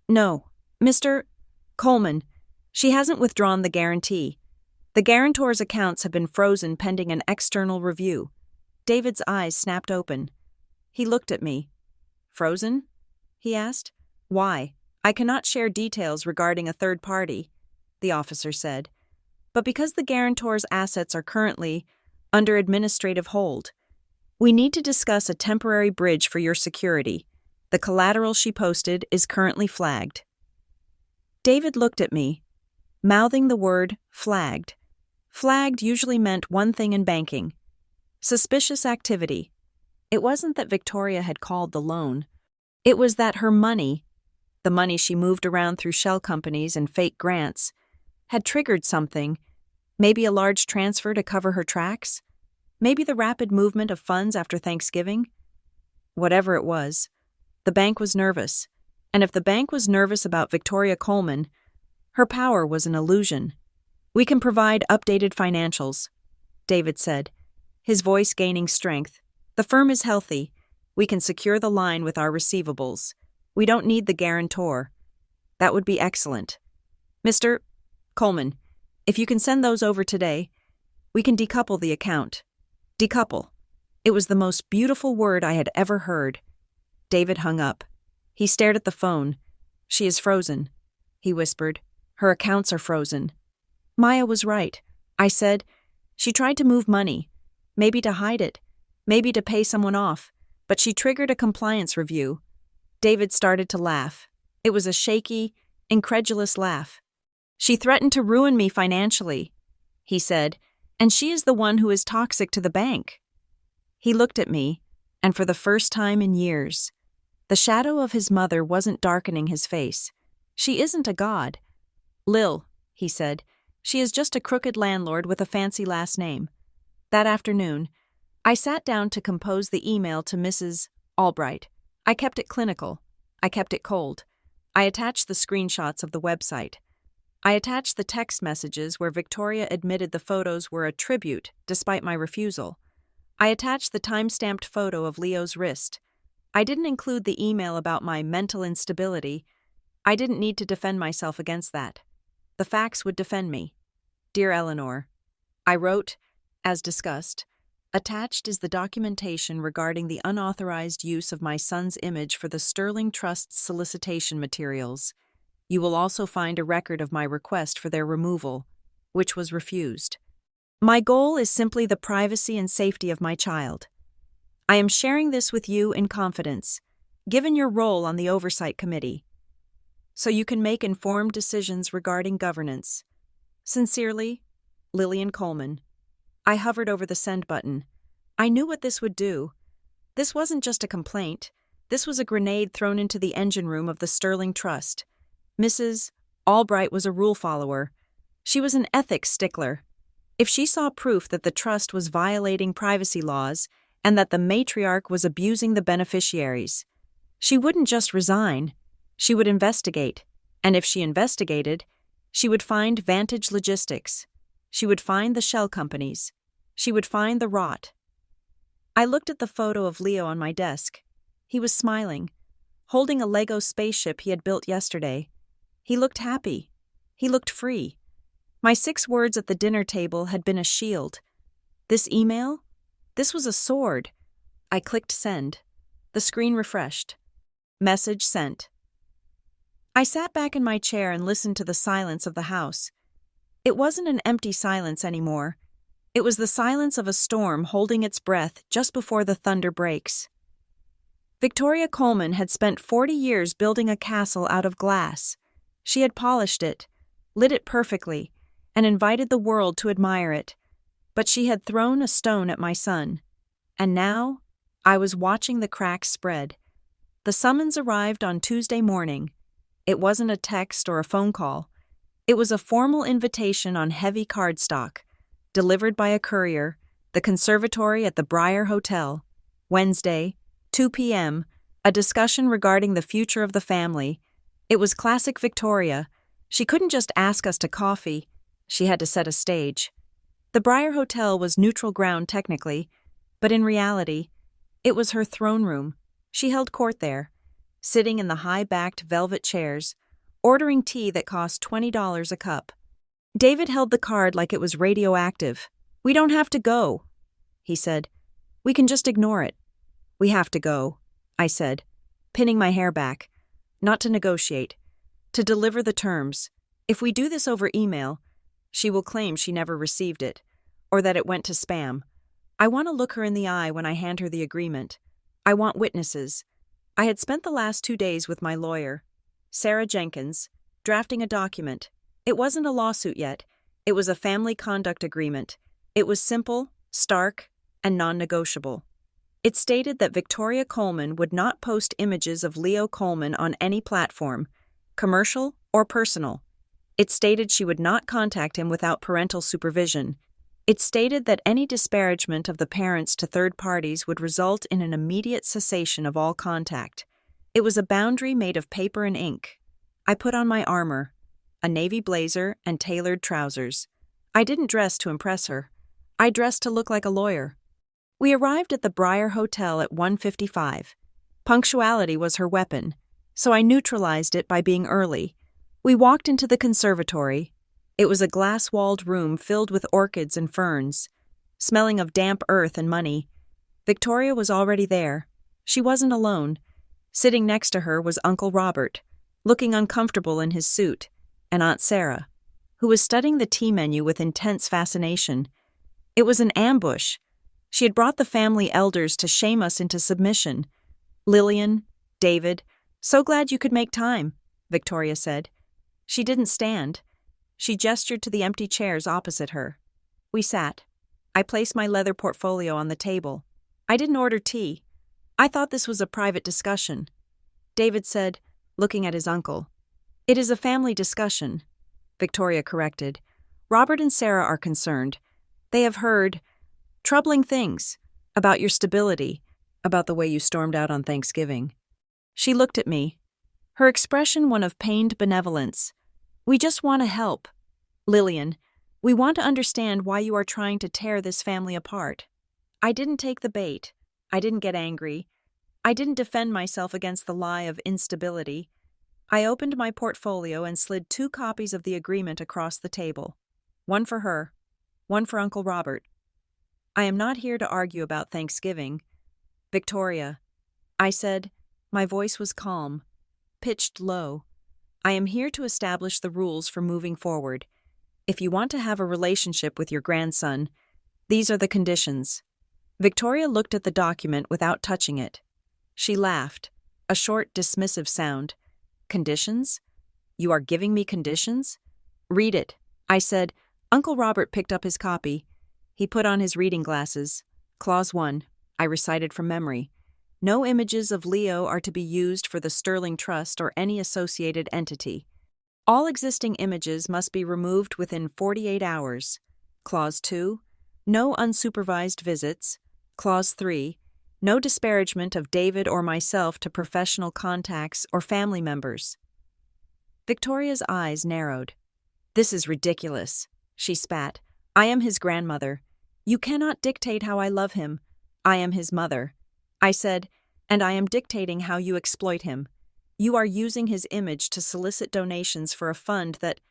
No, Mr. Coleman, she hasn't withdrawn the guarantee. The guarantor's accounts have been frozen pending an external review. David's eyes snapped open. He looked at me. Frozen? He asked. Why? I cannot share details regarding a third party, the officer said. But because the guarantor's assets are currently under administrative hold, we need to discuss a temporary bridge for your security. The collateral she posted is currently flagged. David looked at me, mouthing the word flagged. Flagged usually meant one thing in banking: suspicious activity. It wasn't that Victoria had called the loan. It was that her money, the money she moved around through shell companies and fake grants, had triggered something, maybe a large transfer to cover her tracks, maybe the rapid movement of funds after Thanksgiving. Whatever it was, The bank was nervous. And if the bank was nervous about Victoria Coleman, her power was an illusion. "We can provide updated financials," David said, his voice gaining strength. "The firm is healthy. We can secure the line with our receivables. We don't need the guarantor." "That would be excellent. Mr. Coleman, if you can send those over today, we can decouple the account." Decouple. It was the most beautiful word I had ever heard. David hung up. He stared at the phone. "She is frozen," he whispered. "Her accounts are frozen." Maya was right, I said. "She tried to move money, maybe to hide it, maybe to pay someone off, but she triggered a compliance review." David started to laugh. It was a shaky, incredulous laugh. "She threatened to ruin me financially," he said, "and she is the one who is toxic to the bank." He looked at me, and for the first time in years, the shadow of his mother wasn't darkening his face. "She isn't a god." "Lil," he said, "she is just a crooked landlord with a fancy last name." That afternoon, I sat down to compose the email to Mrs. Albright. I kept it clinical. I kept it cold. I attached the screenshots of the website. I attached the text messages where Victoria admitted the photos were a tribute, despite my refusal. I attached the time-stamped photo of Leo's wrist. I didn't include the email about my mental instability. I didn't need to defend myself against that. The facts would defend me. "Dear Eleanor," I wrote, as discussed, "attached is the documentation regarding the unauthorized use of my son's image for the Sterling Trust's solicitation materials. You will also find a record of my request for their removal, which was refused. My goal is simply the privacy and safety of my child. I am sharing this with you in confidence, given your role on the Oversight Committee, so you can make informed decisions regarding governance. Sincerely, Lillian Coleman." I hovered over the send button. I knew what this would do. This wasn't just a complaint. This was a grenade thrown into the engine room of the Sterling Trust. Mrs. Albright was a rule follower. She was an ethics stickler. If she saw proof that the trust was violating privacy laws and that the matriarch was abusing the beneficiaries, she wouldn't just resign. She would investigate. And if she investigated, she would find Vantage Logistics. She would find the shell companies. She would find the rot. I looked at the photo of Leo on my desk. He was smiling, holding a Lego spaceship he had built yesterday. He looked happy. He looked free. My 6 words at the dinner table had been a shield. This email? This was a sword. I clicked send. The screen refreshed. Message sent. I sat back in my chair and listened to the silence of the house. It wasn't an empty silence anymore. It was the silence of a storm holding its breath just before the thunder breaks. Victoria Coleman had spent 40 years building a castle out of glass. She had polished it, lit it perfectly, and invited the world to admire it. But she had thrown a stone at my son. And now, I was watching the cracks spread. The summons arrived on Tuesday morning. It wasn't a text or a phone call. It was a formal invitation on heavy cardstock, delivered by a courier, the conservatory at the Briar Hotel. Wednesday, 2 p.m., a discussion regarding the future of the family. It was classic Victoria. She couldn't just ask us to coffee. She had to set a stage. The Briar Hotel was neutral ground technically, but in reality, it was her throne room. She held court there, sitting in the high-backed velvet chairs, ordering tea that cost $20 a cup. David held the card like it was radioactive. "We don't have to go," he said. "We can just ignore it." "We have to go," I said, pinning my hair back. "Not to negotiate. To deliver the terms. If we do this over email, she will claim she never received it, or that it went to spam. I want to look her in the eye when I hand her the agreement. I want witnesses. I had spent the last 2 days with my lawyer, Sarah Jenkins, drafting a document. It wasn't a lawsuit yet. It was a family conduct agreement. It was simple, stark, and non-negotiable. It stated that Victoria Coleman would not post images of Leo Coleman on any platform, commercial or personal. It stated she would not contact him without parental supervision. It stated that any disparagement of the parents to third parties would result in an immediate cessation of all contact. It was a boundary made of paper and ink. I put on my armor, a navy blazer and tailored trousers. I didn't dress to impress her. I dressed to look like a lawyer. We arrived at the Briar Hotel at 1:55. Punctuality was her weapon, so I neutralized it by being early. We walked into the conservatory. It was a glass-walled room filled with orchids and ferns, smelling of damp earth and money. Victoria was already there. She wasn't alone. Sitting next to her was Uncle Robert, looking uncomfortable in his suit, and Aunt Sarah, who was studying the tea menu with intense fascination. It was an ambush. She had brought the family elders to shame us into submission. "Lillian, David, so glad you could make time," Victoria said. She didn't stand. She gestured to the empty chairs opposite her. We sat. I placed my leather portfolio on the table. I didn't order tea. I thought this was a private discussion. David said, looking at his uncle. "It is a family discussion," Victoria corrected. "Robert and Sarah are concerned. They have heard troubling things about your stability, about the way you stormed out on Thanksgiving." She looked at me, her expression one of pained benevolence. "We just want to help. Lillian, we want to understand why you are trying to tear this family apart." I didn't take the bait. I didn't get angry. I didn't defend myself against the lie of instability. I opened my portfolio and slid 2 copies of the agreement across the table. One for her, one for Uncle Robert. "I am not here to argue about Thanksgiving. Victoria," I said. My voice was calm, pitched low. "I am here to establish the rules for moving forward. If you want to have a relationship with your grandson, these are the conditions." Victoria looked at the document without touching it. She laughed, a short, dismissive sound. "Conditions? You are giving me conditions?" "Read it," I said. Uncle Robert picked up his copy. He put on his reading glasses. Clause 1, I recited from memory. "No images of Leo are to be used for the Sterling Trust or any associated entity. All existing images must be removed within 48 hours. Clause 2, no unsupervised visits. Clause 3, no disparagement of David or myself to professional contacts or family members." Victoria's eyes narrowed. "This is ridiculous," she spat. "I am his grandmother. You cannot dictate how I love him. I am his mother." I said, "And I am dictating how you exploit him. You are using his image to solicit donations for a fund that,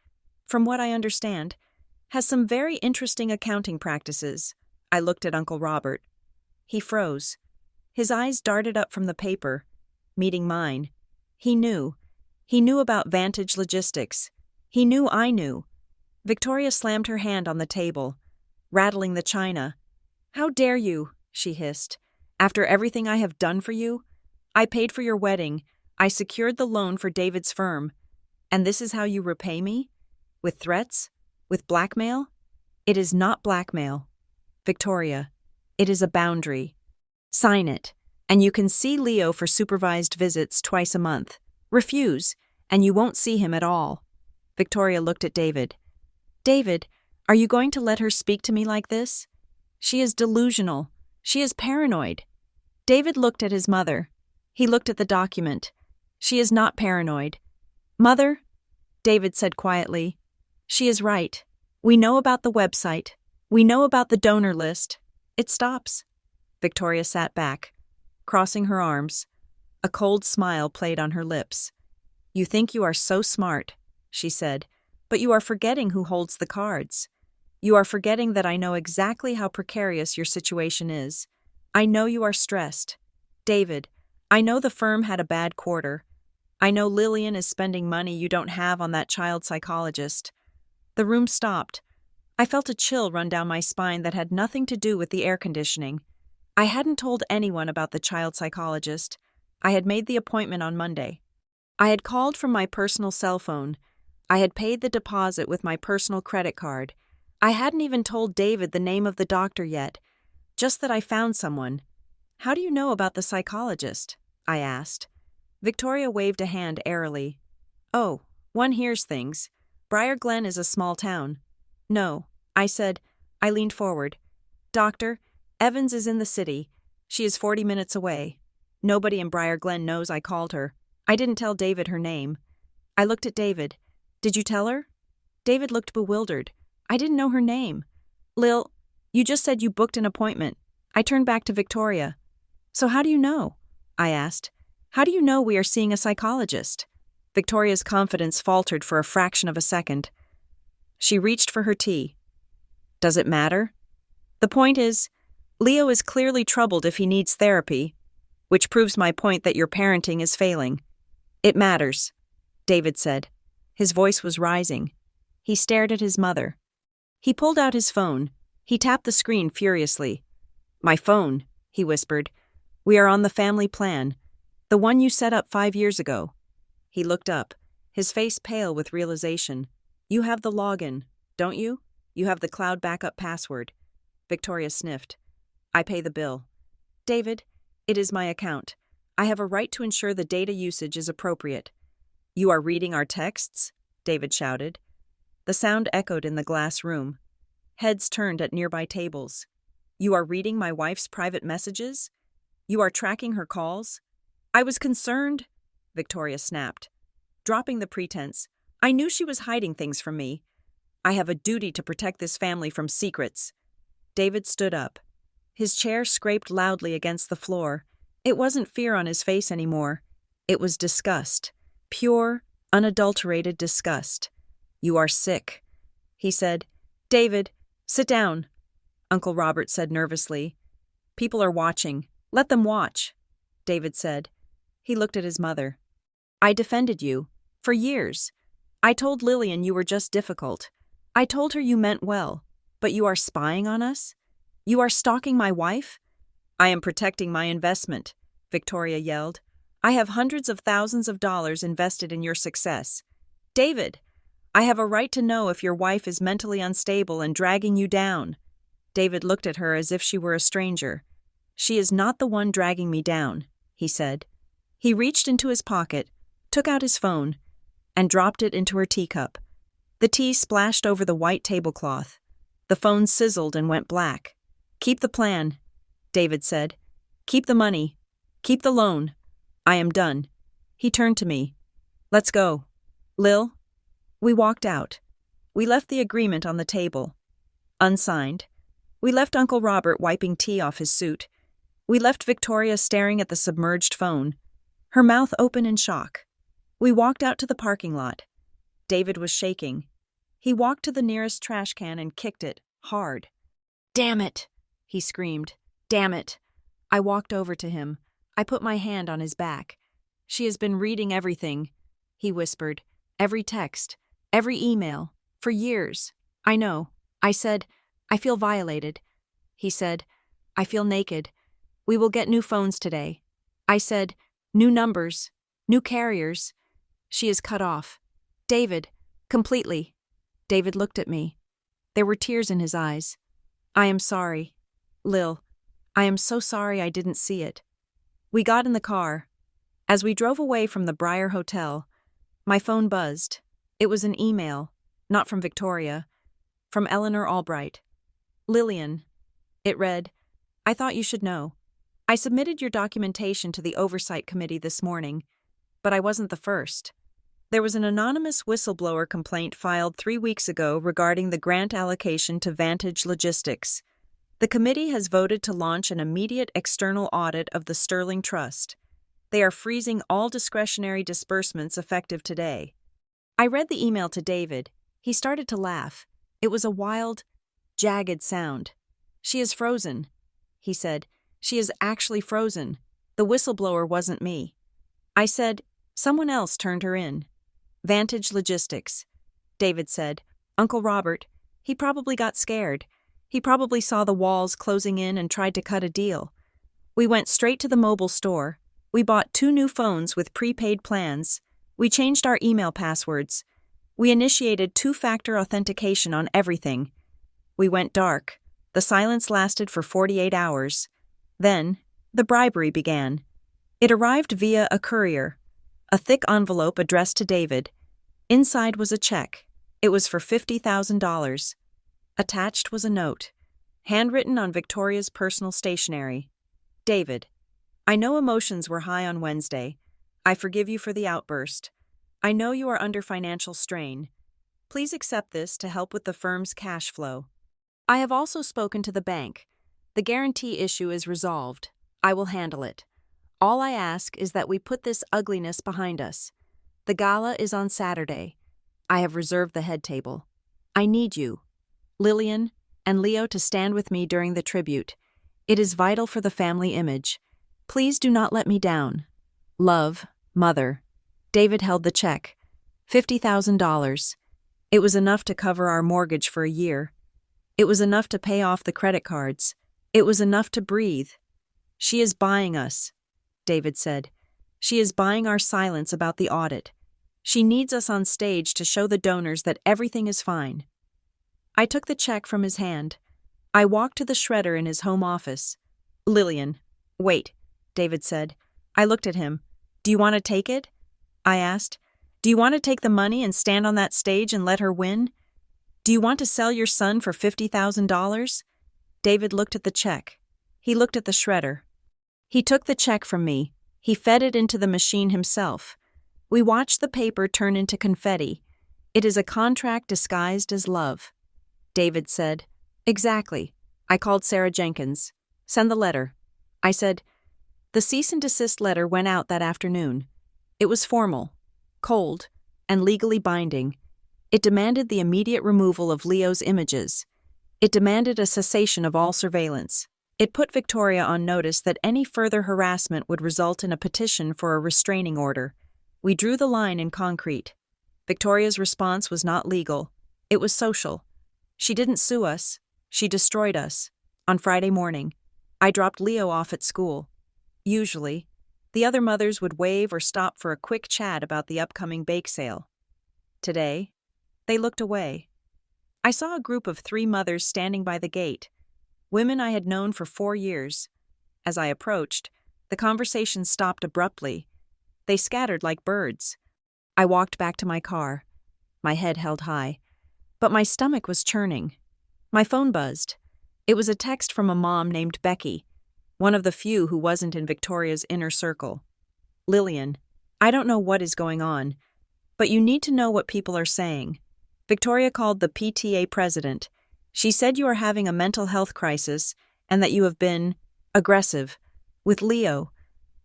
from what I understand, has some very interesting accounting practices." I looked at Uncle Robert. He froze. His eyes darted up from the paper, meeting mine. He knew. He knew about Vantage Logistics. He knew I knew. Victoria slammed her hand on the table, rattling the china. "How dare you?" she hissed. "After everything I have done for you? I paid for your wedding. I secured the loan for David's firm. And this is how you repay me? With threats? With blackmail?" "It is not blackmail. Victoria, it is a boundary. Sign it, and you can see Leo for supervised visits twice a month. Refuse, and you won't see him at all." Victoria looked at David. "David, are you going to let her speak to me like this? She is delusional. She is paranoid." David looked at his mother. He looked at the document. "She is not paranoid." "Mother," David said quietly, "she is right. We know about the website. We know about the donor list. It stops." Victoria sat back, crossing her arms. A cold smile played on her lips. "You think you are so smart," she said, "but you are forgetting who holds the cards. You are forgetting that I know exactly how precarious your situation is. I know you are stressed. David, I know the firm had a bad quarter. I know Lillian is spending money you don't have on that child psychologist." The room stopped. I felt a chill run down my spine that had nothing to do with the air conditioning. I hadn't told anyone about the child psychologist. I had made the appointment on Monday. I had called from my personal cell phone. I had paid the deposit with my personal credit card. I hadn't even told David the name of the doctor yet, just that I found someone. "How do you know about the psychologist?" I asked. Victoria waved a hand airily. "Oh, one hears things. Briar Glen is a small town." "No," I said. I leaned forward. "Doctor, Evans is in the city. She is 40 minutes away." Nobody in Briar Glen knows I called her. I didn't tell David her name. I looked at David. Did you tell her? David looked bewildered. I didn't know her name. Lil, you just said you booked an appointment. I turned back to Victoria. So how do you know? I asked. How do you know we are seeing a psychologist? Victoria's confidence faltered for a fraction of a second. She reached for her tea. Does it matter? The point is, Leo is clearly troubled if he needs therapy, which proves my point that your parenting is failing. It matters, David said. His voice was rising. He stared at his mother. He pulled out his phone. He tapped the screen furiously. My phone, he whispered. We are on the family plan, the one you set up 5 years ago. He looked up, his face pale with realization. You have the login, don't you? You have the cloud backup password. Victoria sniffed. I pay the bill. David, it is my account. I have a right to ensure the data usage is appropriate. You are reading our texts? David shouted. The sound echoed in the glass room. Heads turned at nearby tables. You are reading my wife's private messages? You are tracking her calls? I was concerned, Victoria snapped. Dropping the pretense, I knew she was hiding things from me. I have a duty to protect this family from secrets. David stood up. His chair scraped loudly against the floor. It wasn't fear on his face anymore. It was disgust. Pure, unadulterated disgust. You are sick, he said. David, sit down, Uncle Robert said nervously. People are watching. Let them watch, David said. He looked at his mother. I defended you. For years. I told Lillian you were just difficult. I told her you meant well. But you are spying on us? You are stalking my wife? I am protecting my investment, Victoria yelled. I have hundreds of thousands of dollars invested in your success. David, I have a right to know if your wife is mentally unstable and dragging you down. David looked at her as if she were a stranger. She is not the one dragging me down, he said. He reached into his pocket, took out his phone, and dropped it into her teacup. The tea splashed over the white tablecloth. The phone sizzled and went black. Keep the plan, David said. Keep the money. Keep the loan. I am done. He turned to me. Let's go. Lil? We walked out. We left the agreement on the table. Unsigned. We left Uncle Robert wiping tea off his suit. We left Victoria staring at the submerged phone, her mouth open in shock. We walked out to the parking lot. David was shaking. He walked to the nearest trash can and kicked it, hard. Damn it, he screamed. Damn it. I walked over to him. I put my hand on his back. She has been reading everything, he whispered. Every text, every email, for years. I know. I said, I feel violated. He said, I feel naked. We will get new phones today. I said, new numbers, new carriers. She is cut off. David, completely. David looked at me. There were tears in his eyes. I am sorry. Lil, I am so sorry I didn't see it. We got in the car. As we drove away from the Briar Hotel, my phone buzzed. It was an email, not from Victoria, from Eleanor Albright. Lillian. It read, I thought you should know. I submitted your documentation to the Oversight Committee this morning, but I wasn't the first. There was an anonymous whistleblower complaint filed 3 weeks ago regarding the grant allocation to Vantage Logistics. The committee has voted to launch an immediate external audit of the Sterling Trust. They are freezing all discretionary disbursements effective today. I read the email to David. He started to laugh. It was a wild, jagged sound. She is frozen, he said. She is actually frozen. The whistleblower wasn't me. I said, someone else turned her in. Vantage Logistics. David said, Uncle Robert, he probably got scared. He probably saw the walls closing in and tried to cut a deal. We went straight to the mobile store. We bought 2 new phones with prepaid plans. We changed our email passwords. We initiated 2-factor authentication on everything. We went dark. The silence lasted for 48 hours. Then, the bribery began. It arrived via a courier. A thick envelope addressed to David. Inside was a check. It was for $50,000. Attached was a note, handwritten on Victoria's personal stationery. David, I know emotions were high on Wednesday. I forgive you for the outburst. I know you are under financial strain. Please accept this to help with the firm's cash flow. I have also spoken to the bank. The guarantee issue is resolved. I will handle it. All I ask is that we put this ugliness behind us. The gala is on Saturday. I have reserved the head table. I need you, Lillian, and Leo to stand with me during the tribute. It is vital for the family image. Please do not let me down. Love, Mother. David held the check. $50,000. It was enough to cover our mortgage for a year. It was enough to pay off the credit cards. It was enough to breathe. She is buying us, David said. She is buying our silence about the audit. She needs us on stage to show the donors that everything is fine. I took the check from his hand. I walked to the shredder in his home office. Lillian, wait, David said. I looked at him. Do you want to take it? I asked. Do you want to take the money and stand on that stage and let her win? Do you want to sell your son for $50,000? David looked at the check. He looked at the shredder. He took the check from me. He fed it into the machine himself. We watched the paper turn into confetti. It is a contract disguised as love. David said, Exactly. I called Sarah Jenkins. Send the letter. I said, The cease and desist letter went out that afternoon. It was formal, cold, and legally binding. It demanded the immediate removal of Leo's images. It demanded a cessation of all surveillance. It put Victoria on notice that any further harassment would result in a petition for a restraining order. We drew the line in concrete. Victoria's response was not legal. It was social. She didn't sue us. She destroyed us. On Friday morning, I dropped Leo off at school. Usually, the other mothers would wave or stop for a quick chat about the upcoming bake sale. Today, they looked away. I saw a group of 3 mothers standing by the gate, women I had known for 4 years. As I approached, the conversation stopped abruptly. They scattered like birds. I walked back to my car, my head held high, but my stomach was churning. My phone buzzed. It was a text from a mom named Becky, one of the few who wasn't in Victoria's inner circle. Lillian, I don't know what is going on, but you need to know what people are saying. Victoria called the PTA president. She said you are having a mental health crisis and that you have been aggressive with Leo.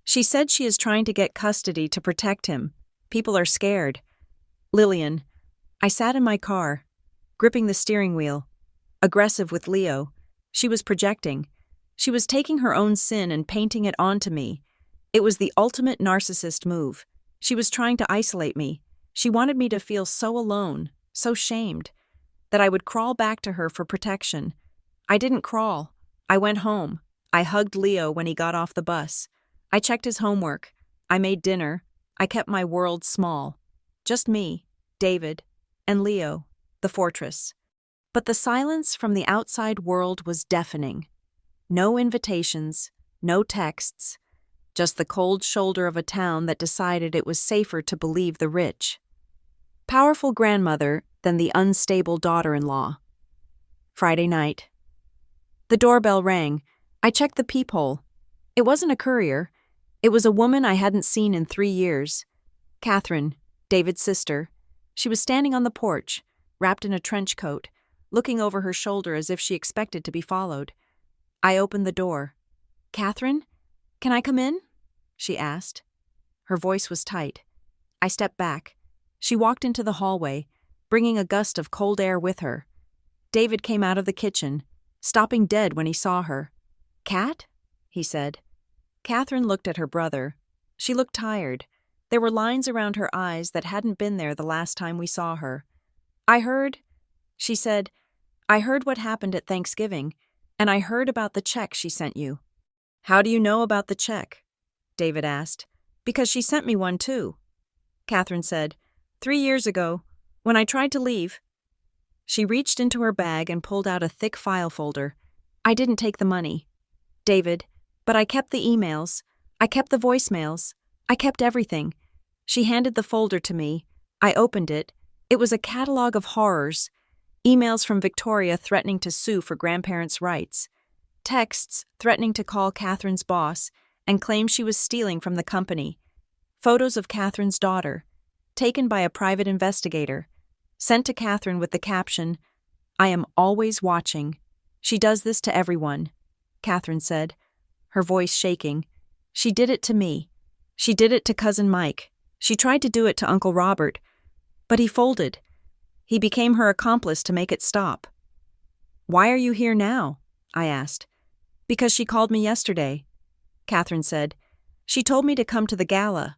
She said she is trying to get custody to protect him. People are scared. Lillian, I sat in my car, gripping the steering wheel. Aggressive with Leo. She was projecting. She was taking her own sin and painting it onto me. It was the ultimate narcissist move. She was trying to isolate me. She wanted me to feel so alone, so shamed, that I would crawl back to her for protection. I didn't crawl. I went home. I hugged Leo when he got off the bus. I checked his homework. I made dinner. I kept my world small. Just me, David, and Leo, the fortress. But the silence from the outside world was deafening. No invitations, no texts, just the cold shoulder of a town that decided it was safer to believe the rich. Powerful grandmother than the unstable daughter-in-law. Friday night. The doorbell rang. I checked the peephole. It wasn't a courier. It was a woman I hadn't seen in 3 years. Catherine, David's sister. She was standing on the porch, wrapped in a trench coat, looking over her shoulder as if she expected to be followed. I opened the door. Catherine, can I come in? She asked. Her voice was tight. I stepped back. She walked into the hallway, bringing a gust of cold air with her. David came out of the kitchen, stopping dead when he saw her. Cat? He said. Catherine looked at her brother. She looked tired. There were lines around her eyes that hadn't been there the last time we saw her. She said, I heard what happened at Thanksgiving, and I heard about the check she sent you. How do you know about the check? David asked. Because she sent me one too. Catherine said, 3 years ago, when I tried to leave. She reached into her bag and pulled out a thick file folder. I didn't take the money, David, but I kept the emails. I kept the voicemails. I kept everything. She handed the folder to me. I opened it. It was a catalog of horrors. Emails from Victoria threatening to sue for grandparents' rights. Texts threatening to call Catherine's boss and claimed she was stealing from the company. Photos of Catherine's daughter, taken by a private investigator, sent to Catherine with the caption, "I am always watching. She does this to everyone," Catherine said, her voice shaking. "She did it to me. She did it to Cousin Mike. She tried to do it to Uncle Robert, but he folded. He became her accomplice to make it stop." "Why are you here now?" I asked. "Because she called me yesterday," Catherine said. "She told me to come to the gala.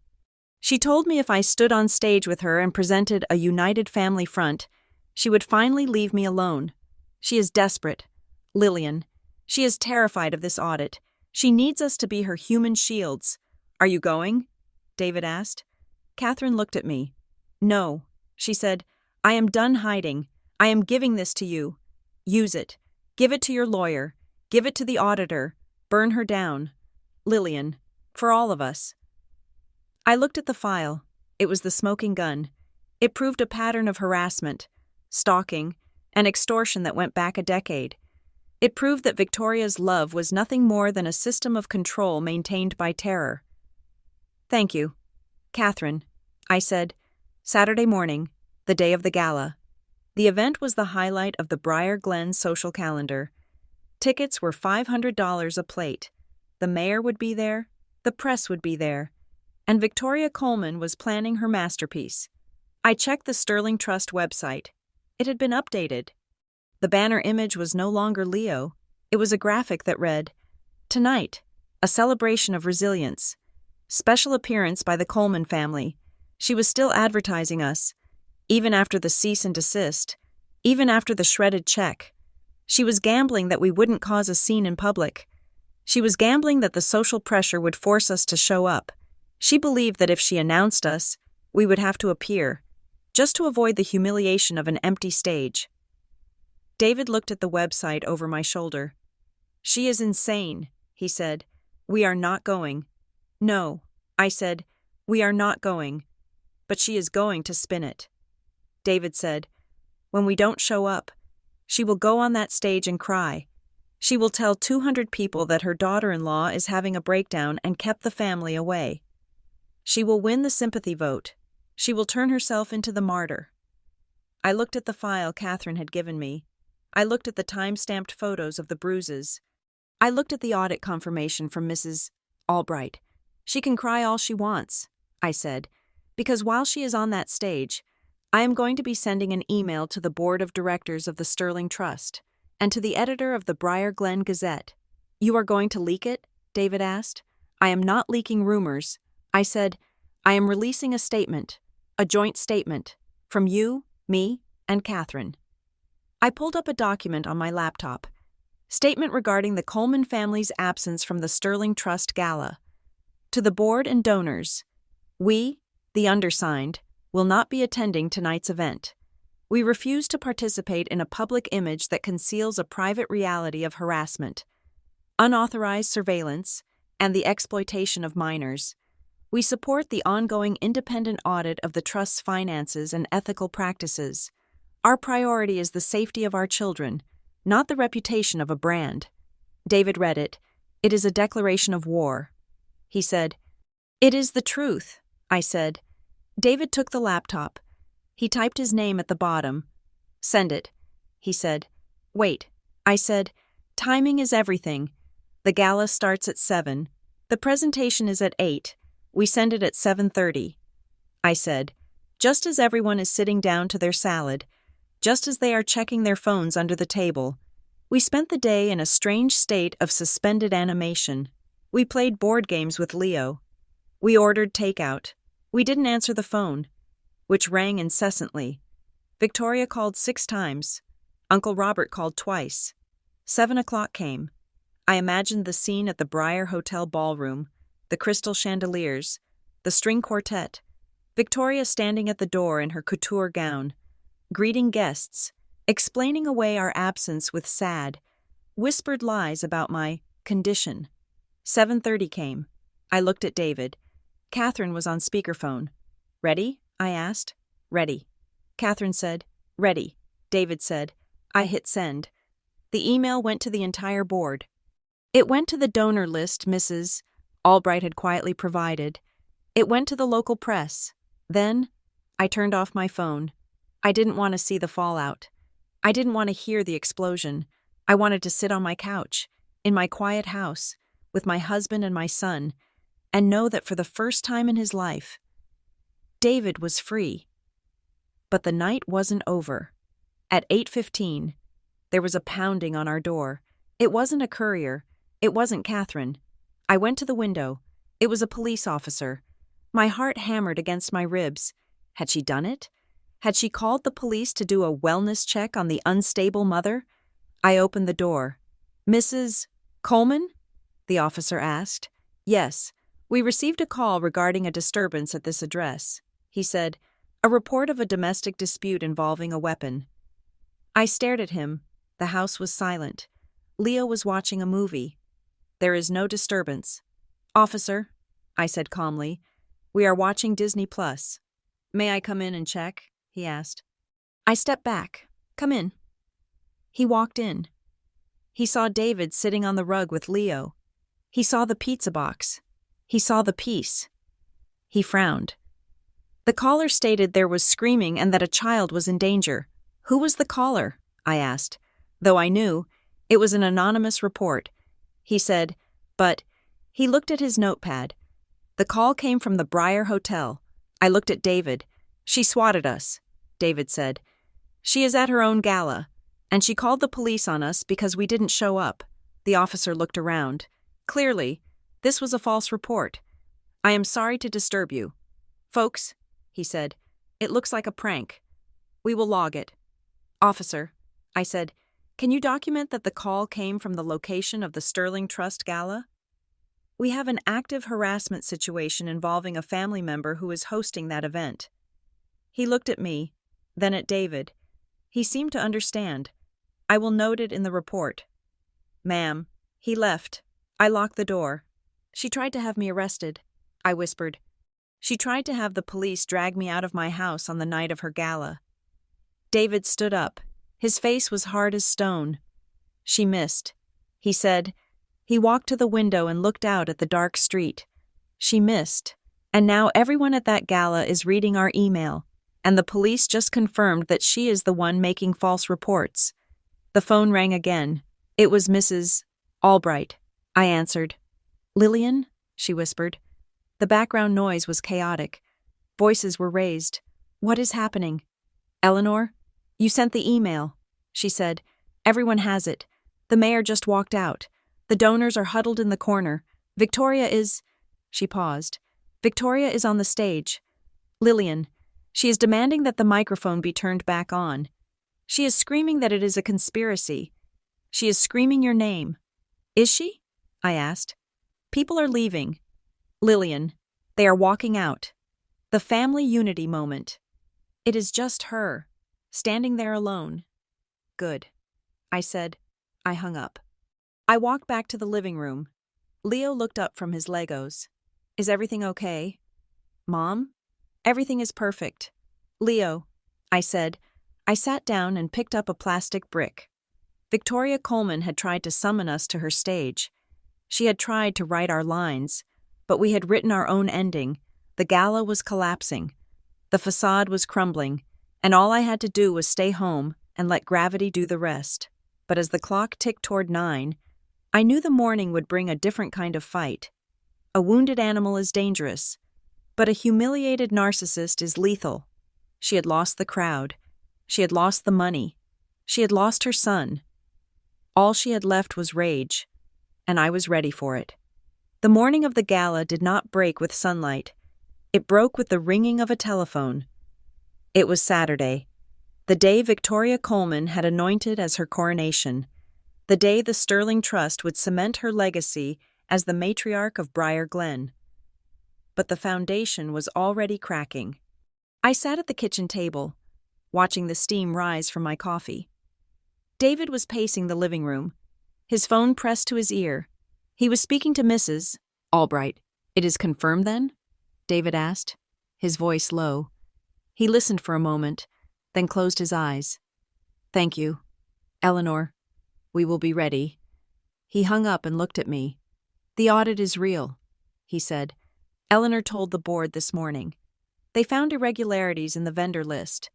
She told me if I stood on stage with her and presented a united family front, she would finally leave me alone. She is desperate. Lillian. She is terrified of this audit. She needs us to be her human shields." "Are you going?" David asked. Catherine looked at me. "No," she said. "I am done hiding. I am giving this to you. Use it. Give it to your lawyer. Give it to the auditor. Burn her down. Lillian. For all of us." I looked at the file. It was the smoking gun. It proved a pattern of harassment, stalking, and extortion that went back a decade. It proved that Victoria's love was nothing more than a system of control maintained by terror. "Thank you, Catherine," I said. Saturday morning, the day of the gala. The event was the highlight of the Briar Glen social calendar. Tickets were $500 a plate. The mayor would be there, the press would be there, and Victoria Coleman was planning her masterpiece. I checked the Sterling Trust website. It had been updated. The banner image was no longer Leo. It was a graphic that read, "Tonight, a celebration of resilience. Special appearance by the Coleman family." She was still advertising us, even after the cease and desist, even after the shredded check. She was gambling that we wouldn't cause a scene in public. She was gambling that the social pressure would force us to show up. She believed that if she announced us, we would have to appear, just to avoid the humiliation of an empty stage. David looked at the website over my shoulder. "She is insane," he said. "We are not going." "No," I said, "we are not going. But she is going to spin it." David said, "When we don't show up, she will go on that stage and cry. She will tell 200 people that her daughter-in-law is having a breakdown and kept the family away. She will win the sympathy vote. She will turn herself into the martyr." I looked at the file Catherine had given me. I looked at the time-stamped photos of the bruises. I looked at the audit confirmation from Mrs. Albright. "She can cry all she wants," I said, "because while she is on that stage, I am going to be sending an email to the board of directors of the Sterling Trust and to the editor of the Briar Glen Gazette." "You are going to leak it?" David asked. "I am not leaking rumors," I said. "I am releasing a statement, a joint statement, from you, me, and Catherine." I pulled up a document on my laptop. Statement regarding the Coleman family's absence from the Sterling Trust Gala. To the board and donors, we, the undersigned, will not be attending tonight's event. We refuse to participate in a public image that conceals a private reality of harassment, unauthorized surveillance, and the exploitation of minors. We support the ongoing independent audit of the Trust's finances and ethical practices. Our priority is the safety of our children, not the reputation of a brand. David read it. It is a declaration of war. He said, "It is the truth," I said. David took the laptop. He typed his name at the bottom. "Send it," he said. "Wait," I said. "Timing is everything. The gala starts at 7. The presentation is at 8. We send it at 7:30. I said, just as everyone is sitting down to their salad, just as they are checking their phones under the table. We spent the day in a strange state of suspended animation. We played board games with Leo. We ordered takeout. We didn't answer the phone, which rang incessantly. Victoria called 6 times. Uncle Robert called twice. 7 o'clock came. I imagined the scene at the Briar Hotel ballroom, the crystal chandeliers, the string quartet, Victoria standing at the door in her couture gown, greeting guests, explaining away our absence with sad, whispered lies about my condition. 7:30 came. I looked at David. Catherine was on speakerphone. "Ready?" I asked. "Ready." Catherine said, "Ready." David said. I hit send. The email went to the entire board. It went to the donor list Mrs. Albright had quietly provided. It went to the local press. Then, I turned off my phone. I didn't want to see the fallout. I didn't want to hear the explosion. I wanted to sit on my couch, in my quiet house, with my husband and my son, and know that for the first time in his life, David was free. But the night wasn't over. At 8:15, there was a pounding on our door. It wasn't a courier. It wasn't Catherine. I went to the window. It was a police officer. My heart hammered against my ribs. Had she done it? Had she called the police to do a wellness check on the unstable mother? I opened the door. "Mrs. Coleman?" the officer asked. "Yes, we received a call regarding a disturbance at this address," he said, "a report of a domestic dispute involving a weapon." I stared at him. The house was silent. Leo was watching a movie. "There is no disturbance." "Officer," I said calmly, "we are watching Disney Plus. May I come in and check?" he asked. I stepped back. "Come in." He walked in. He saw David sitting on the rug with Leo. He saw the pizza box. He saw the piece. He frowned. The caller stated there was screaming and that a child was in danger. "Who was the caller?" I asked, though I knew it was an anonymous report. He said, but he looked at his notepad. "The call came from the Briar Hotel." I looked at David. "She swatted us," David said. "She is at her own gala, and she called the police on us because we didn't show up." The officer looked around. Clearly, this was a false report. "I am sorry to disturb you. Folks," he said, "it looks like a prank. We will log it." "Officer," I said, "can you document that the call came from the location of the Sterling Trust Gala? We have an active harassment situation involving a family member who is hosting that event." He looked at me, then at David. He seemed to understand. "I will note it in the report." "Ma'am." He left. I locked the door. "She tried to have me arrested," I whispered. "She tried to have the police drag me out of my house on the night of her gala." David stood up. His face was hard as stone. "She missed," he said. He walked to the window and looked out at the dark street. "She missed. And now everyone at that gala is reading our email, and the police just confirmed that she is the one making false reports." The phone rang again. It was Mrs. Albright. I answered. "Lillian?" she whispered. The background noise was chaotic. Voices were raised. "What is happening?" "Eleanor? You sent the email," she said. "Everyone has it. The mayor just walked out. The donors are huddled in the corner. Victoria is—" She paused. "Victoria is on the stage. Lillian. She is demanding that the microphone be turned back on. She is screaming that it is a conspiracy. She is screaming your name." "Is she?" I asked. "People are leaving. Lillian. They are walking out. The family unity moment. It is just her, standing there alone." "Good," I said. I hung up. I walked back to the living room. Leo looked up from his Legos. "Is everything okay?" "Mom? Everything is perfect." "Leo," I said. I sat down and picked up a plastic brick. Victoria Coleman had tried to summon us to her stage. She had tried to write our lines, but we had written our own ending. The gala was collapsing. The facade was crumbling, and all I had to do was stay home and let gravity do the rest. But as the clock ticked toward 9, I knew the morning would bring a different kind of fight. A wounded animal is dangerous, but a humiliated narcissist is lethal. She had lost the crowd. She had lost the money. She had lost her son. All she had left was rage, and I was ready for it. The morning of the gala did not break with sunlight. It broke with the ringing of a telephone. It was Saturday, the day Victoria Coleman had anointed as her coronation, the day the Sterling Trust would cement her legacy as the matriarch of Briar Glen. But the foundation was already cracking. I sat at the kitchen table, watching the steam rise from my coffee. David was pacing the living room, his phone pressed to his ear. He was speaking to Mrs. Albright. "It is confirmed, then?" David asked, his voice low. He listened for a moment, then closed his eyes. "Thank you. Eleanor, we will be ready." He hung up and looked at me. "The audit is real. he said. Eleanor told the board this morning. They found irregularities in the vendor list.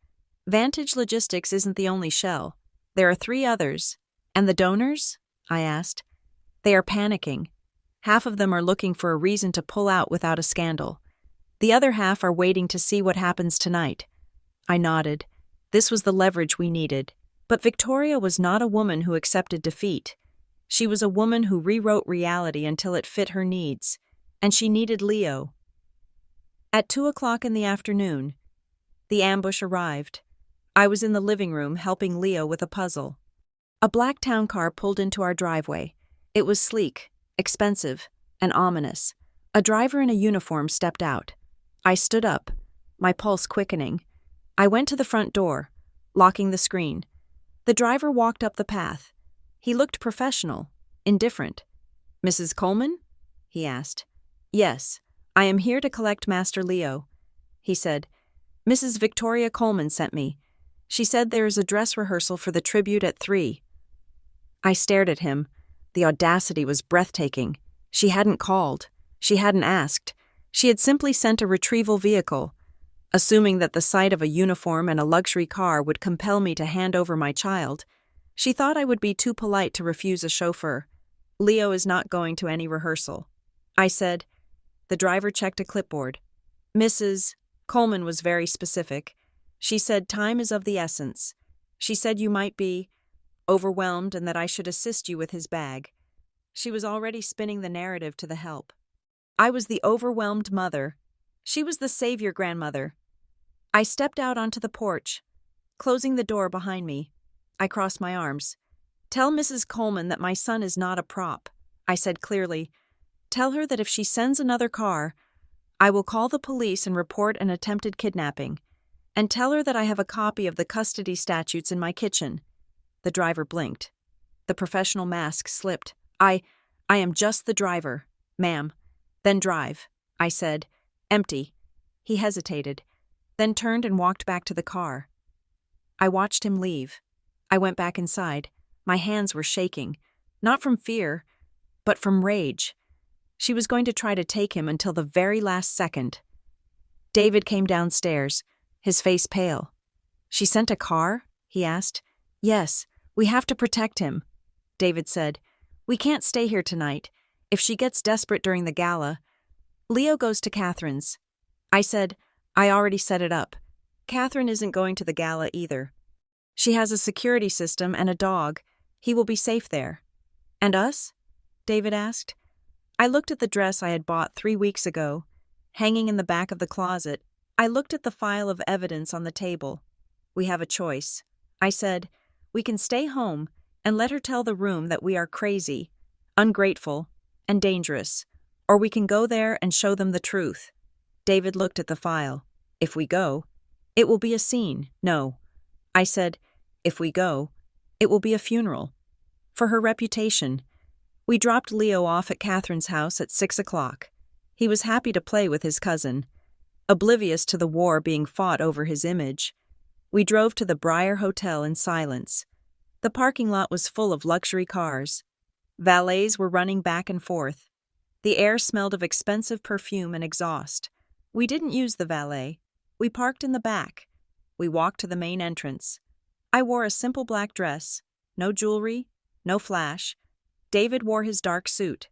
Vantage Logistics isn't the only shell. There are 3 others. And the donors? I asked. They are panicking. Half of them are looking for a reason to pull out without a scandal. The other half are waiting to see what happens tonight. I nodded. This was the leverage we needed. But Victoria was not a woman who accepted defeat. She was a woman who rewrote reality until it fit her needs. And she needed Leo. At 2:00 in the afternoon, the ambush arrived. I was in the living room helping Leo with a puzzle. A black town car pulled into our driveway. It was sleek, expensive, and ominous. A driver in a uniform stepped out. I stood up, my pulse quickening. I went to the front door, locking the screen. The driver walked up the path. He looked professional, indifferent. "Mrs. Coleman?" he asked. "Yes, I am here to collect Master Leo," he said. "Mrs. Victoria Coleman sent me. She said there is a dress rehearsal for the tribute at 3. I stared at him. The audacity was breathtaking. She hadn't called. She hadn't asked. She had simply sent a retrieval vehicle. Assuming that the sight of a uniform and a luxury car would compel me to hand over my child, she thought I would be too polite to refuse a chauffeur. "Leo is not going to any rehearsal," I said. The driver checked a clipboard. Mrs. Coleman was very specific. She said time is of the essence. She said you might be overwhelmed and that I should assist you with his bag. She was already spinning the narrative to the help. I was the overwhelmed mother. She was the savior grandmother. I stepped out onto the porch, closing the door behind me. I crossed my arms. "Tell Mrs. Coleman that my son is not a prop," I said clearly. "Tell her that if she sends another car, I will call the police and report an attempted kidnapping. And tell her that I have a copy of the custody statutes in my kitchen." The driver blinked. The professional mask slipped. I am just the driver, ma'am." "Then drive," I said. "Empty." He hesitated, then turned and walked back to the car. I watched him leave. I went back inside. My hands were shaking, not from fear, but from rage. She was going to try to take him until the very last second. David came downstairs, his face pale. "She sent a car?" he asked. "Yes, we have to protect him," David said. "We can't stay here tonight. If she gets desperate during the gala..." "Leo goes to Catherine's." I said, "I already set it up. Catherine isn't going to the gala either. She has a security system and a dog. He will be safe there." "And us?" David asked. I looked at the dress I had bought 3 weeks ago, hanging in the back of the closet. I looked at the file of evidence on the table. "We have a choice," I said. "We can stay home and let her tell the room that we are crazy, ungrateful, and dangerous, or we can go there and show them the truth." David looked at the file. "If we go, it will be a scene." "No," I said. "If we go, it will be a funeral. For her reputation." We dropped Leo off at Catherine's house at 6:00. He was happy to play with his cousin, oblivious to the war being fought over his image. We drove to the Briar Hotel in silence. The parking lot was full of luxury cars. Valets were running back and forth. The air smelled of expensive perfume and exhaust. We didn't use the valet. We parked in the back. We walked to the main entrance. I wore a simple black dress, no jewelry, no flash. David wore his dark suit.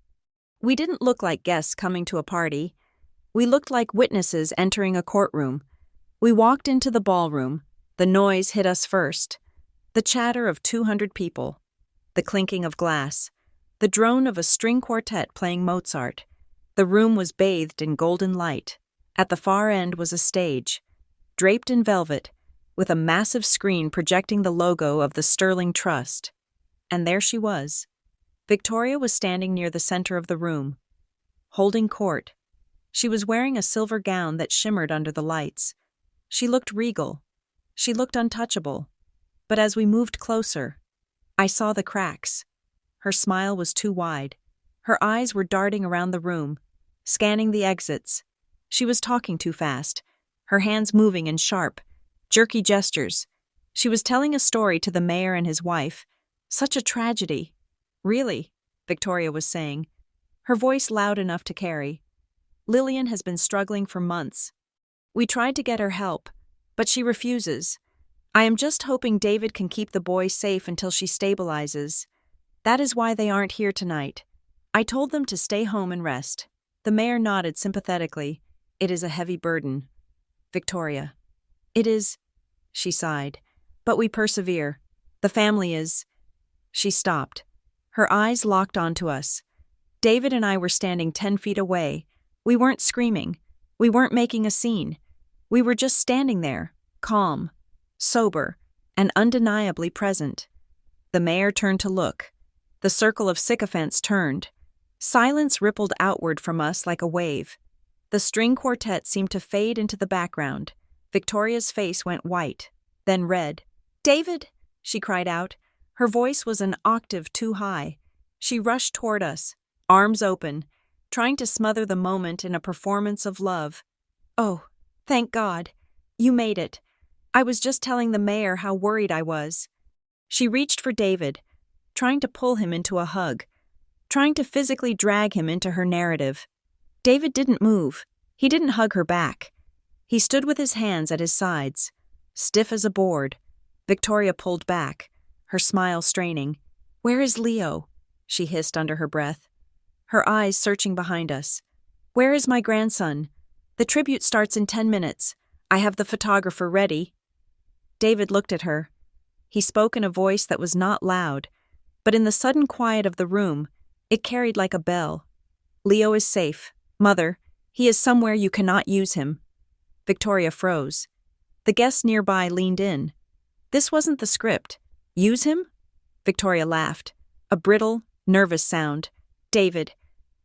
We didn't look like guests coming to a party. We looked like witnesses entering a courtroom. We walked into the ballroom. The noise hit us first. The chatter of 200 people. The clinking of glass. The drone of a string quartet playing Mozart. The room was bathed in golden light. At the far end was a stage, draped in velvet, with a massive screen projecting the logo of the Sterling Trust. And there she was. Victoria was standing near the center of the room, holding court. She was wearing a silver gown that shimmered under the lights. She looked regal. She looked untouchable. But as we moved closer, I saw the cracks. Her smile was too wide. Her eyes were darting around the room, scanning the exits. She was talking too fast, her hands moving in sharp, jerky gestures. She was telling a story to the mayor and his wife. Such a tragedy. "Really?" Victoria was saying, her voice loud enough to carry. Lillian has been struggling for months. We tried to get her help, but she refuses. I am just hoping David can keep the boy safe until she stabilizes. That is why they aren't here tonight. I told them to stay home and rest. The mayor nodded sympathetically. It is a heavy burden. Victoria. It is, she sighed. But we persevere. The family is. She stopped. Her eyes locked onto us. David and I were standing 10 feet away. We weren't screaming. We weren't making a scene. We were just standing there, calm, sober, and undeniably present. The mayor turned to look. The circle of sycophants turned. Silence rippled outward from us like a wave. The string quartet seemed to fade into the background. Victoria's face went white, then red. "David!" she cried out. Her voice was an octave too high. She rushed toward us, arms open, trying to smother the moment in a performance of love. "Oh, thank God. You made it. I was just telling the mayor how worried I was." She reached for David, trying to pull him into a hug, trying to physically drag him into her narrative. David didn't move. He didn't hug her back. He stood with his hands at his sides, stiff as a board. Victoria pulled back, her smile straining. "Where is Leo?" she hissed under her breath, her eyes searching behind us. "Where is my grandson? The tribute starts in 10 minutes. I have the photographer ready." David looked at her. He spoke in a voice that was not loud, but in the sudden quiet of the room, it carried like a bell. "Leo is safe. Mother, he is somewhere you cannot use him." Victoria froze. The guests nearby leaned in. This wasn't the script. "Use him?" Victoria laughed, a brittle, nervous sound. "David,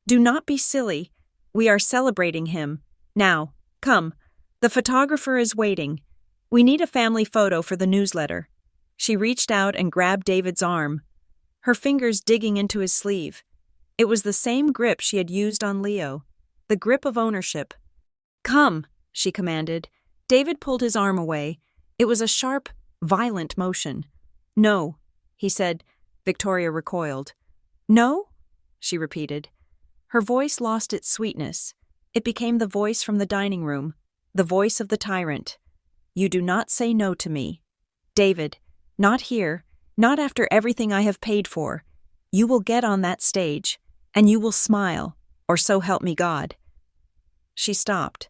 do not be silly. We are celebrating him. Now, come. The photographer is waiting. We need a family photo for the newsletter." She reached out and grabbed David's arm, her fingers digging into his sleeve. It was the same grip she had used on Leo, the grip of ownership. "Come," she commanded. David pulled his arm away. It was a sharp, violent motion. "No," he said. Victoria recoiled. "No?" she repeated. Her voice lost its sweetness. It became the voice from the dining room, the voice of the tyrant. "You do not say no to me. David, not here, not after everything I have paid for. You will get on that stage, and you will smile, or so help me God." She stopped,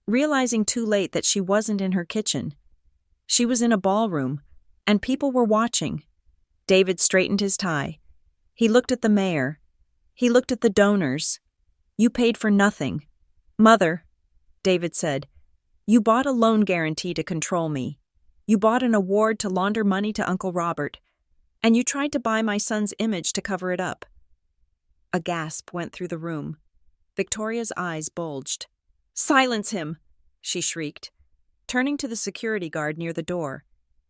realizing too late that she wasn't in her kitchen. She was in a ballroom, and people were watching. David straightened his tie. He looked at the mayor. He looked at the donors. "You paid for nothing. Mother," David said, "you bought a loan guarantee to control me. You bought an award to launder money to Uncle Robert. And you tried to buy my son's image to cover it up." A gasp went through the room. Victoria's eyes bulged. "Silence him!" she shrieked, turning to the security guard near the door.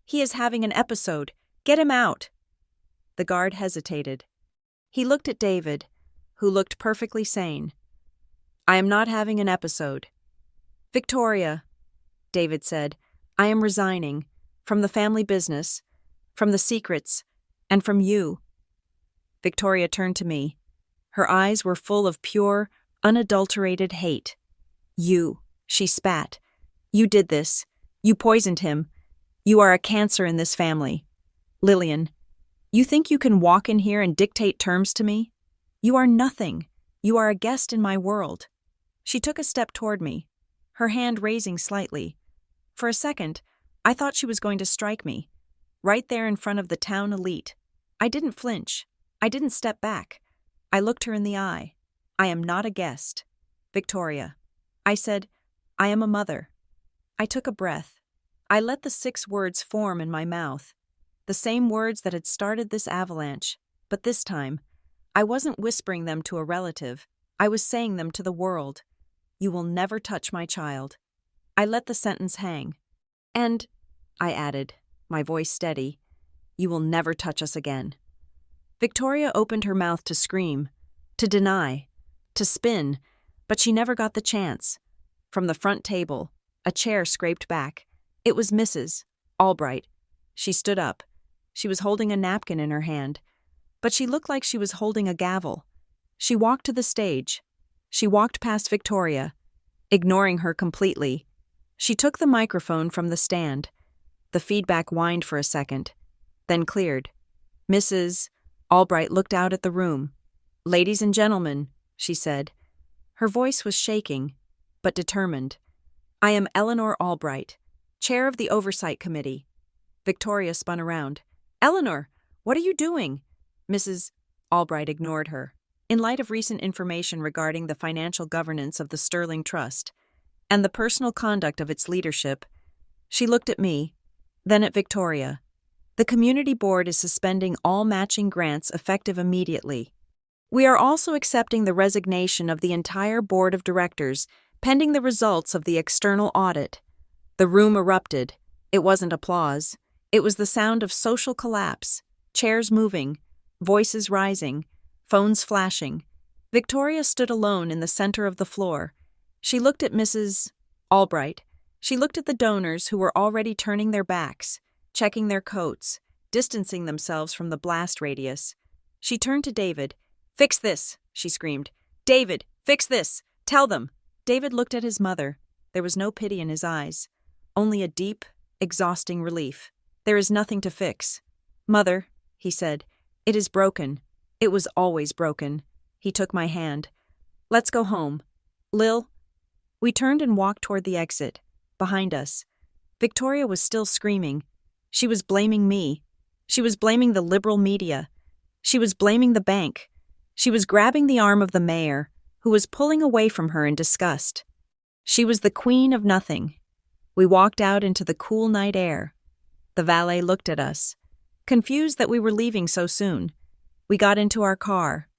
"He is having an episode. Get him out." The guard hesitated. He looked at David, who looked perfectly sane. "I am not having an episode." "Victoria," David said, "I am resigning. From the family business, from the secrets, and from you." Victoria turned to me. Her eyes were full of pure, unadulterated hate. "You," she spat. "You did this. You poisoned him. You are a cancer in this family. Lillian, you think you can walk in here and dictate terms to me? You are nothing. You are a guest in my world." She took a step toward me, her hand raising slightly. For a second, I thought she was going to strike me, right there in front of the town elite. I didn't flinch. I didn't step back. I looked her in the eye. "I am not a guest. Victoria." I said, "I am a mother." I took a breath. I let the 6 words form in my mouth, the same words that had started this avalanche, but this time, I wasn't whispering them to a relative. I was saying them to the world. "You will never touch my child." I let the sentence hang. "And," I added, my voice steady, "you will never touch us again." Victoria opened her mouth to scream, to deny, to spin, but she never got the chance. From the front table, a chair scraped back. It was Mrs. Albright. She stood up. She was holding a napkin in her hand, but she looked like she was holding a gavel. She walked to the stage, She walked past Victoria, ignoring her completely. She took the microphone from the stand. The feedback whined for a second, then cleared. Mrs. Albright looked out at the room. "Ladies and gentlemen," she said. Her voice was shaking, but determined. "I am Eleanor Albright, chair of the Oversight Committee." Victoria spun around. "Eleanor, what are you doing?" Mrs. Albright ignored her. In light of recent information regarding the financial governance of the Sterling Trust and the personal conduct of its leadership, she looked at me, then at Victoria. "The community board is suspending all matching grants effective immediately. We are also accepting the resignation of the entire board of directors pending the results of the external audit." The room erupted. It wasn't applause. It was the sound of social collapse, chairs moving, voices rising, phones flashing. Victoria stood alone in the center of the floor. She looked at Mrs. Albright. She looked at the donors who were already turning their backs, checking their coats, distancing themselves from the blast radius. She turned to David. "Fix this," she screamed. "David, fix this! Tell them!" David looked at his mother. There was no pity in his eyes, only a deep, exhausting relief. "There is nothing to fix. Mother," he said, "it is broken. It was always broken." He took my hand. "Let's go home. Lil." We turned and walked toward the exit. Behind us, Victoria was still screaming. She was blaming me. She was blaming the liberal media. She was blaming the bank. She was grabbing the arm of the mayor, who was pulling away from her in disgust. She was the queen of nothing. We walked out into the cool night air. The valet looked at us, confused that we were leaving so soon. We got into our car.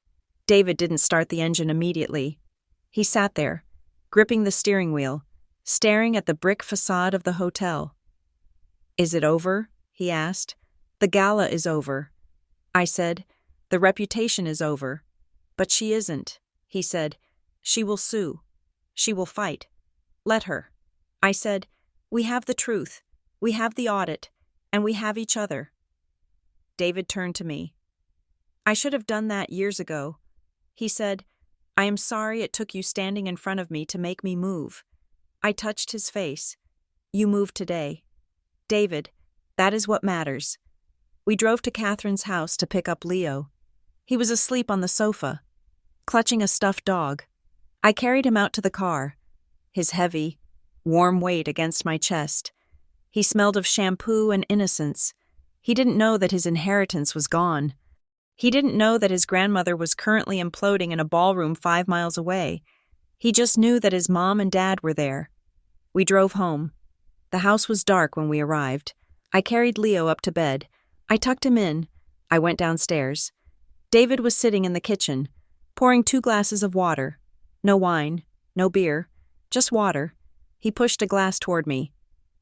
David didn't start the engine immediately. He sat there, gripping the steering wheel, staring at the brick facade of the hotel. "Is it over?" he asked. "The gala is over." I said, "The reputation is over." "But she isn't," he said. "She will sue. She will fight. Let her." I said, "We have the truth. We have the audit. And we have each other." David turned to me. "I should have done that years ago." He said, "I am sorry it took you standing in front of me to make me move." I touched his face. "You moved today. David, that is what matters." We drove to Catherine's house to pick up Leo. He was asleep on the sofa, clutching a stuffed dog. I carried him out to the car, his heavy, warm weight against my chest. He smelled of shampoo and innocence. He didn't know that his inheritance was gone. He didn't know that his grandmother was currently imploding in a ballroom 5 miles away. He just knew that his mom and dad were there. We drove home. The house was dark when we arrived. I carried Leo up to bed. I tucked him in. I went downstairs. David was sitting in the kitchen, pouring 2 glasses of water. No wine, no beer, just water. He pushed a glass toward me.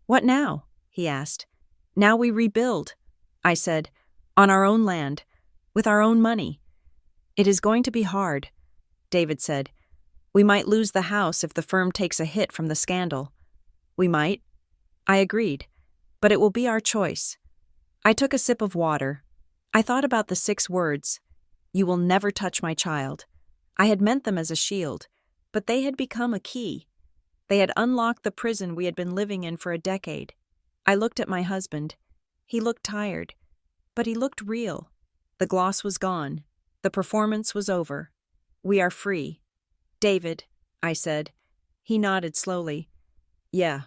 "What now?" he asked. "Now we rebuild," I said, "on our own land, with our own money." "It is going to be hard," David said. "We might lose the house if the firm takes a hit from the scandal." "We might." I agreed. "But it will be our choice." I took a sip of water. I thought about the 6 words. "You will never touch my child." I had meant them as a shield, but they had become a key. They had unlocked the prison we had been living in for a decade. I looked at my husband. He looked tired, but he looked real. The gloss was gone. The performance was over. "We are free." "David," I said. He nodded slowly. "Yeah,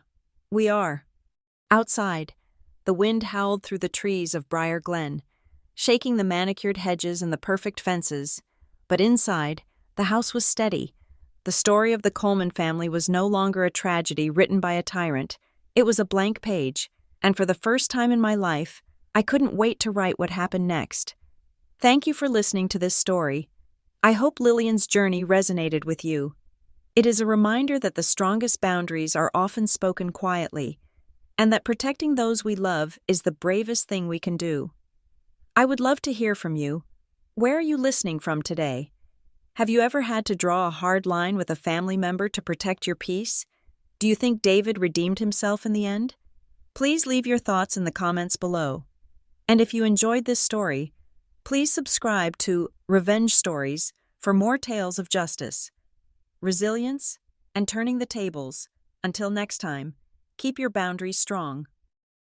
we are." Outside, the wind howled through the trees of Briar Glen, shaking the manicured hedges and the perfect fences. But inside, the house was steady. The story of the Coleman family was no longer a tragedy written by a tyrant. It was a blank page, and for the first time in my life, I couldn't wait to write what happened next. Thank you for listening to this story. I hope Lillian's journey resonated with you. It is a reminder that the strongest boundaries are often spoken quietly, and that protecting those we love is the bravest thing we can do. I would love to hear from you. Where are you listening from today? Have you ever had to draw a hard line with a family member to protect your peace? Do you think David redeemed himself in the end? Please leave your thoughts in the comments below. And if you enjoyed this story, please subscribe to Revenge Stories for more tales of justice. resilience, and turning the tables. Until next time, keep your boundaries strong.